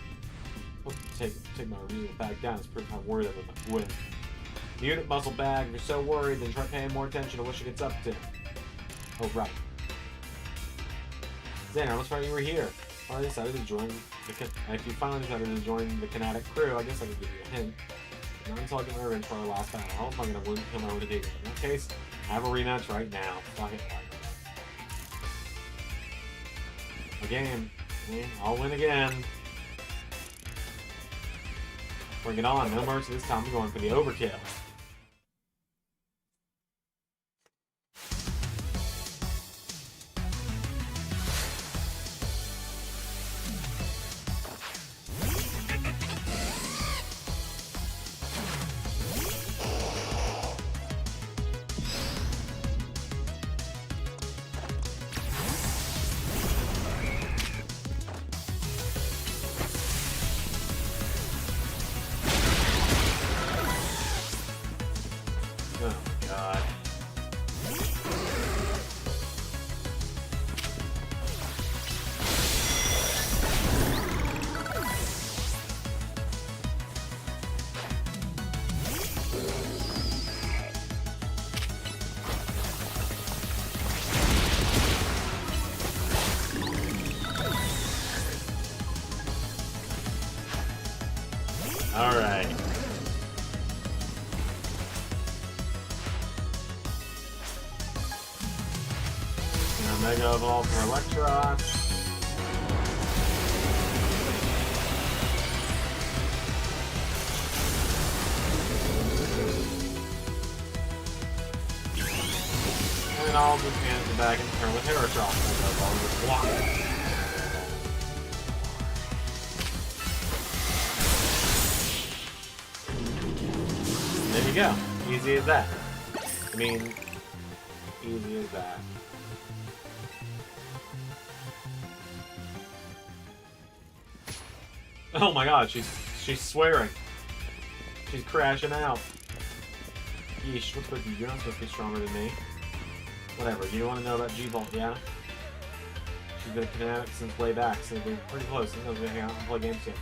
Hope you take my refusal back down. It's proof how worried I'm about Gwyn. Unit muscle bag. If you're so worried, then try paying more attention to what she gets up to. Oh, right. Zander, looks like you were here. Finally decided to join if you finally decided to join the Kinetic crew, I guess I could give you a hint. But not until I get my revenge for our last battle. How am I going to kill my own to do? In that case, have a rematch right now. Fuck it. Again. I'll win again. Bring it on. No mercy this time. I'm going for the overkill. Alright. Mega Evolve for Electros. And I'll just hand it back and turn with Heroshock. Mega Evolve with block. There you go. Easy as that. I mean, easy as that. Oh my god, she's swearing. She's crashing out. Yeesh, what's with you? You're not supposed to be stronger than me. Whatever, you want to know about G-Bolt, yeah? She's been a Kinetic since way back, so we're pretty close. Sometimes we hang out and play games together.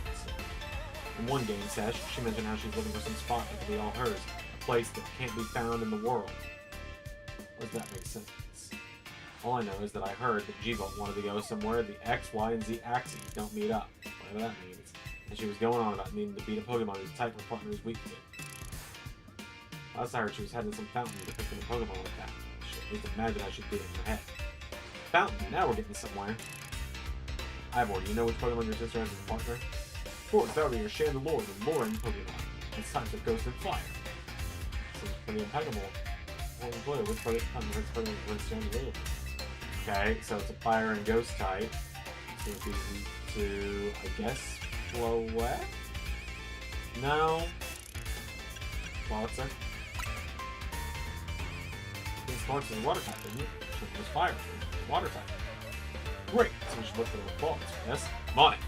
In one game sesh, she mentioned how she's looking for some spot that could be all hers. A place that can't be found in the world. Does that make sense? All I know is that I heard that G-Bolt wanted to go somewhere the X, Y, and Z axes don't meet up. Whatever that means. And she was going on about needing to beat a Pokemon whose type her partner is weak to. Last I heard, she was heading to some fountain to pick up a Pokemon like that. At least imagine I should be in her head. Fountain, now we're getting somewhere. Ivor, do you know which Pokemon your sister has as a partner? Of course, that would be your Chandelure, the Luring Pokemon. It's types of Ghost and Fire. Seems pretty impeccable. Well, blue, which Pokemon was Chandelure? Okay, so it's a Fire and Ghost type. So it'd be to, I guess, Floette? No. Flotzer? This Flotzer is a water type, isn't it? It was fire. Water type. Great! So we should look for the Flotzer, yes? Money!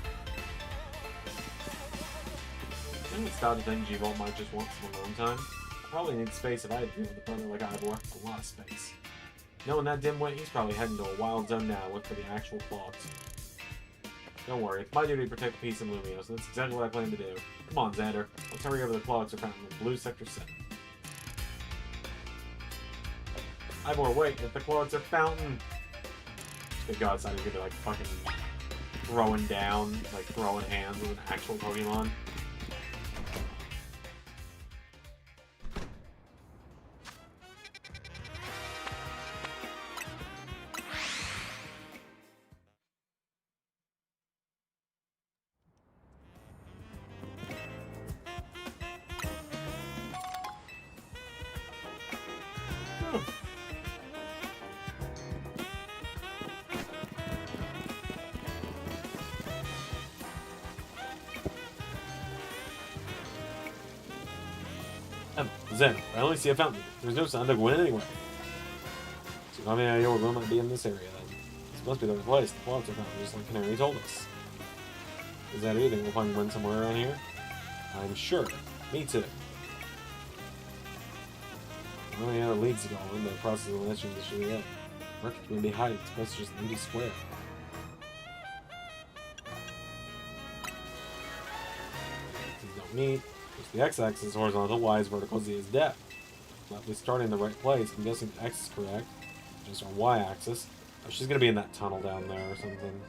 I think it's start to think G-Bolt might just want some alone time. I probably need space if I had to deal with a brother like Ivor. A lot of space. Knowing that dimwit, he's probably heading to a wild zone now, look for the actual clogs. Don't worry, it's my duty to protect the peace in Lumio, so that's exactly what I plan to do. Come on, Zander. Let's hurry over the clogs are found in the blue Sector 7. Ivor, wait, if the clogs are fountain... Good God, it's not even gonna be like fucking throwing down, like throwing hands with an actual Pokemon. Zen, I only see a fountain. There's no sign to win anywhere. So you have any idea where we might be in this area then? This must be the right place. The clogs are fountain, just like Canary told us. Is that it? You think we'll find one somewhere around here? I'm sure. Me too. How many other leads ago in the process of answering this shit up? Where could we be hiding? It's supposed to just an empty square. These don't meet. The x-axis is horizontal, y is vertical, z is depth. Well, we're starting in the right place. I'm guessing x is correct. Just our y-axis. Oh, she's gonna be in that tunnel down there or something.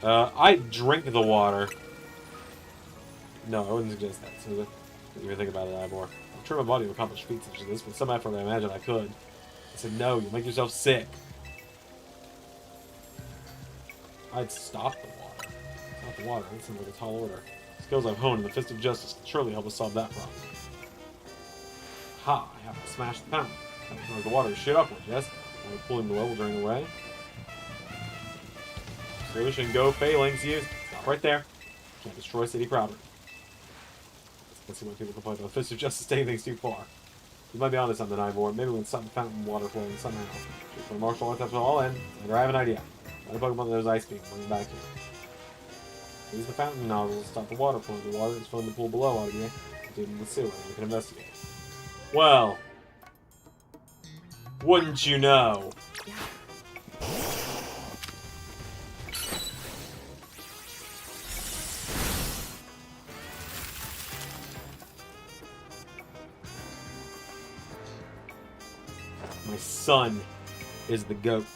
I drink the water. No, I wouldn't suggest that. So didn't even think about it, Ivor. I'm sure my body would accomplish feats such as this with some effort. I imagine I could. I said no. You make yourself sick. I'd stop the water. Not the water. That seems like a tall order. Skills I've honed in the Fist of Justice can surely help us solve that problem. Ha! I have to smash the fountain. That will the water to shoot upwards, yes? While we're pulling the well, we'll drain away. Solution go failings used. Stop right there. Can't destroy city property. Let's see what people complain about. The Fist of Justice taking things too far. You might be onto something, Ivor. Maybe we can stop the fountain water flowing somehow. Just for martial arts after all in. And I have an idea. Let a Pokemon that knows Ice Beam. Bring it back here. Use the fountain nozzle to stop the water flow. The water that's filling the pool below ought to be emptied in the sewer. We can investigate. Well, wouldn't you know? My son is the goat.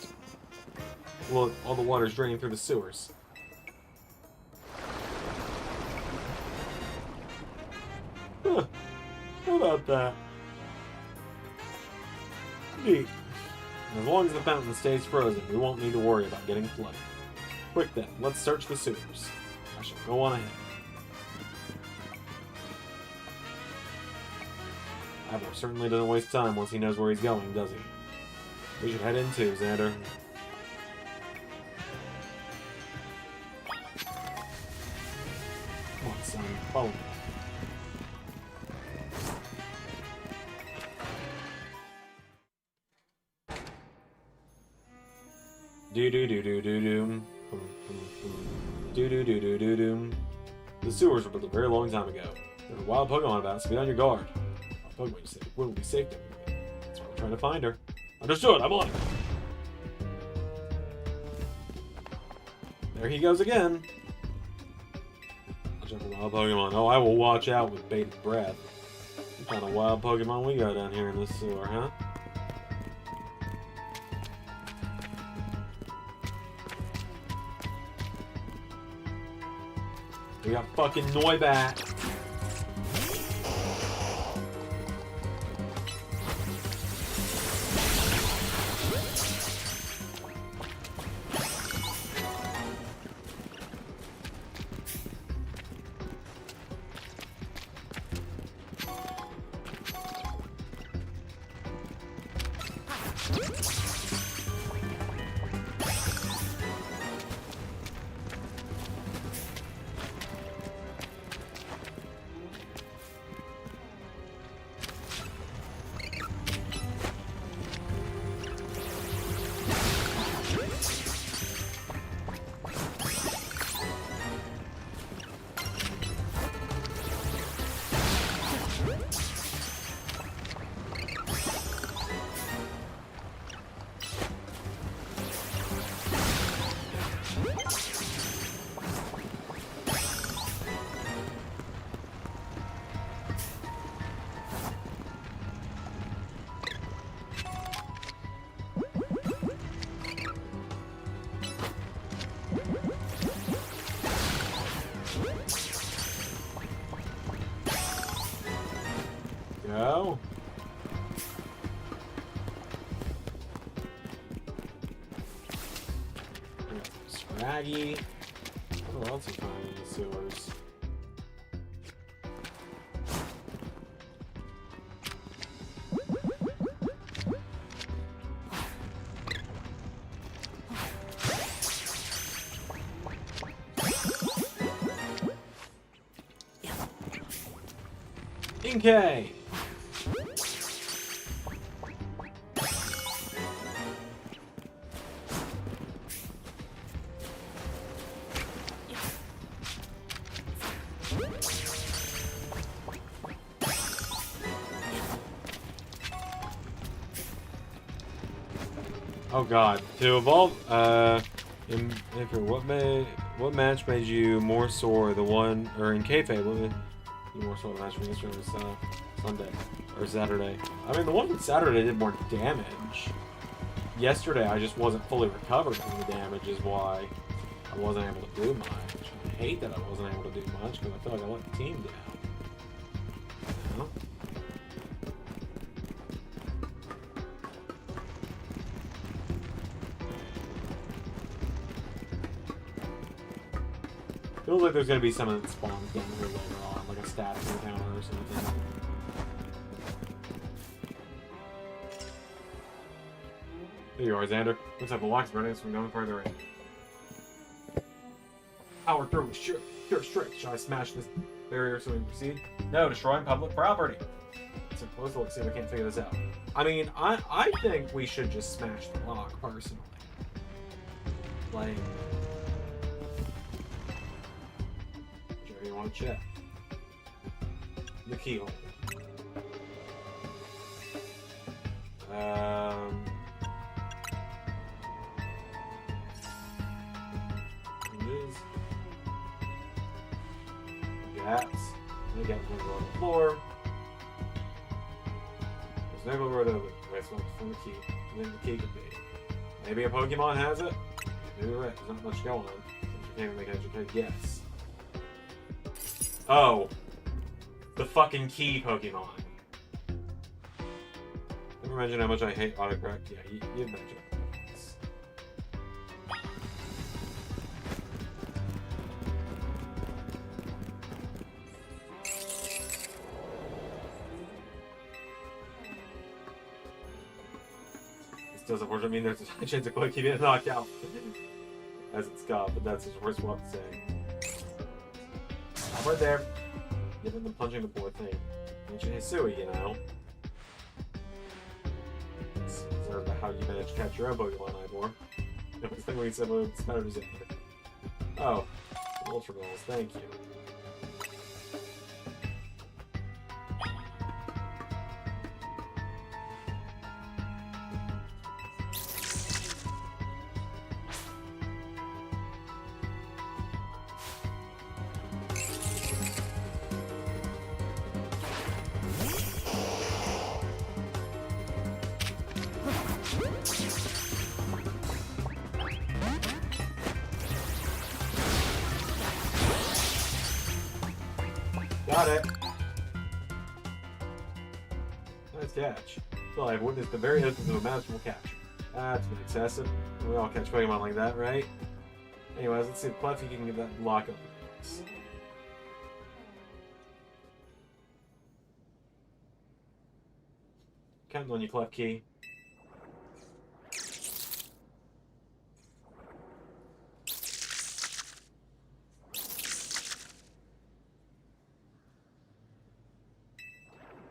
Look, all the water's draining through the sewers. Huh. How about that? Neat. As long as the fountain stays frozen, we won't need to worry about getting flooded. Quick then, let's search the sewers. I shall go on ahead. Ivor certainly doesn't waste time once he knows where he's going, does he? We should head in too, Zander. Come on, son. Follow me. Do-do-do-do-do-doom. Do-do-do-do-do-doom. The sewers were built a very long time ago. There are wild Pokemon about, so be on your guard. Wild Pokemon, you say, will be safe down here. That's why we're trying to find her. Understood, I'm on it. There he goes again. Watch out for wild Pokemon. Oh, I will watch out with bated breath. What kind of wild Pokemon we got down here in this sewer, huh? We got fucking Noibat. go. Scraggy. What else is finding in the sewers? Inkay! Oh god. To evolve, what match made you more sore? The one, or in kayfabe, what made you more sore? The match from yesterday was Sunday, or Saturday. I mean, the one from Saturday did more damage. Yesterday, I just wasn't fully recovered from the damage, is why I wasn't able to do much. I hate that I wasn't able to do much, because I feel like I let the team down. You know? Feels like there's gonna be something that spawns down here later on, like a status encounter or something. There you are, Zander. Looks like the lock's burning us from going further in. Power through with pure strength. Shall I smash this barrier so we can proceed? No, destroying public property. It's a close look, see if I can't figure this out. I mean, I think we should just smash the lock, personally. Like... you want to check the keyhole. It is gaps. The gaps will go on the floor. There's no road open. Wait, so from the key. And then the key could be. Maybe a Pokemon has it. Maybe right. There's not much going on. You can't even make an educated guess. Oh, the fucking key Pokemon. Never mentioned how much I hate autocorrect. Yeah, you've mentioned it. This does unfortunately mean there's a chance of Quick keeping it knocked out. As it's got, but that's his worst one to say. Right there. Given the punching the poor thing. Mention Hisui, you know. It's sort of how you manage to catch your own Pokemon, Ivor. It was the thing where you said, well, it's better to Zander. Oh. Ultra Balls, thank you. Got it. Nice catch. So I've witnessed the very essence of a masterful catch. That's been excessive. We all catch Pokemon like that, right? Anyways, let's see if Clefty can get that lock up. Counting on you, Clefkey.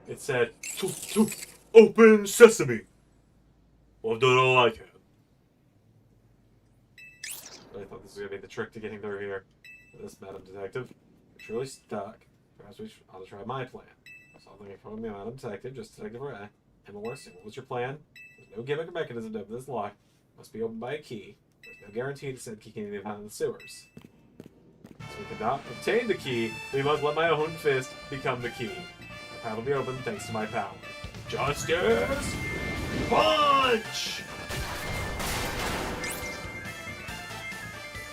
It said, "Toof, toof, open sesame." Well, I've done all I can. I thought this was going to be the trick to getting through here. This Madam Detective, you're truly stuck. Perhaps I'll try my plan. So I'll think from me, Madam Detective, just Detective Ray. And Morrison, what was your plan? There's no gimmick or mechanism to open this lock. Must be opened by a key. There's no guarantee that said key can be found in the sewers. So we cannot obtain the key, we must let my own fist become the key. The path will be open thanks to my power. Justice! Punch!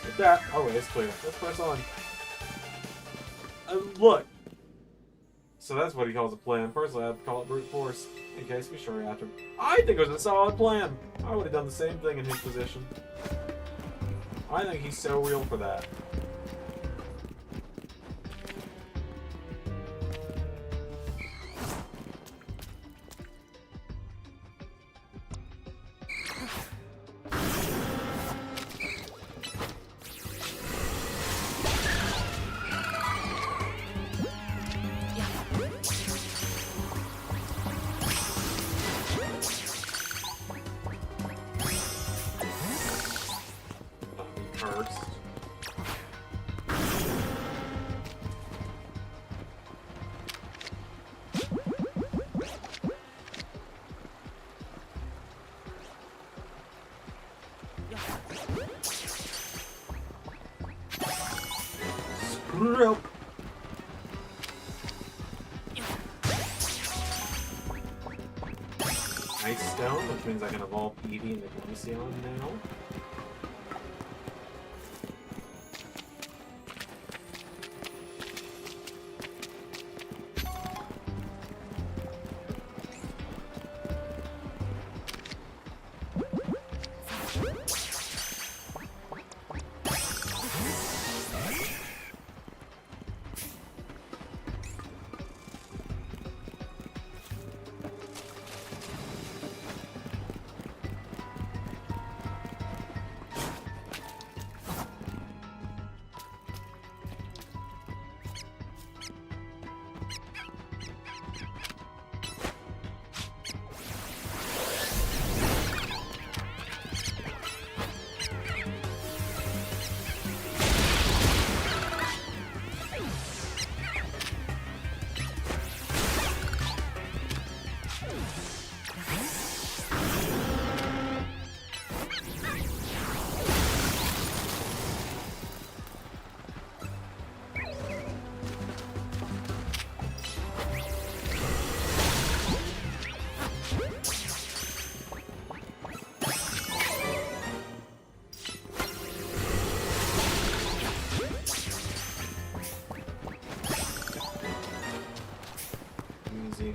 With that, our way is clear. Let's press on. Look. So that's what he calls a plan. Personally, I'd call it brute force. In case we sure after. I think it was a solid plan. I would have done the same thing in his position. I think he's so real for that. First. Screw up. Ice Stone, which means I can evolve Eevee into Glaceon now.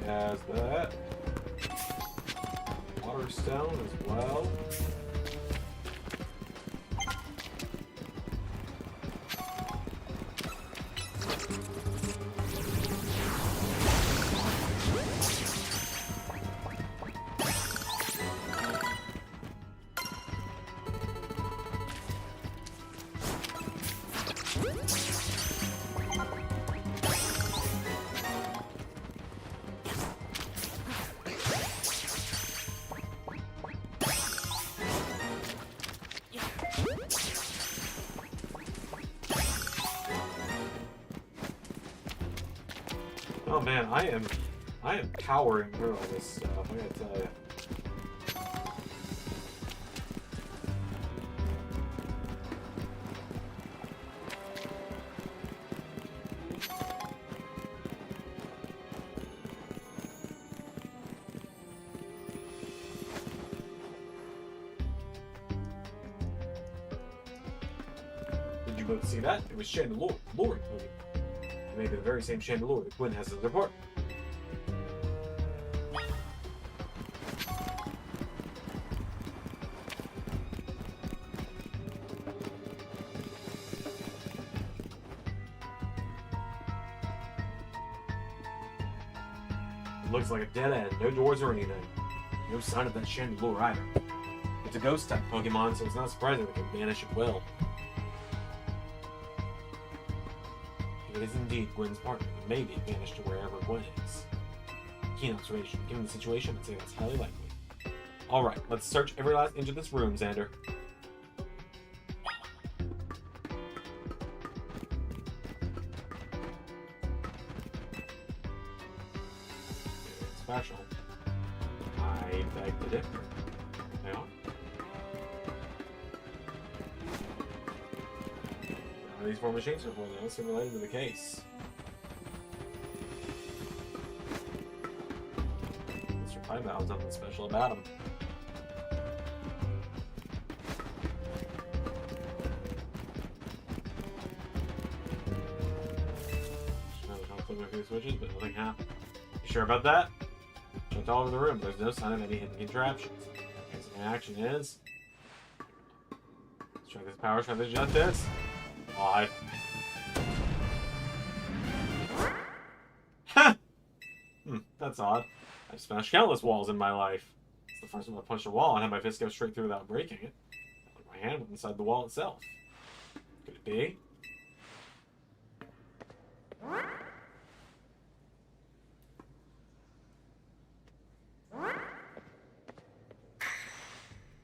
Has that. Water Stone as well. Oh man, I am powering through all this stuff, I gotta tell you. Did you both see that? It was Chandelure, Lord. Maybe the very same Chandelure that Gwen has in the report. Looks like a dead end, no doors or anything. No sign of that Chandelure either. It's a ghost type Pokemon, so it's not surprising it can vanish at will. It is indeed Gwen's partner, and maybe vanished to wherever Gwen is. Keen observation. Given the situation, I'd say that's highly likely. Alright, let's search every last inch of this room, Zander. Special. I beg to differ. Hang on. What are these four machines are for, though? What's related to the case? Mr. Piebow's nothing special about him. I'll flip a few switches, but nothing happened. sure about that? Checked all over the room. There's no sign of any hidden contraptions. Okay, so the action is... Strike this power, strike this justice. Odd. Ha! That's odd. I've smashed countless walls in my life. It's the first time I punched a wall and had my fist go straight through without breaking it. Like my hand went inside the wall itself. Could it be?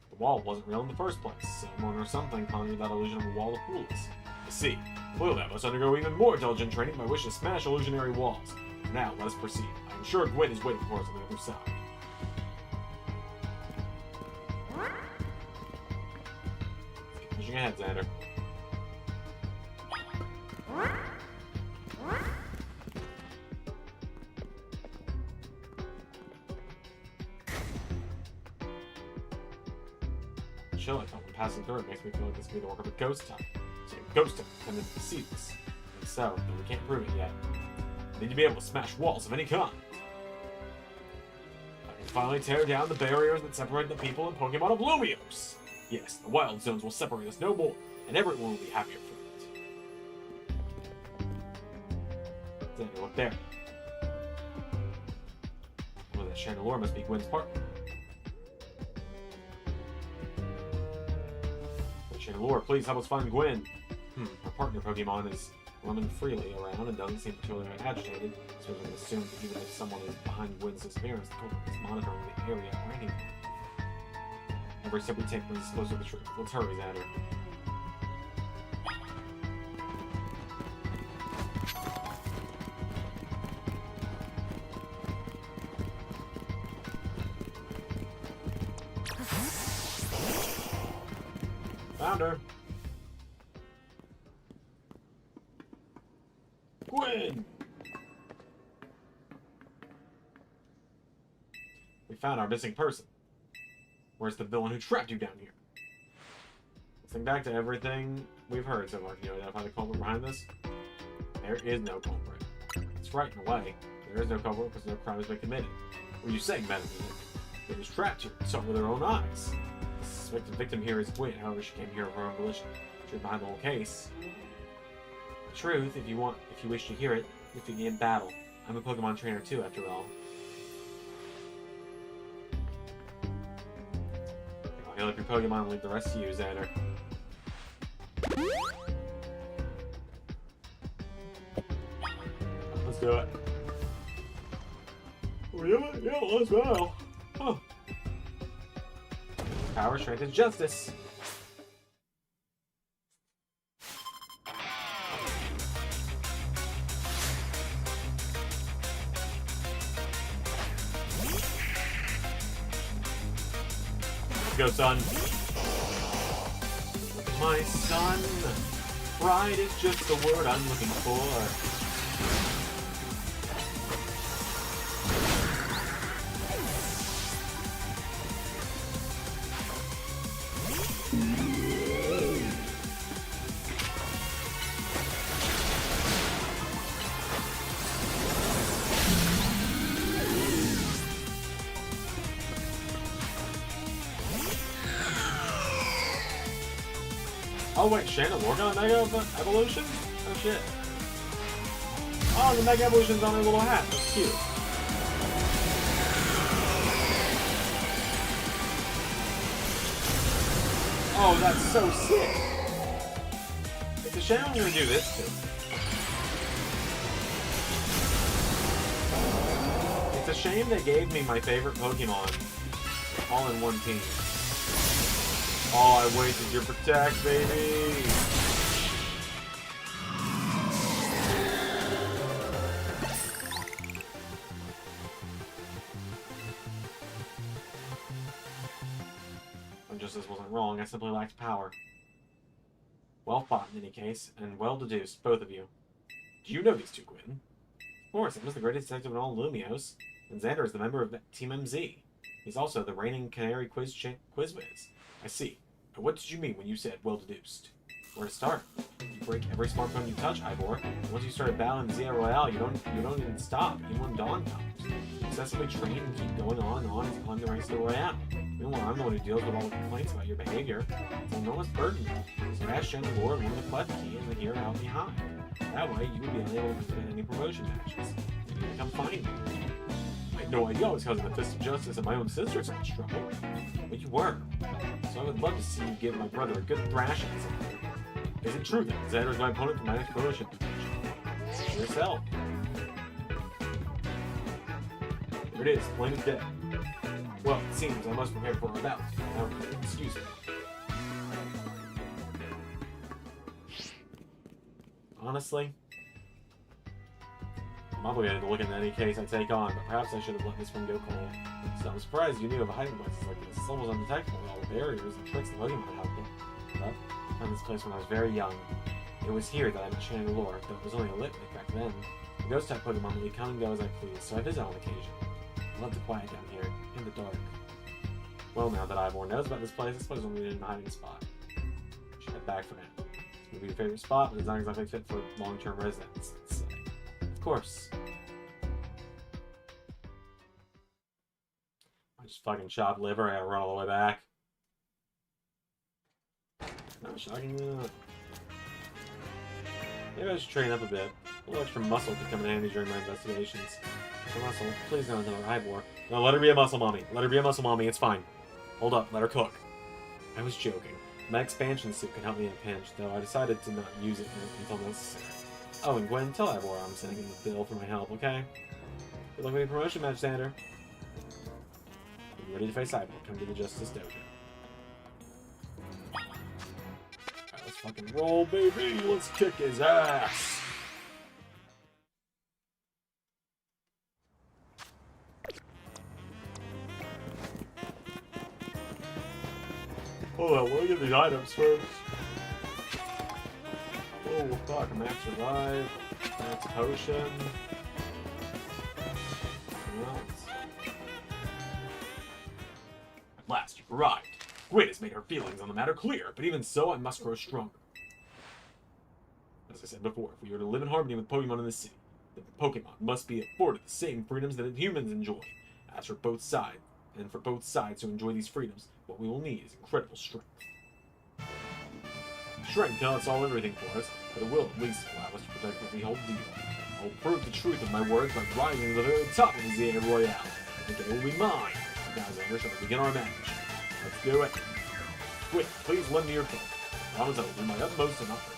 The wall wasn't real in the first place. Someone or something conjured that illusion of a wall of fools. I see. Clearly, I must undergo even more intelligent training if I wish to smash illusionary walls. Now, let us proceed. I am sure Gwen is waiting for us on the other side. Keep pushing ahead, Zander. Chill I felt when passing through it makes me feel like this could be the work of a ghost type. So a ghost type intended to deceive us. And so, though we can't prove it yet, I need to be able to smash walls of any kind. I can finally tear down the barriers that separate the people and Pokemon of Lumiose. Yes, the wild zones will separate us no more, and everyone will be happier for it. Zander, look there. Well, that Chandelure must be Gwen's partner. Chandelure, please help us find Gwen. Our partner Pokemon is roaming freely around and doesn't seem particularly agitated, so we can assume that even if someone is behind Gwen's disappearance, the culprit is monitoring the area or anything. Every step we take brings us closer to the truth. Let's hurry, Zander. Found her! Gwen! We found our missing person. Where's the villain who trapped you down here? Let's think back to everything we've heard so far. Can you identify the culprit behind this? There is no culprit. That's right, in a way. There is no culprit because no crime has been committed. What are you saying, Madam Unit? It was trapped here, saw it with her own eyes. The suspected victim here is Gwen, however she came here of her own volition. The truth behind the whole case. The truth, if you wish to hear it, defeat me in battle. I'm a Pokemon trainer too, after all. I'll heal up your Pokemon and leave the rest to you, Zander. Let's do it. Really? Yeah, let's go. Huh. Power, strength, and justice. Let's go, son. Look at my son. Pride is just the word I'm looking for. Oh wait, Chandelure got a Mega Evolution? Oh shit. Oh, the Mega Evolution's on her little hat. That's cute. Oh, that's so sick. It's a shame I'm gonna do this too. It's a shame they gave me my favorite Pokemon all in one team. Oh, I wasted your Protect, baby! Justice wasn't wrong, I simply lacked power. Well fought in any case, and well deduced, both of you. Do you know these two, Gwen? Of course, Emma's the greatest detective in all Lumiose, and Zander is the member of Team MZ. He's also the reigning Canary Quiz Whiz. I see. But what did you mean when you said well deduced? Where to start? You break every smartphone you touch, Ivor. And once you start battling Zia Royale, you don't even stop, even when dawn comes. You excessively train and keep going on and on as you climb the ranks of the Royale. Meanwhile, I'm the one who deals with all the complaints about your behavior. It's an enormous burden. So ask Shen the Lord one of the Clef Key and the Hero out behind. That way, you would be unable to participate in any promotion matches. You need to come find me. I had no idea I was causing the Fist of Justice and my own sisters such trouble. But you were. So I would love to see you give my brother a good thrashing somewhere. Is it true that Zander is my opponent for my next promotion match? See yourself. There it is, plain as day. Well, it seems I must prepare for our bout. Now, excuse me. Honestly, I'm obligated to look into any case I take on, but perhaps I should have let this one go cold. So I'm surprised you knew of hiding places like this. It's almost undetectable with all the barriers and tricks the Pokemon have been. But I found this place when I was very young. It was here that I met Shannon Lore, though it was only a litnik back then. The ghost-type Pokemon let me come and go as I please, so I visit on occasion. I love the quiet down here, in the dark. Well, now that Ivor knows about this place, I suppose we'll need a hiding spot. We should head back for now. It's gonna be your favorite spot, but it's not exactly fit for long-term residents, let's say. Of course. I just fucking chopped liver, I gotta run all the way back. Not shocking enough. Maybe I should train up a bit. A little extra muscle could come in handy during my investigations. Extra muscle, please don't another Ivor. No, let her be a muscle mommy. Let her be a muscle mommy, it's fine. Hold up, let her cook. I was joking. My expansion suit can help me in a pinch, though I decided to not use it until necessary. Oh, and Gwen, tell Ivor I'm sending him the bill for my help, okay? Good luck with your promotion match, Zander. Are you ready to face Ivor? Come to the Justice Dojo. Alright, let's fucking roll, baby! Let's kick his ass! Hold on, we'll get these items first. Oh, fuck, max revive, max potion. At last, you've arrived. Gwen has made her feelings on the matter clear, but even so, I must grow stronger. As I said before, if we are to live in harmony with Pokemon in this city, then Pokemon must be afforded the same freedoms that humans enjoy. As for both sides, and for both sides to enjoy these freedoms, what we will need is incredible strength. Strength cannot solve everything for us, but it will at least allow us to protect what we hold dear. I will prove the truth of my words by rising to the very top of the Zia Royale. I think it will be mine. Now, Zander, shall we begin our match? Let's do it. Quick, please lend me your phone. I promise I will do my utmost to not hurt.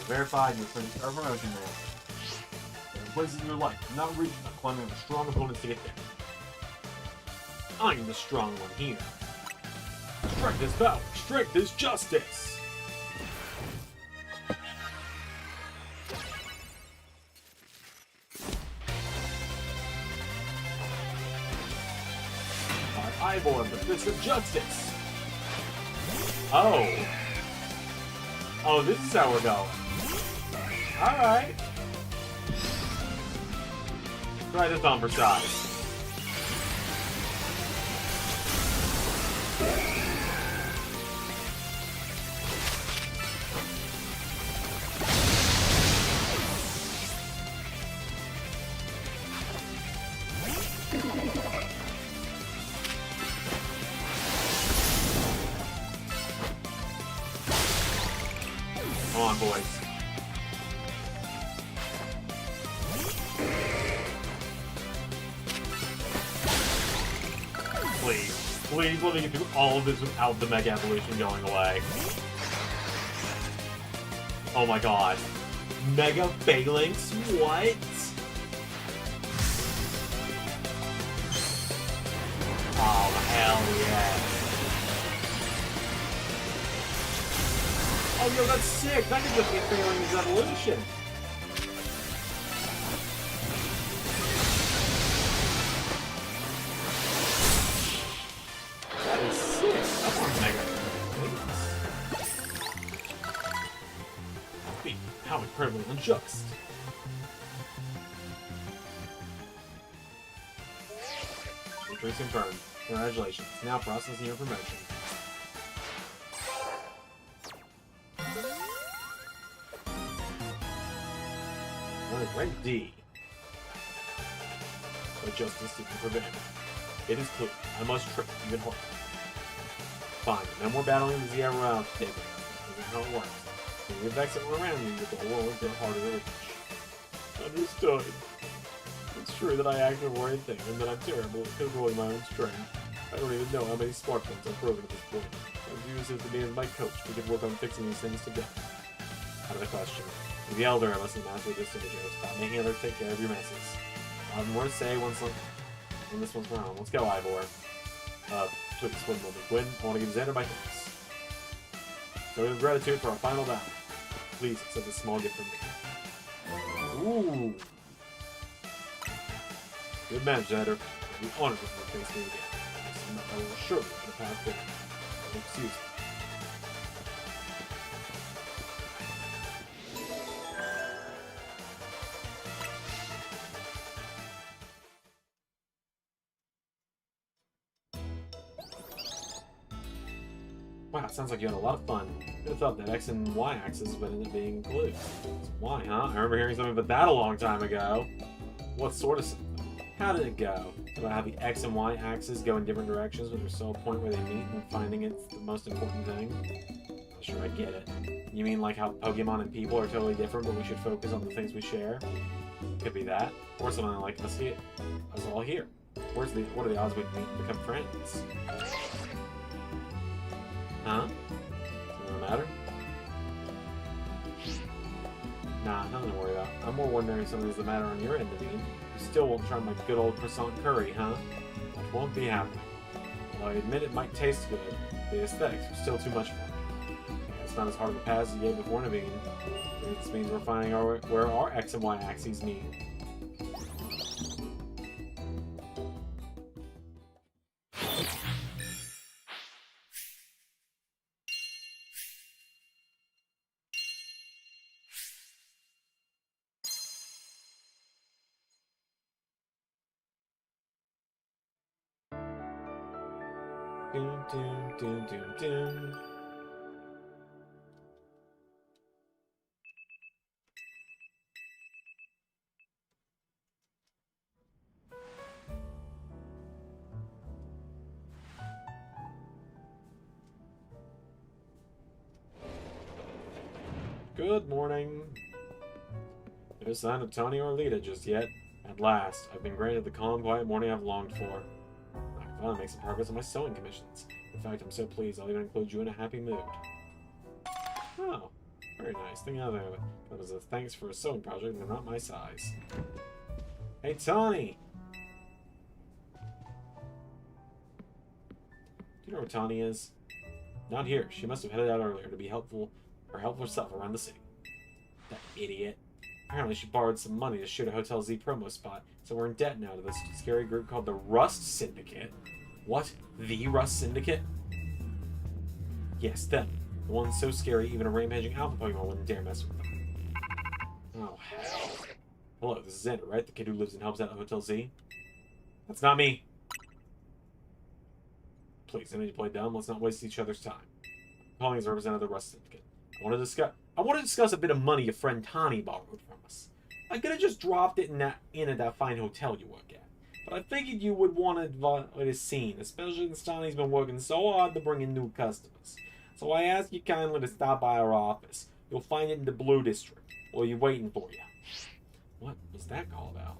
Verified your finished our promotion match. There are places in your life you not reach by climbing over strong opponents to get there. I'm the strong one here. Strength is power, strength is justice! Ivor, the fist of justice! Oh! Oh, this is how we're going. Alright. Try this on for size. Come on, boys. Please let me get through all of this without the Mega Evolution going away. Oh my god. Mega Phalanx? What? Oh, hell yeah. Oh, yo, that's sick! That could just be Phalanx Evolution! That is sick! That's on Mega Phalanx. How incredibly unjust. Increase confirmed. Congratulations. Now processing your promotion. Alright, rank D. But justice didn't prevail. It is clear. I must trip even harder. Fine. No more battling the Zero around today. This isn't how it works. When you vex everyone around you, the whole world will get harder to reach. Understood. It's true that I act a worried thing, and that I'm terrible at controlling my own strength. I don't even know how many smartphones I've broken at this point. I'm used to me as my coach. We could work on fixing these things together. Out of the question. The elder of us in master this dojo. Stop making others take care of your messes. I'll have more to say once when this one's around. Let's go, Ivor. Please, one moment. Gwen, I want to give Zander my thanks. So we have gratitude for our final battle. Please accept this small gift from me. Ooh. Good match, Zander. I'll be honored if you face me again. I will surely put a path forward. Excuse me. Wow, it sounds like you had a lot of fun. Could have thought that X and Y axis would end up being glued. It's Y, huh? I remember hearing something about that a long time ago. What sort of... How did it go? About how the X and Y axes go in different directions, but there's still a point where they meet and finding it's the most important thing? Not sure I get it. You mean like how Pokemon and people are totally different, but we should focus on the things we share? Could be that. Or something like us all here. What are the odds we meet and become friends? Huh? Doesn't matter? Nah, nothing to worry about. I'm more wondering if something's the matter on your end, Naveen. You still won't try my good old croissant curry, huh? That won't be happening. Although I admit it might taste good, the aesthetics are still too much for me. It's not as hard of a pass as you gave before, Naveen. This means we're finding where our X and Y axes meet. Doom, doom, doom, doom, doom. Good morning. No sign of Tony or Lita just yet. At last, I've been granted the calm, quiet morning I've longed for. I can finally make some progress on my sewing commissions. In fact, I'm so pleased I'll even include you in a happy mood. Oh, very nice. Think nothing of it. That was a thanks for a sewing project and they're not my size. Hey, Tony! Do you know where Tawny is? Not here. She must have headed out earlier to be helpful herself around the city. That idiot. Apparently she borrowed some money to shoot a Hotel Z promo spot, so we're in debt now to this scary group called the Rust Syndicate. What? The Rust Syndicate? Yes, them. The one so scary even a rampaging alpha Pokemon wouldn't dare mess with them. Oh, hell. Hello, this is Zander, right? The kid who lives and helps out at Hotel Z? That's not me. Please, I need to play dumb. Let's not waste each other's time. I'm calling as a representative of the Rust Syndicate. I want to discuss a bit of money your friend Tani borrowed from us. I could have just dropped it in at that fine hotel you work at. But I figured you would want to avoid a scene, especially since Tani's been working so hard to bring in new customers. So I ask you kindly to stop by our office. You'll find it in the Blue District. Or you're waiting for you. What was that call about?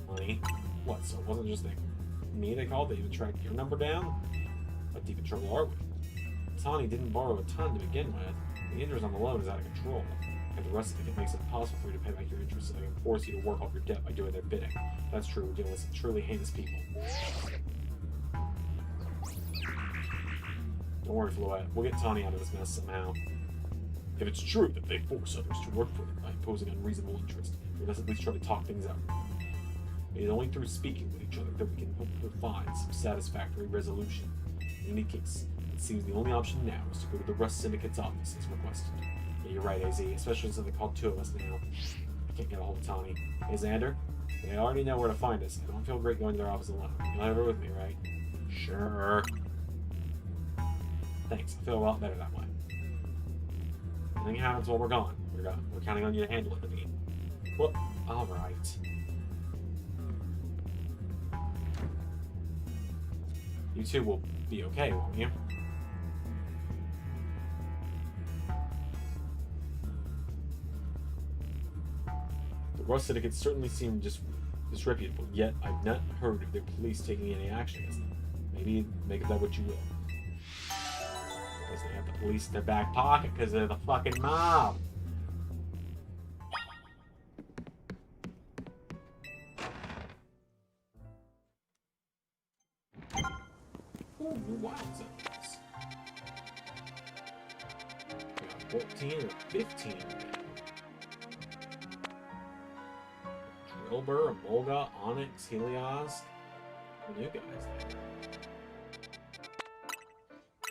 Honey? What, so it wasn't just me they called? They even tracked your number down? What deep in trouble are we? Tani didn't borrow a ton to begin with. The interest on the loan is out of control. And the rest of it makes it impossible for you to pay back your interest, so they can force you to work off your debt by doing their bidding. That's true, we're dealing with some truly heinous people. Don't worry, Floette. We'll get Tani out of this mess somehow. If it's true that they force others to work for them by imposing unreasonable interest, we must at least try to talk things out. It is only through speaking with each other that we can hope to find some satisfactory resolution. In any case, it seems the only option now is to go to the Rust Syndicate's office as requested. Yeah, you're right, AZ, especially since they called two of us now. I can't get a hold of Tani. Hey, Zander? They already know where to find us. I don't feel great going to their office alone. You'll have her with me, right? Sure. Thanks. I feel a lot better that way. Nothing happens while we're gone. We're counting on you to handle it, Naveen. Well, alright. You two will be okay, won't you? The Rust Syndicate certainly seem disreputable, yet I've not heard of the police taking any action against them. Maybe make of that what you will. Because they have the police in their back pocket because they're the fucking mob. Ooh, new wild zones. We got 14 or 15 Drillbur, Emolga, Onyx, Helios. The new guys there.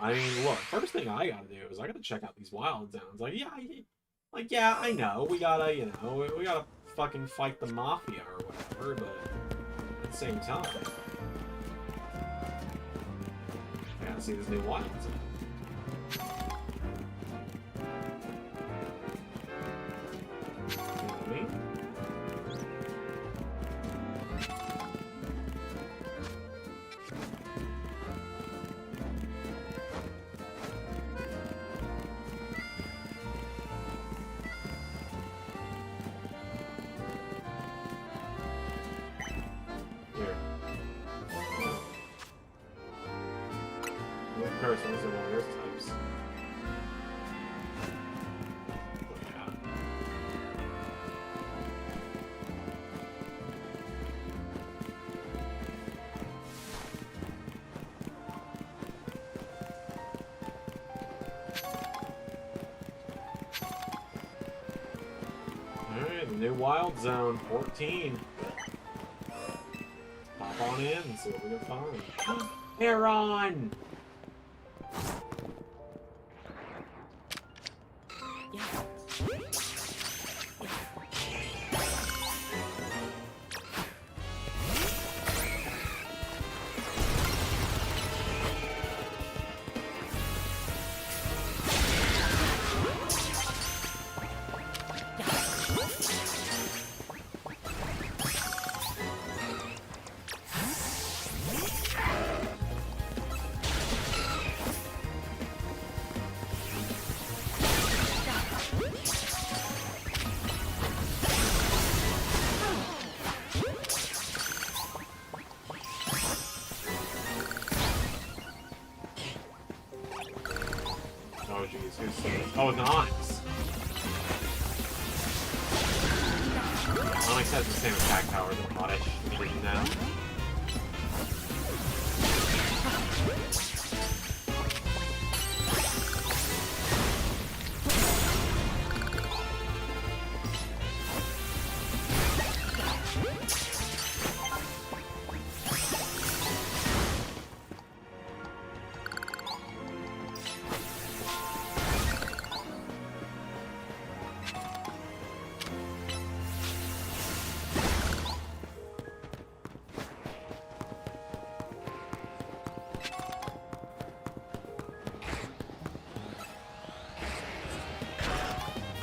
I mean, look, first thing I gotta do is I gotta check out these wild zones. Yeah, I know, we gotta, we gotta fucking fight the mafia or whatever, but at the same time, I gotta see this new wild zone. You know what I mean? Person is one of those types. Yeah. Alright, the new wild zone, 14. Hop on in and see what we can find. Heron! Oh, it's an Onyx. Onyx has the same attack power as Mustache, Luigi now.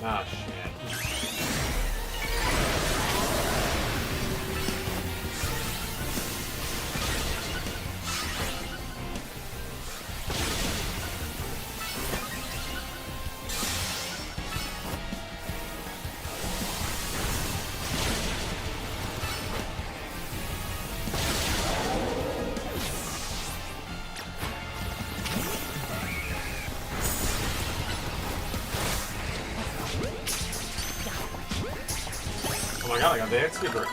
Oh, shit. Oh my god, I got the X-Keeper.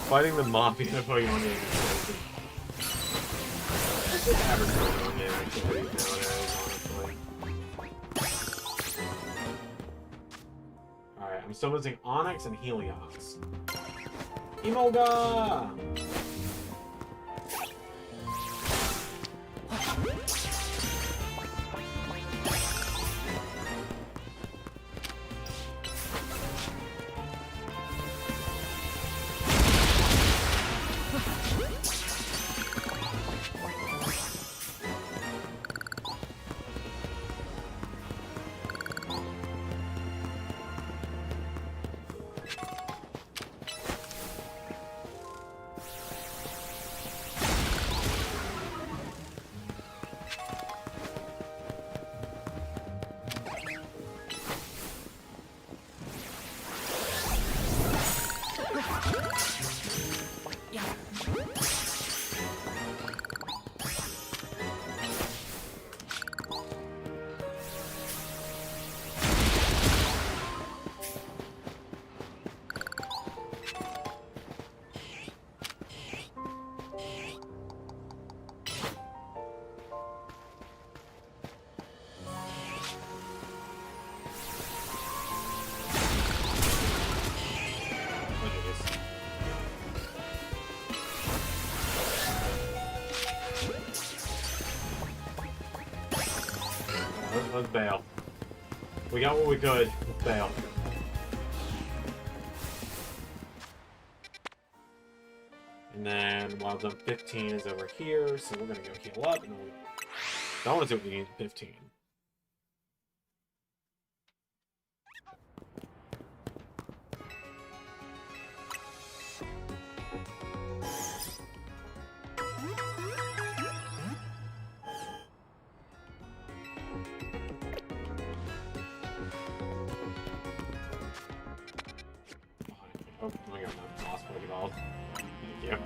Fighting the Mafia in a Pokemon game is crazy. It's just average Pokemon game actually nowadays, honestly. Alright, I'm still missing Onyx and Helios. Emolga! Let's bail. We got what we could. Let's bail. And then Wild Zone 15 is over here, so we're gonna go heal up. And I want to see what we need at 15. Oh, my god, I'm lost what it all. Thank you.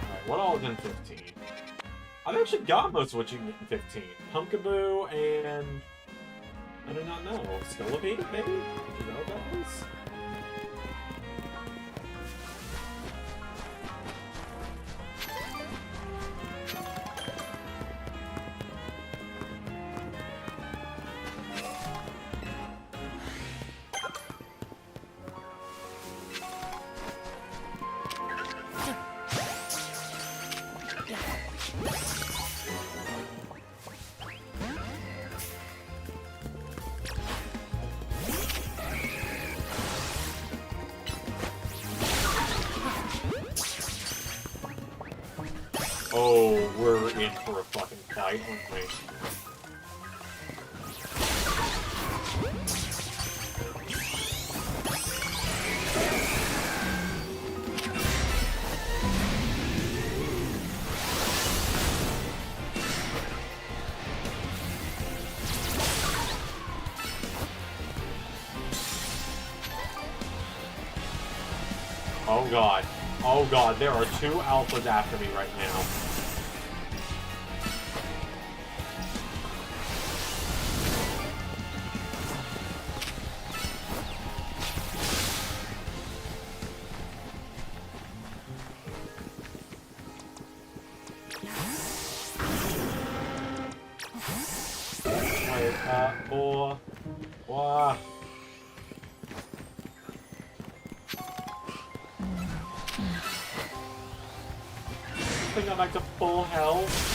Alright, what all is in 15? I've actually got most of what you can get in 15. Pumpkaboo and... I do not know. Scolipede, maybe? Do you know what that is? Oh, we're in for a fucking fight, aren't we? Oh god. Oh god, there are two alphas after me right now. Boy. Wow. I think I'm back to full health.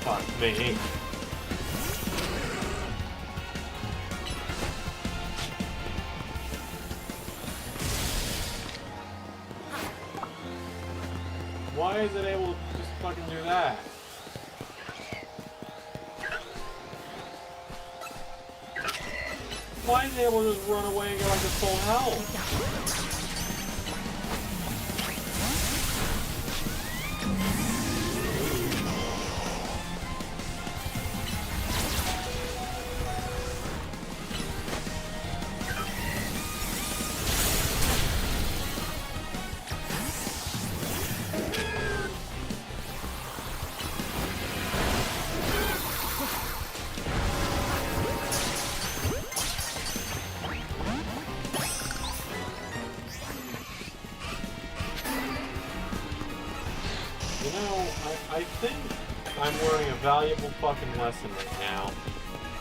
Fuck me. Why is it able to just fucking do that? Why is it able to just run away and get like a full health? I think I'm learning a valuable fucking lesson right now.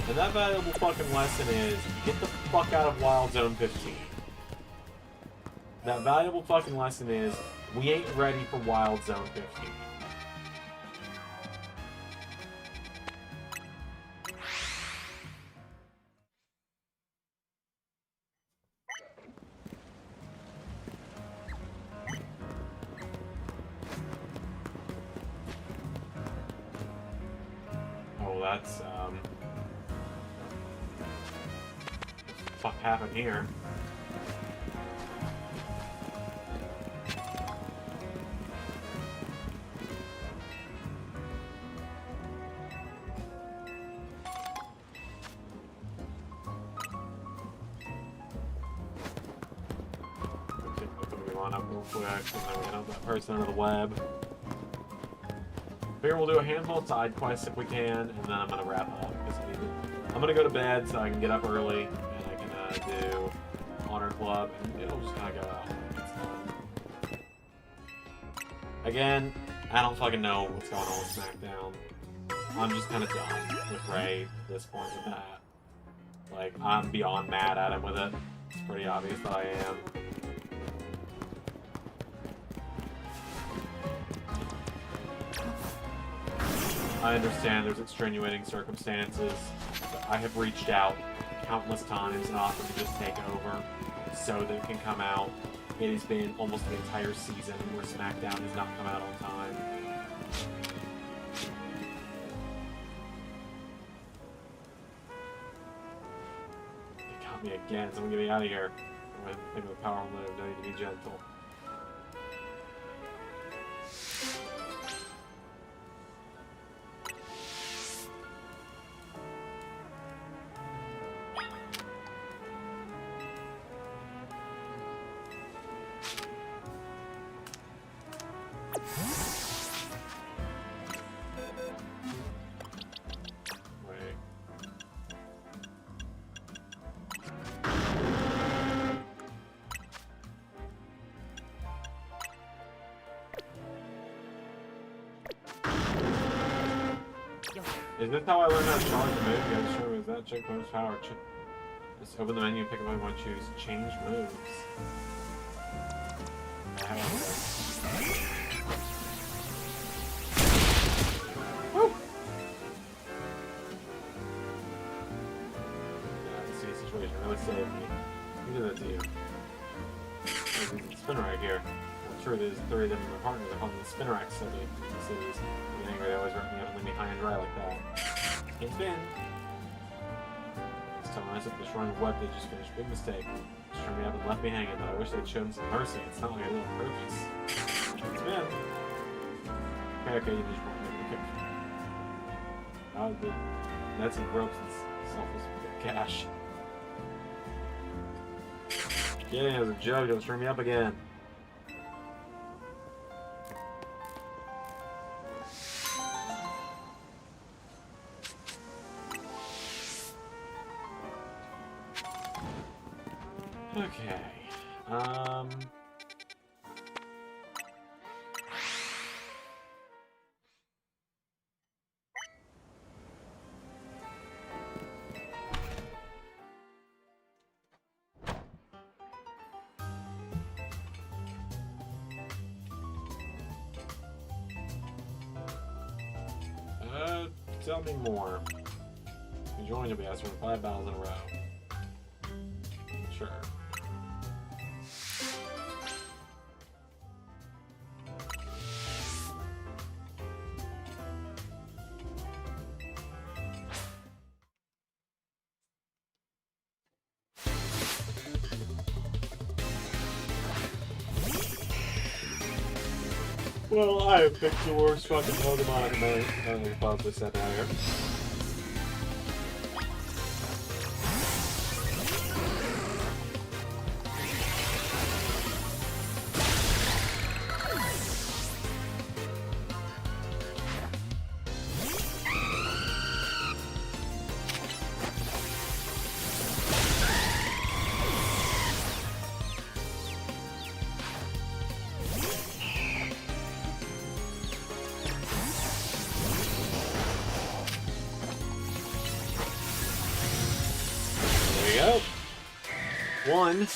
And that valuable fucking lesson is, get the fuck out of Wild Zone 15. That valuable fucking lesson is, we ain't ready for Wild Zone 15. Oh, that's, what the fuck happened here? Up real quick, and then we get up that person under the web. Here we'll do a handful of side quests if we can, and then I'm gonna wrap up because I'm gonna go to bed so I can get up early and I can do Honor Club, and it'll just kind of go out. It's fun. Again, I don't fucking know what's going on with SmackDown. I'm just kind of done with Ray at this point with that. Like, I'm beyond mad at him with it. It's pretty obvious that I am. I understand there's extenuating circumstances. I have reached out countless times and offered to just take over so that it can come out. It has been almost the entire season where SmackDown has not come out on time. They got me again, so I'm gonna get me out of here. I'm gonna think of the power move, no need to be gentle. Is this how I learned how to charge the move? You gotta show me, is that check bonus power? Just open the menu and pick up what you want to choose. Change moves. Woo! Yeah, I see a situation really saved me. Who did that to you? There's a spin rack here. I'm sure there's 3 of them in my partner. They're calling the spin rack study. Cities. Anyway, they always write me up and leave me high and dry like that. Can't spin. This time I messed up destroying the web they just finished. Big mistake. Just turned me up and left me hanging, but I wish they'd shown some mercy. It's not like I did on purpose. Can't spin. Okay, you just want me to that's some ropes and selfless cash. Yeah, it was a joke. Don't turn me up again. Okay. Tell me more. You joined to be asked for 5 battles in a row. Sure. Well, I have picked the worst fucking Pokemon I can possibly send out here. One.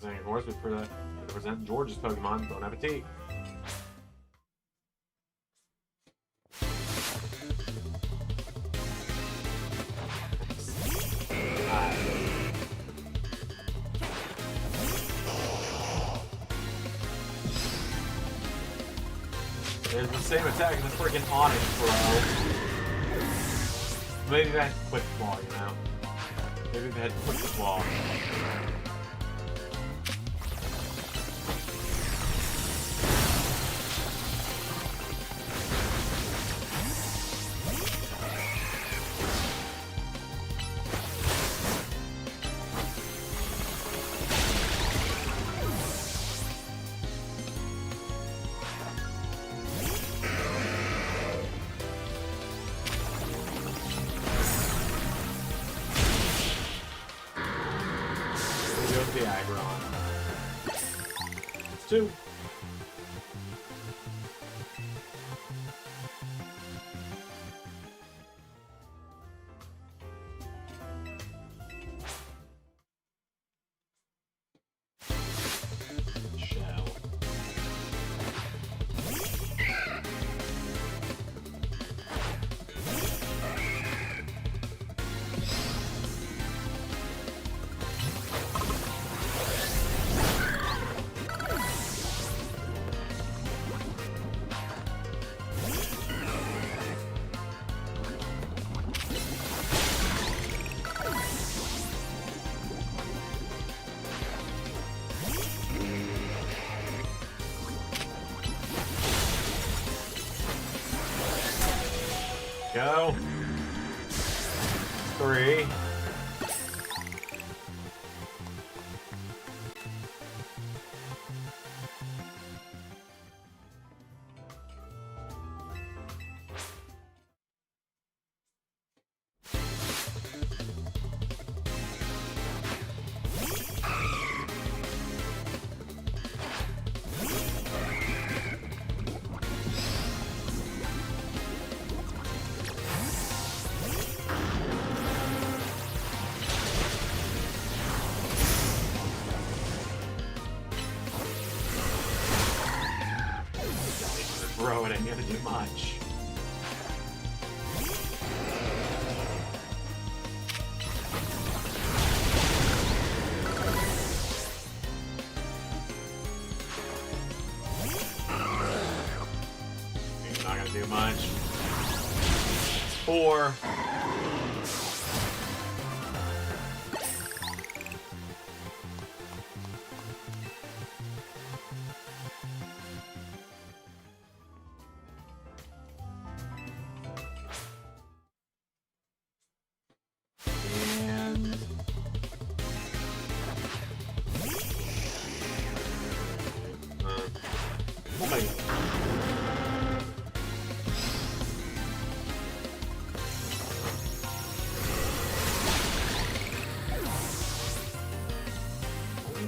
And of course, we present George's Pokemon. Bon appetit. There's the same attack as the freaking Onyx, bro. Maybe they had Quick Claw, you know? Maybe they had Quick Claw. The Aggron. It's 2. Shell. Go. 3. Bro, it ain't gonna do much. It's not gonna do much. 4.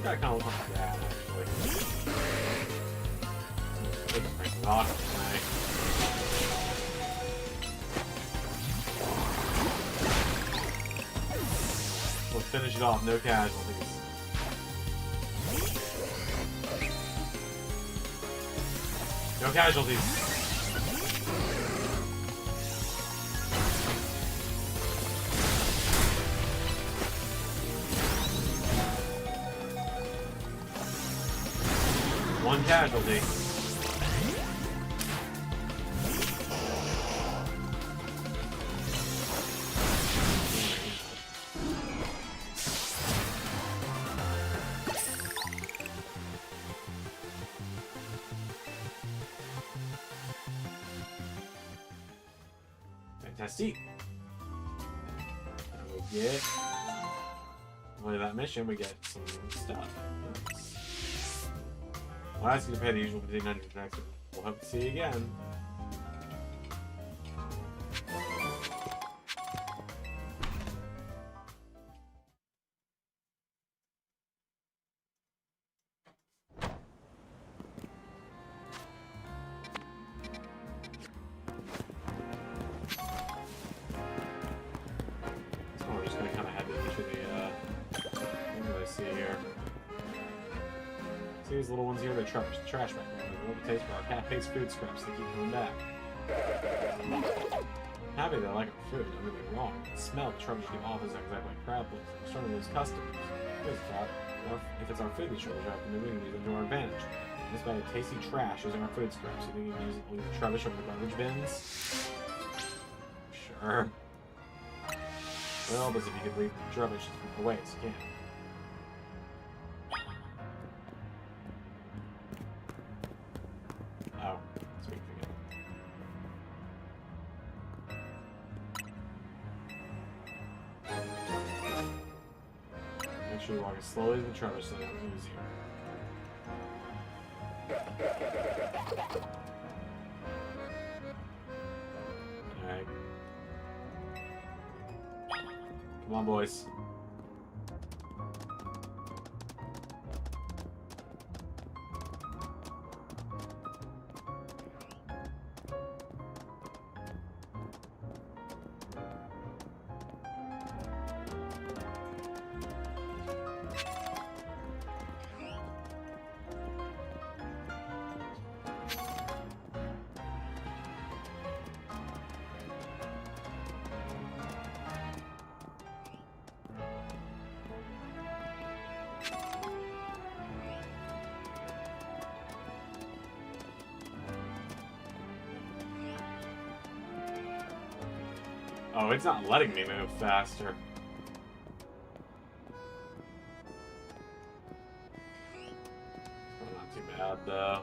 That kind of looks like that, actually. Let's bring it off tonight. We'll finish it off, no casualties. No casualties. One casualty. Fantastic. And we get, with that mission, we get some stuff. I'll ask you to pay the usual $1,500 next. We'll hope to see you again. So we're just gonna kind of head into the. What do I see here? See these little ones here? They're trash bag. They love the taste for our cafe's food scraps. They keep coming back. Happy they like our food, don't get me wrong. The smell of the rubbish give off isn't exactly crowd pleasing. We're starting to lose customers. Here's the thought. If it's our food these rubbish have, then we can use it to our advantage. This bag of tasty trash using our food scraps. You think you can use it to leave the rubbish over the garbage bins? Sure. Well, but if you could leave the rubbish away, so you can. Oh, sweet forget. Make sure you walk as slowly as the rubbish so they don't lose you. Alright. Come on, boys. Oh, it's not letting me move faster. Not too bad, though.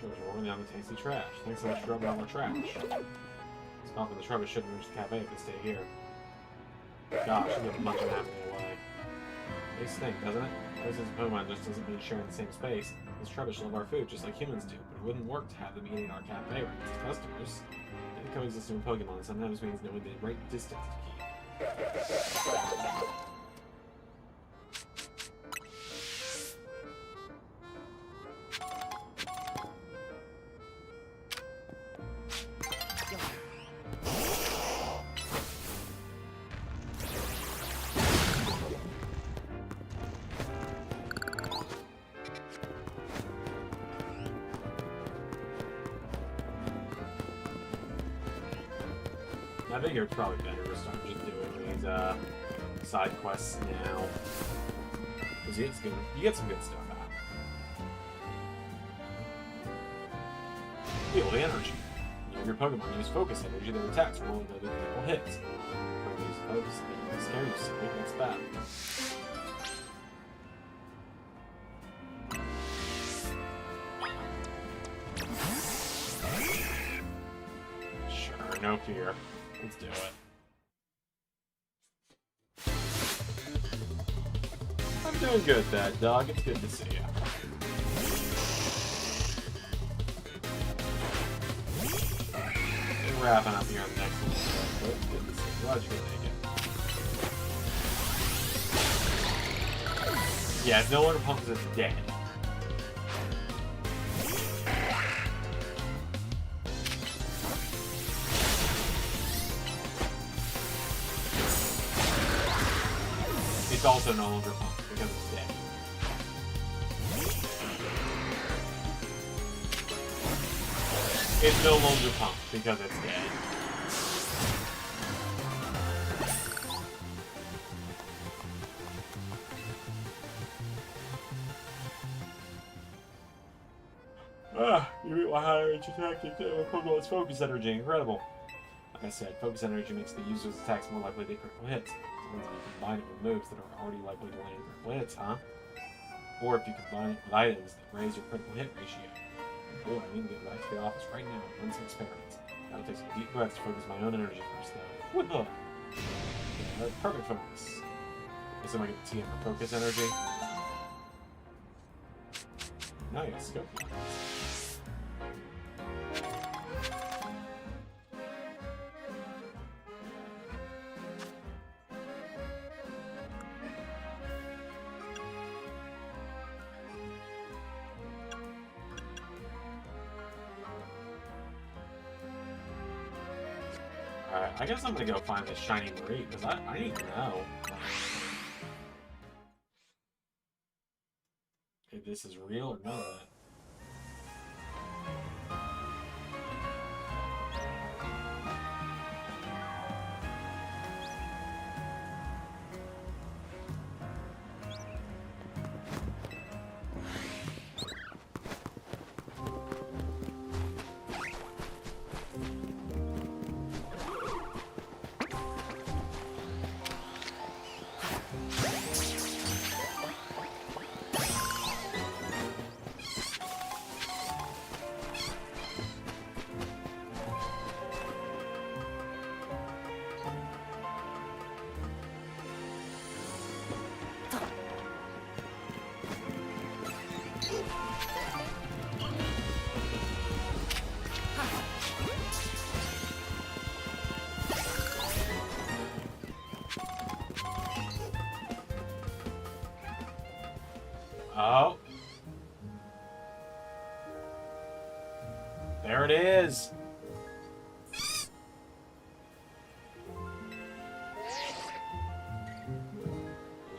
George, we're rolling down the tasty trash. Thanks so much for dropping all our trash. It's confident the rubbish shouldn't reach the cafe if it stay here. Gosh, I'm getting much of happening away. They stink, doesn't it? This Pokemon just doesn't mean sharing the same space. These rubbish love our food just like humans do, but it wouldn't work to have them eating our cafe right next to customers. And coexisting with Pokemon sometimes means knowing the right distance to keep. I figure it's probably better to start just doing these side quests now. Because you get some good stuff out. Feel the energy. Your Pokemon use focus energy, their attacks will only do critical hits. Pokemon use focus energy to scare you, so that's bad. Sure, no fear. Let's do it. I'm doing good, Bad Dog. It's good to see you. And wrapping up here on the next one. But it's good to see you. Glad you could make it. Yeah, it's no longer pumped as it's dead. It's also no longer pumped because it's dead. It's no longer pumped because it's dead. You beat my higher range attack with Pokemon's focus energy. Incredible. Like I said, focus energy makes the user's attacks more likely to hit critical hits. Means if you combine it with moves that are already likely to land critical hits, huh? Or if you combine it with items that raise your critical hit ratio. Boy, I need to get back to the office right now and run some experiments. Gotta take some deep breaths to focus my own energy first, though. What the? Yeah, perfect focus. Guess I might get the TM for focus energy. Now I got scope. Alright, I guess I'm gonna go find this shiny Marie, because I need to know if this is real or none of that. Oh. There it is.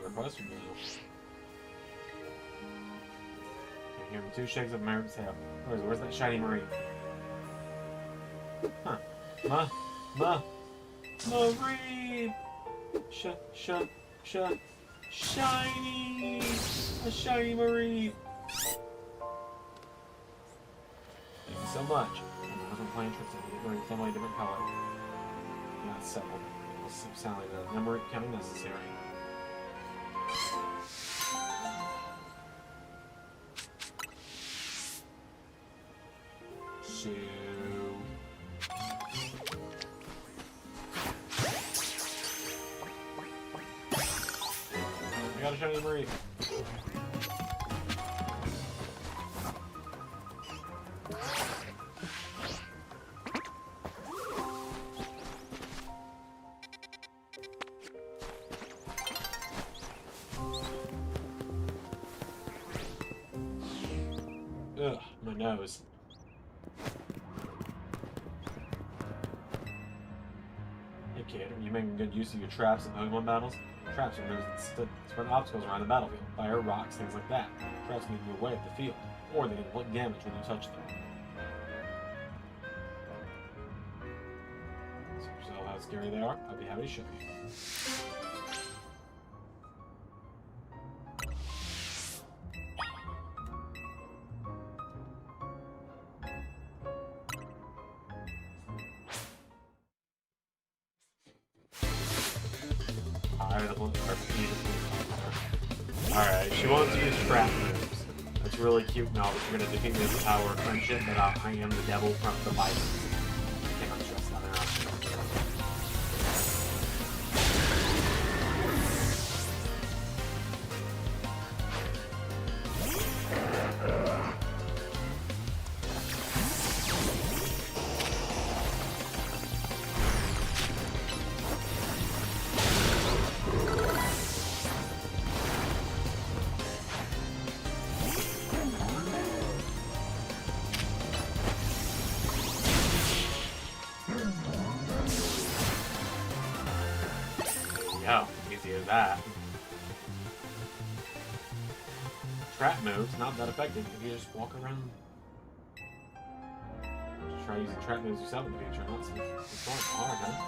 Request from you. Can hear me 2 shakes of Mary's tail. Where's that shiny Marie? Huh. Marie! Shiny! A shiny Marie! Thank you so much. My husband playing tricks on me, wearing family a different color. Yeah, it's settled. It will sound like the number counting necessary. Shoo. I gotta show you Marie. Ugh, my nose. Hey kid, are you making good use of your traps in Pokemon battles? Traps are used to spread obstacles around the battlefield. Fire, rocks, things like that. Traps can get in your way of the field, or they can inflict damage when you touch them. So how scary they are, I'd be happy to show you. Alright, she wants to use trap moves. That's really cute and all, but you're gonna defeat me with the power of friendship, but I am the devil from the Bible. Cannot stress that enough. Oh, easy as that. Trap moves, not that effective if you just walk around. Just try using trap moves yourself in the future, not so hard, huh?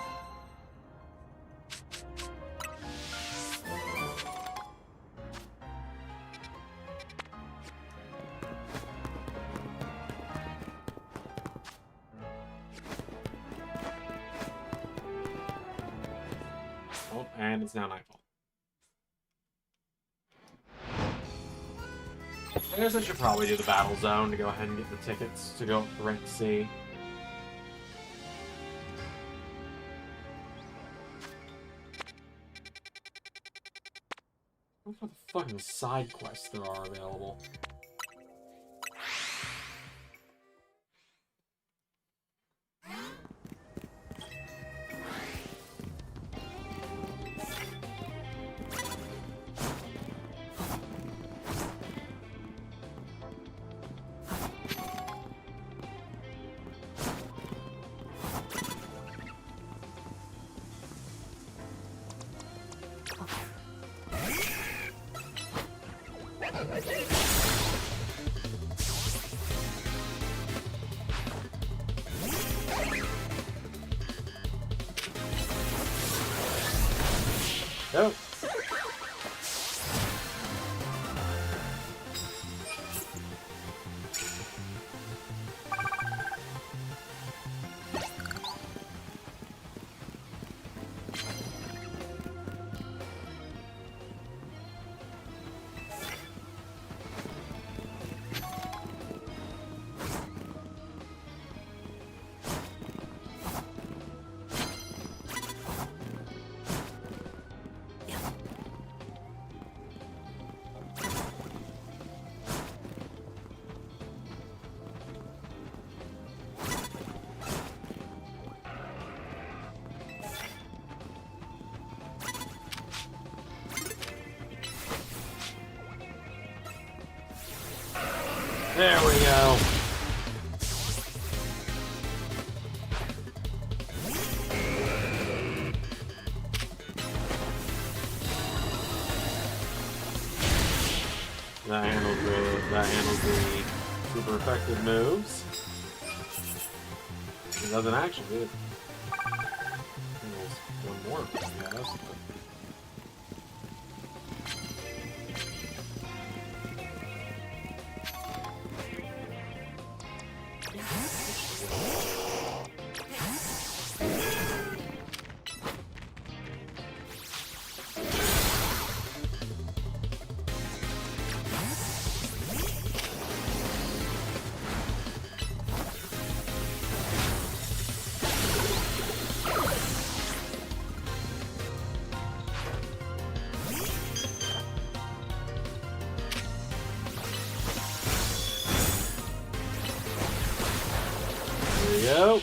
Oh, and it's now nightfall. I guess I should probably do the battle zone to go ahead and get the tickets to go up to rank C. What the fucking side quests there are available? Go. There we go. That handles the super effective moves. It doesn't actually do it. Handles one more, I guess. There we go.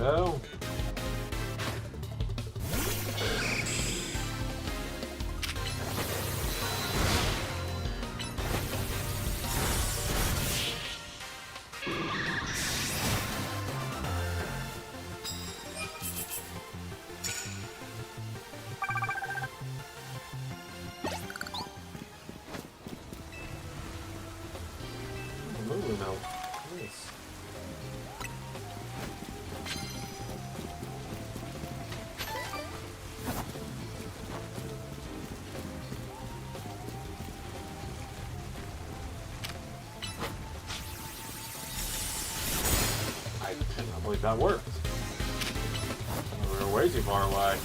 Go. Moving now. Nice. I cannot believe that worked. We were way too far away.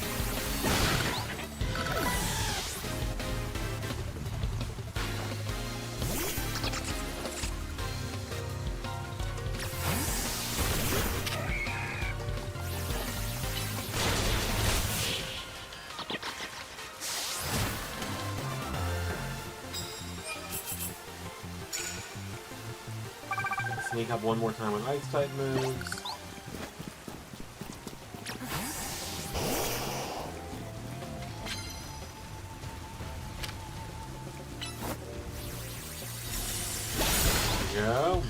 Sneak up one more time on ice type moves. There we go.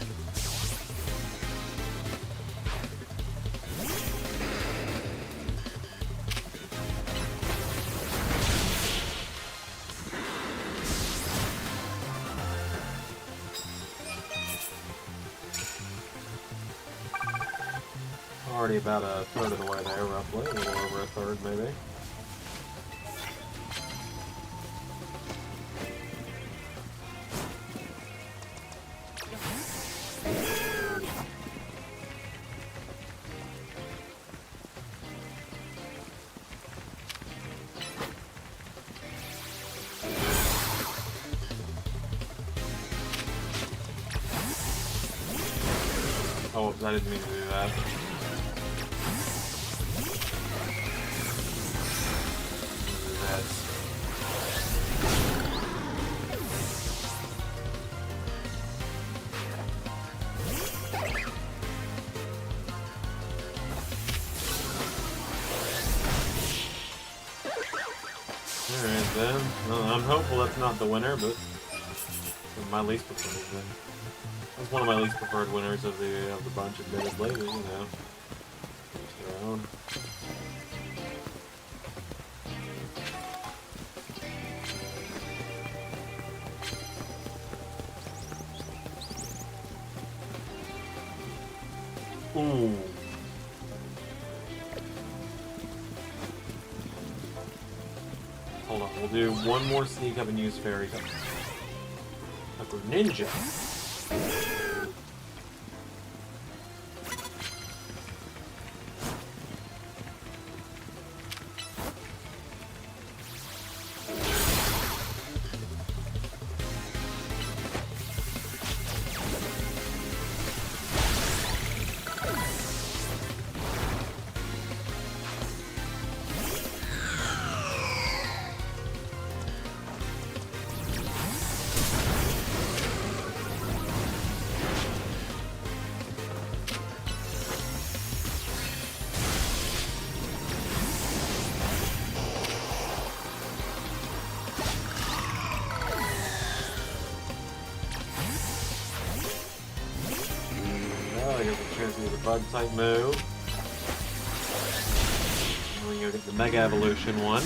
Already about a third of the way there, roughly. A little over a third, maybe. Oh, I didn't mean to do that. Alright then. Well, I'm hopeful that's not the winner, but my least preferred then. That's one of my least preferred winners of the bunch, admittedly, but you know. Each their own. Ooh. Hold on, we'll do one more sneak up and use fairy cup. Upper ninja. Bug type move. And we go get the Mega Evolution one.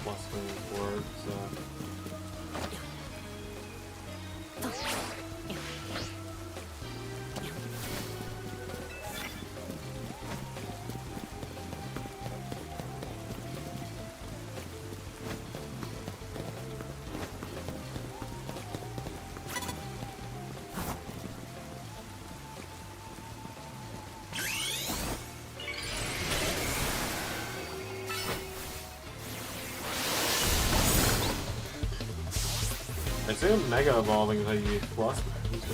Plus move works. I assume Mega Evolving is how you use plus moves.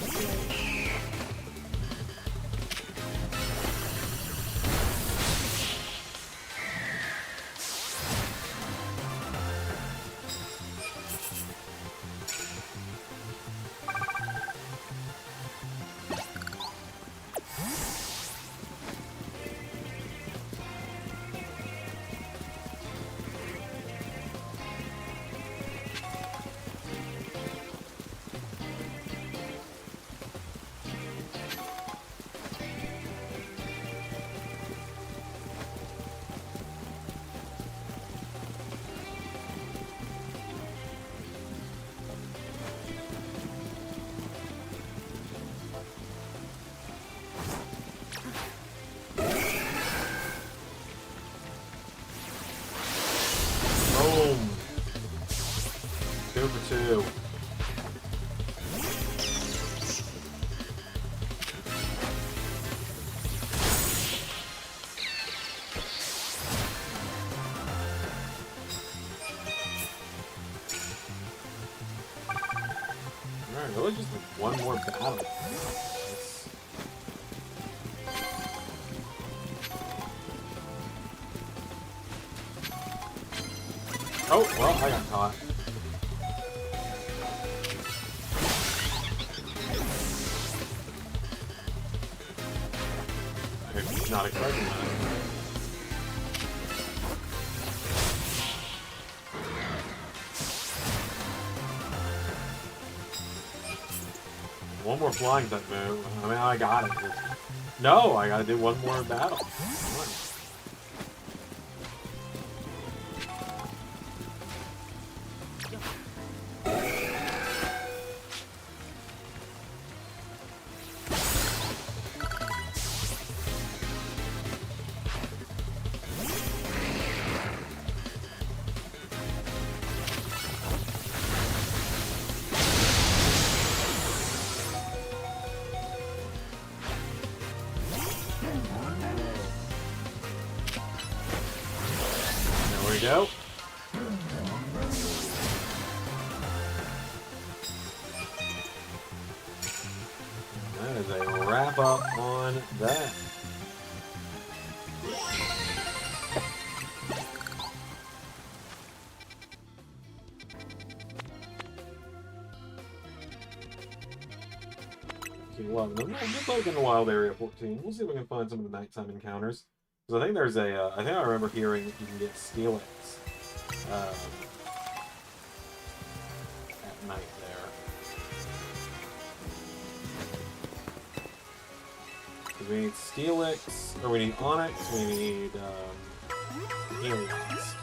Boom. 2 for 2. Alright, really just one more battle. Oh, well, I got caught. I'm not expecting that. One more flying type move. I mean, I got it. No, I gotta do one more battle. Come on. There we go. That is a wrap up on that. We'll look in the wild area 14. We'll see if we can find some of the nighttime encounters. Because I think there's a, I think I remember hearing that you can get Steelix at night there. Because we need Steelix, or we need Onyx, we need Aliens.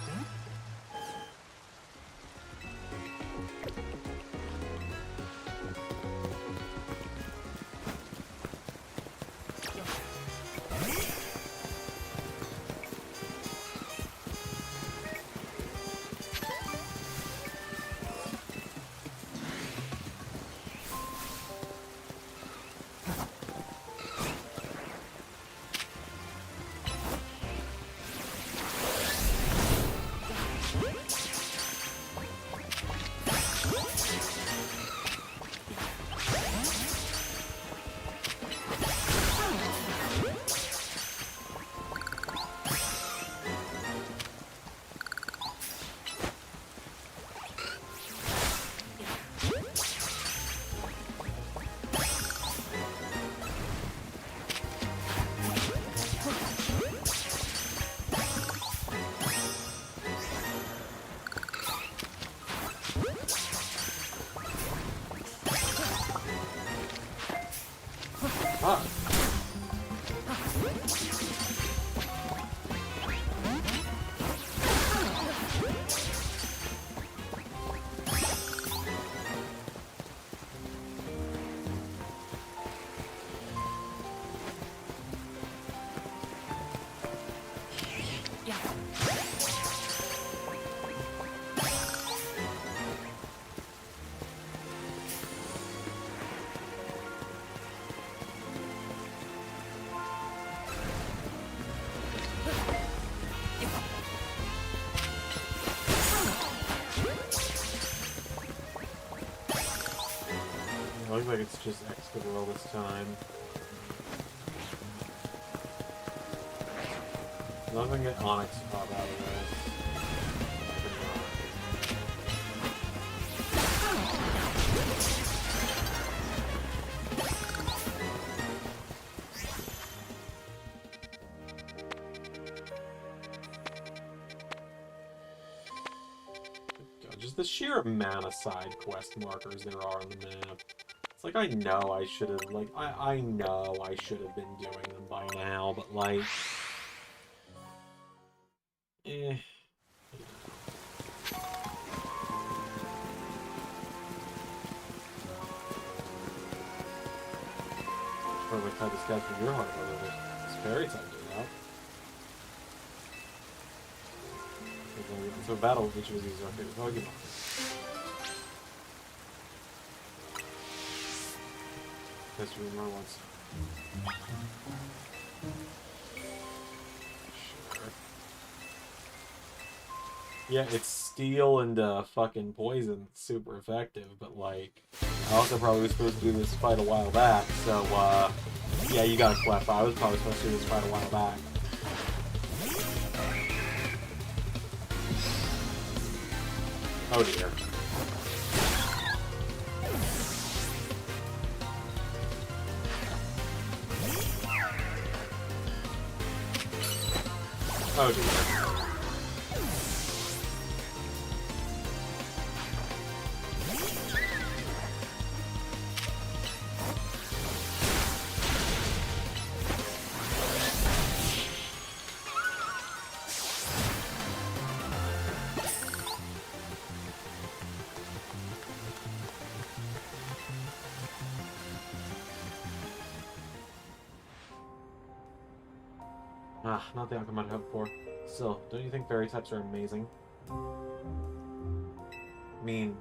Looks like it's just extra roll this time. Nothing get Onyx to pop out of this. God, just the sheer amount of side quest markers there are on the map. Like, I know I should have, like, I know I should have been doing them by now, but, like... Probably cut this guy from your heart a little bit. It's fairy time to out. So battle which was our favorite Pokemon. Because you remember once. Sure. Yeah, it's steel and fucking poison. It's super effective, but like, I also probably was supposed to do this fight a while back, so yeah, you got a clef. I was probably supposed to do this fight a while back. Oh dear. Oh dear. Ah, not the outcome I'd hoped for. Still, don't you think fairy types are amazing? I mean,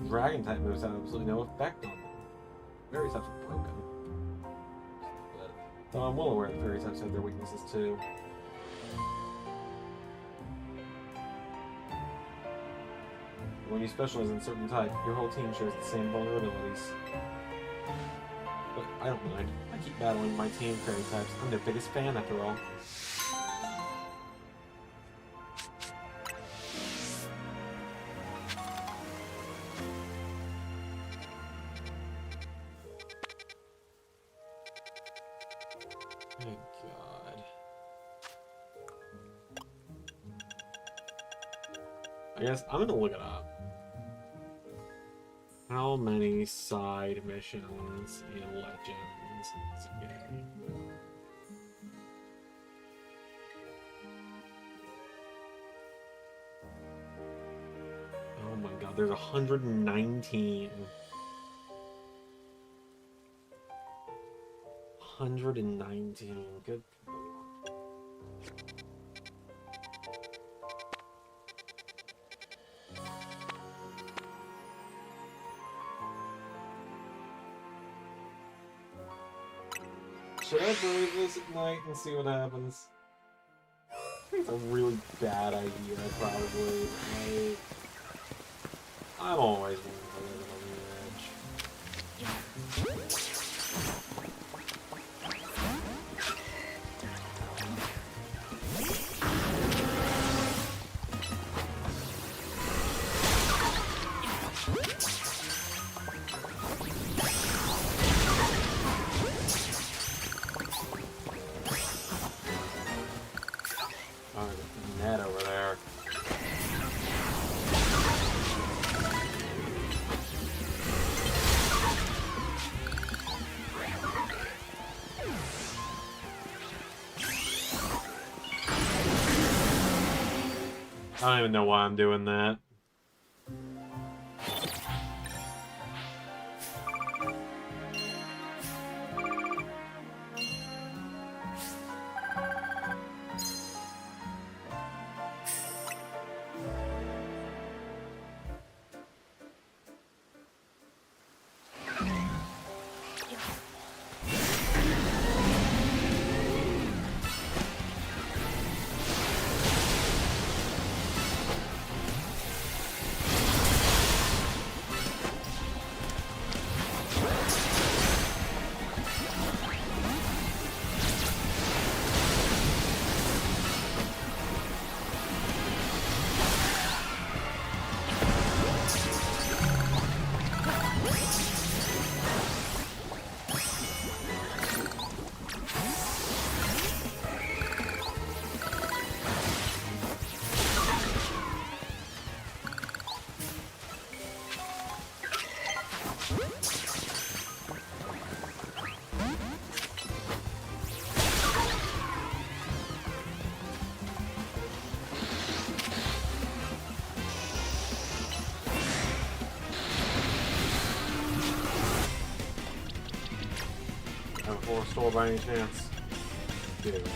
dragon type moves have absolutely no effect on them. Fairy types are broken. But, though I'm well aware that fairy types have their weaknesses too. When you specialize in a certain type, your whole team shares the same vulnerabilities. But I don't mind. I keep battling my team fairy types. I'm their biggest fan after all. Thank God. I guess I'm gonna look it up. How many side missions in Legends is a game? Oh my God, there's 119. 119. Good. Should I brave this at night and see what happens? I think it's a really bad idea, probably. Like, I'm always willing to live on the edge. Net over there. I don't even know why I'm doing that. Full store by any chance? Dude.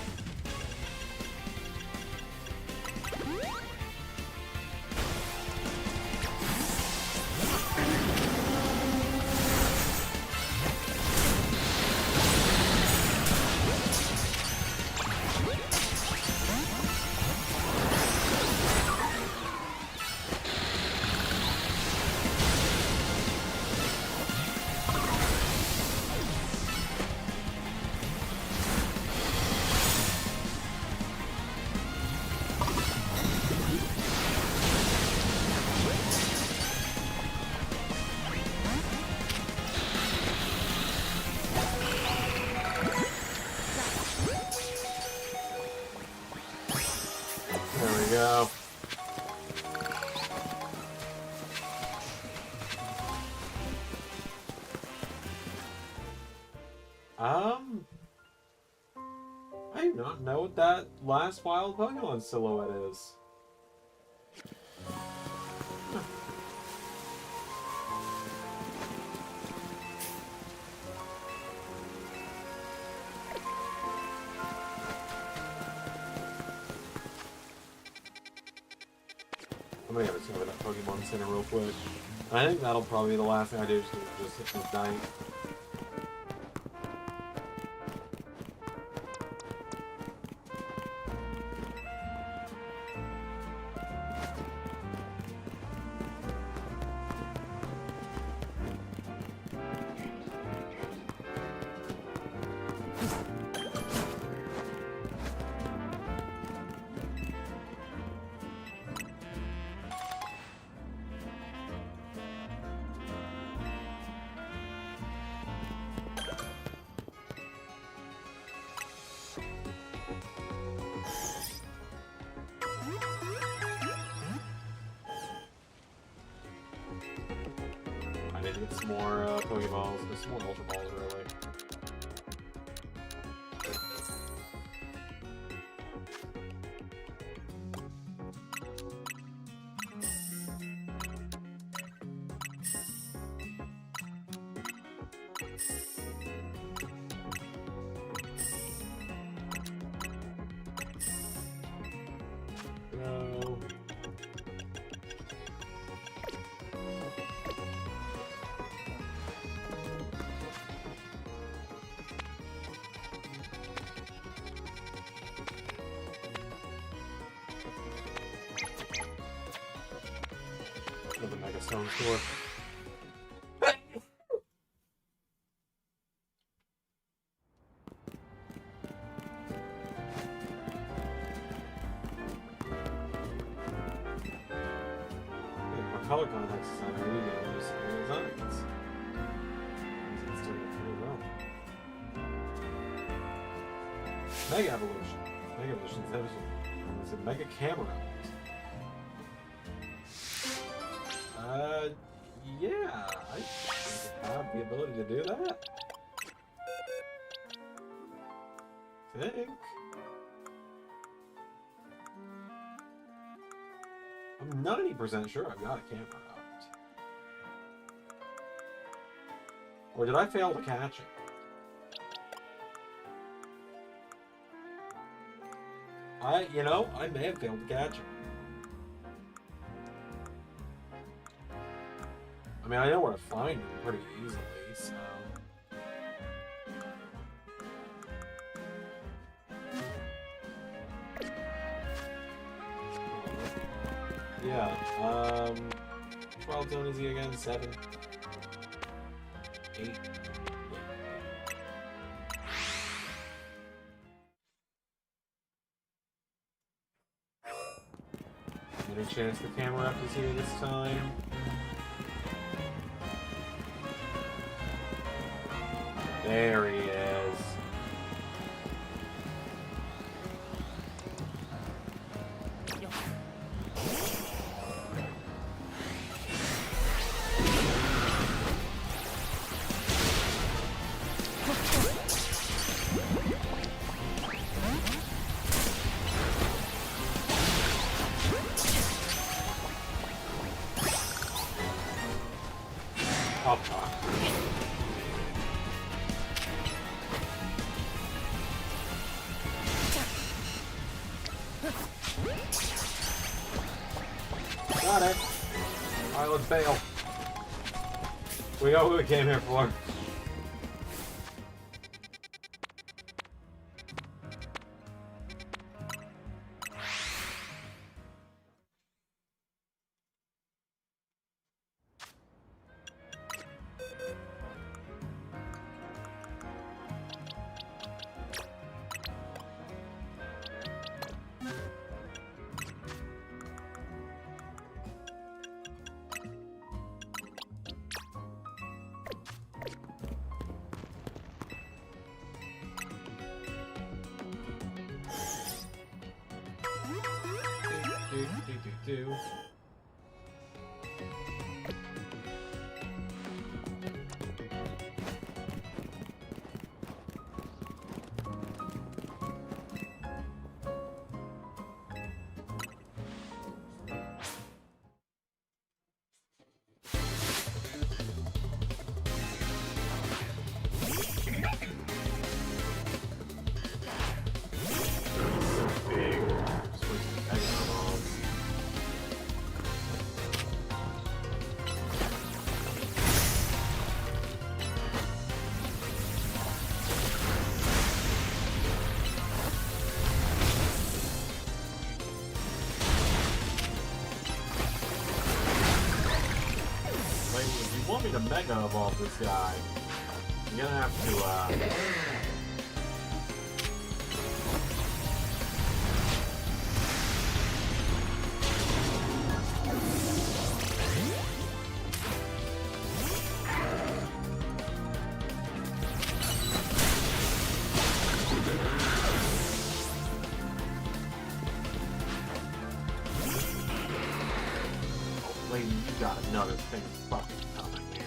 Go. I do not know what that last wild Pokemon silhouette is. I'm gonna go discover that Pokemon Center real quick. I think that'll probably be the last thing I do, just hit midnight. I need to get some more Pokeballs, some more Ultra Balls, really. No. The Mega Stone Store. My color contacts is on really good. It's doing pretty well. Mega Evolution. Mega Evolution is a Mega Camera. Yeah, I have the ability to do that. I think. I'm 90% sure I've got a camera out. Or did I fail to catch it? I may have failed to catch it. I mean, I know where to find them pretty easily, so... Yeah, 12 zone is he again? 7? 8? Any chance the camera up is here this time? There he is. Got it. Alright, let's bail. We got what we came here for. Do. me to Mega Evolve this guy. I'm gonna have to, Hopefully you got another thing fucking coming here.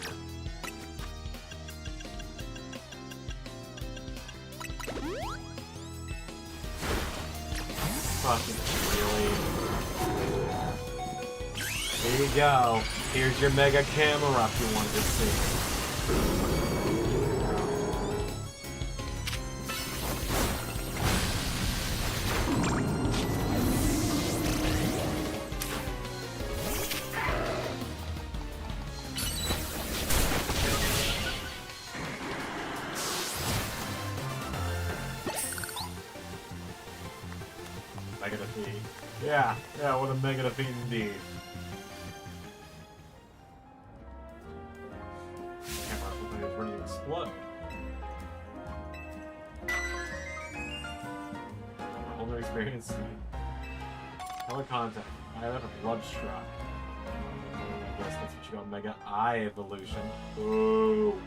Fucking really? Here you go. Here's your Mega Camera if you wanted to see. Mega defeat. Yeah, what a mega defeat indeed. Camera looked like it was ready to explode. Whole new experience. Color contact. I have a blood struck. I guess that's what you call Mega Eye Evolution. Ooh.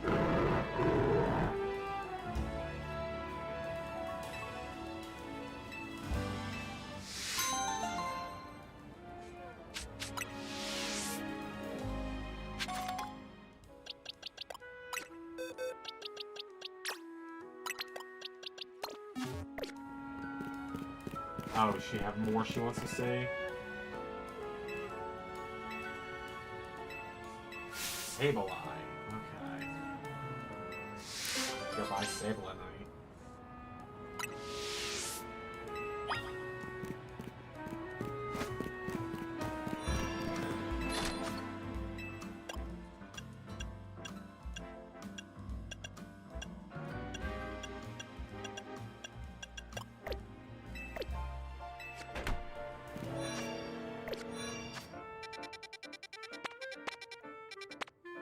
Oh, does she have more she wants to say? Sable Eye. Okay. Go buy Sable Eye.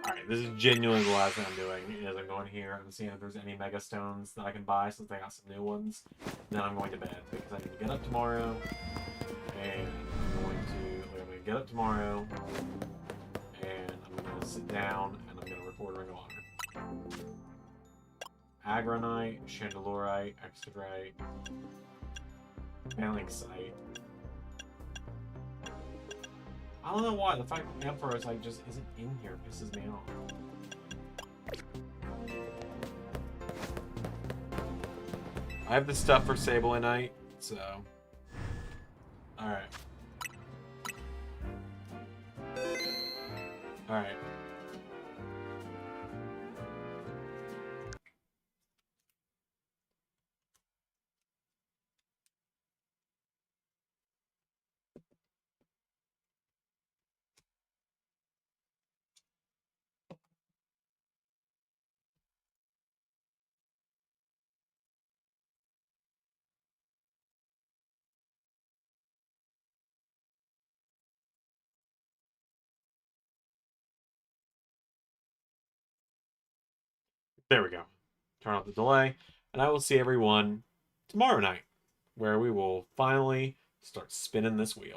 Alright, this is genuinely the last thing I'm doing, is I'm going here and seeing if there's any Mega Stones that I can buy since they got some new ones. Then I'm going to bed, because I need to get up tomorrow, and I'm going to get up tomorrow, and I'm going to sit down, and I'm going to record Ring of Honor. Agronite, Chandelurite, Exterminator, Failing Sight. I don't know why, the fact that Emperor is like just isn't in here pisses me off. I have the stuff for Sable and Knight, so alright. Alright. There we go. Turn off the delay, and I will see everyone tomorrow night, where we will finally start spinning this wheel.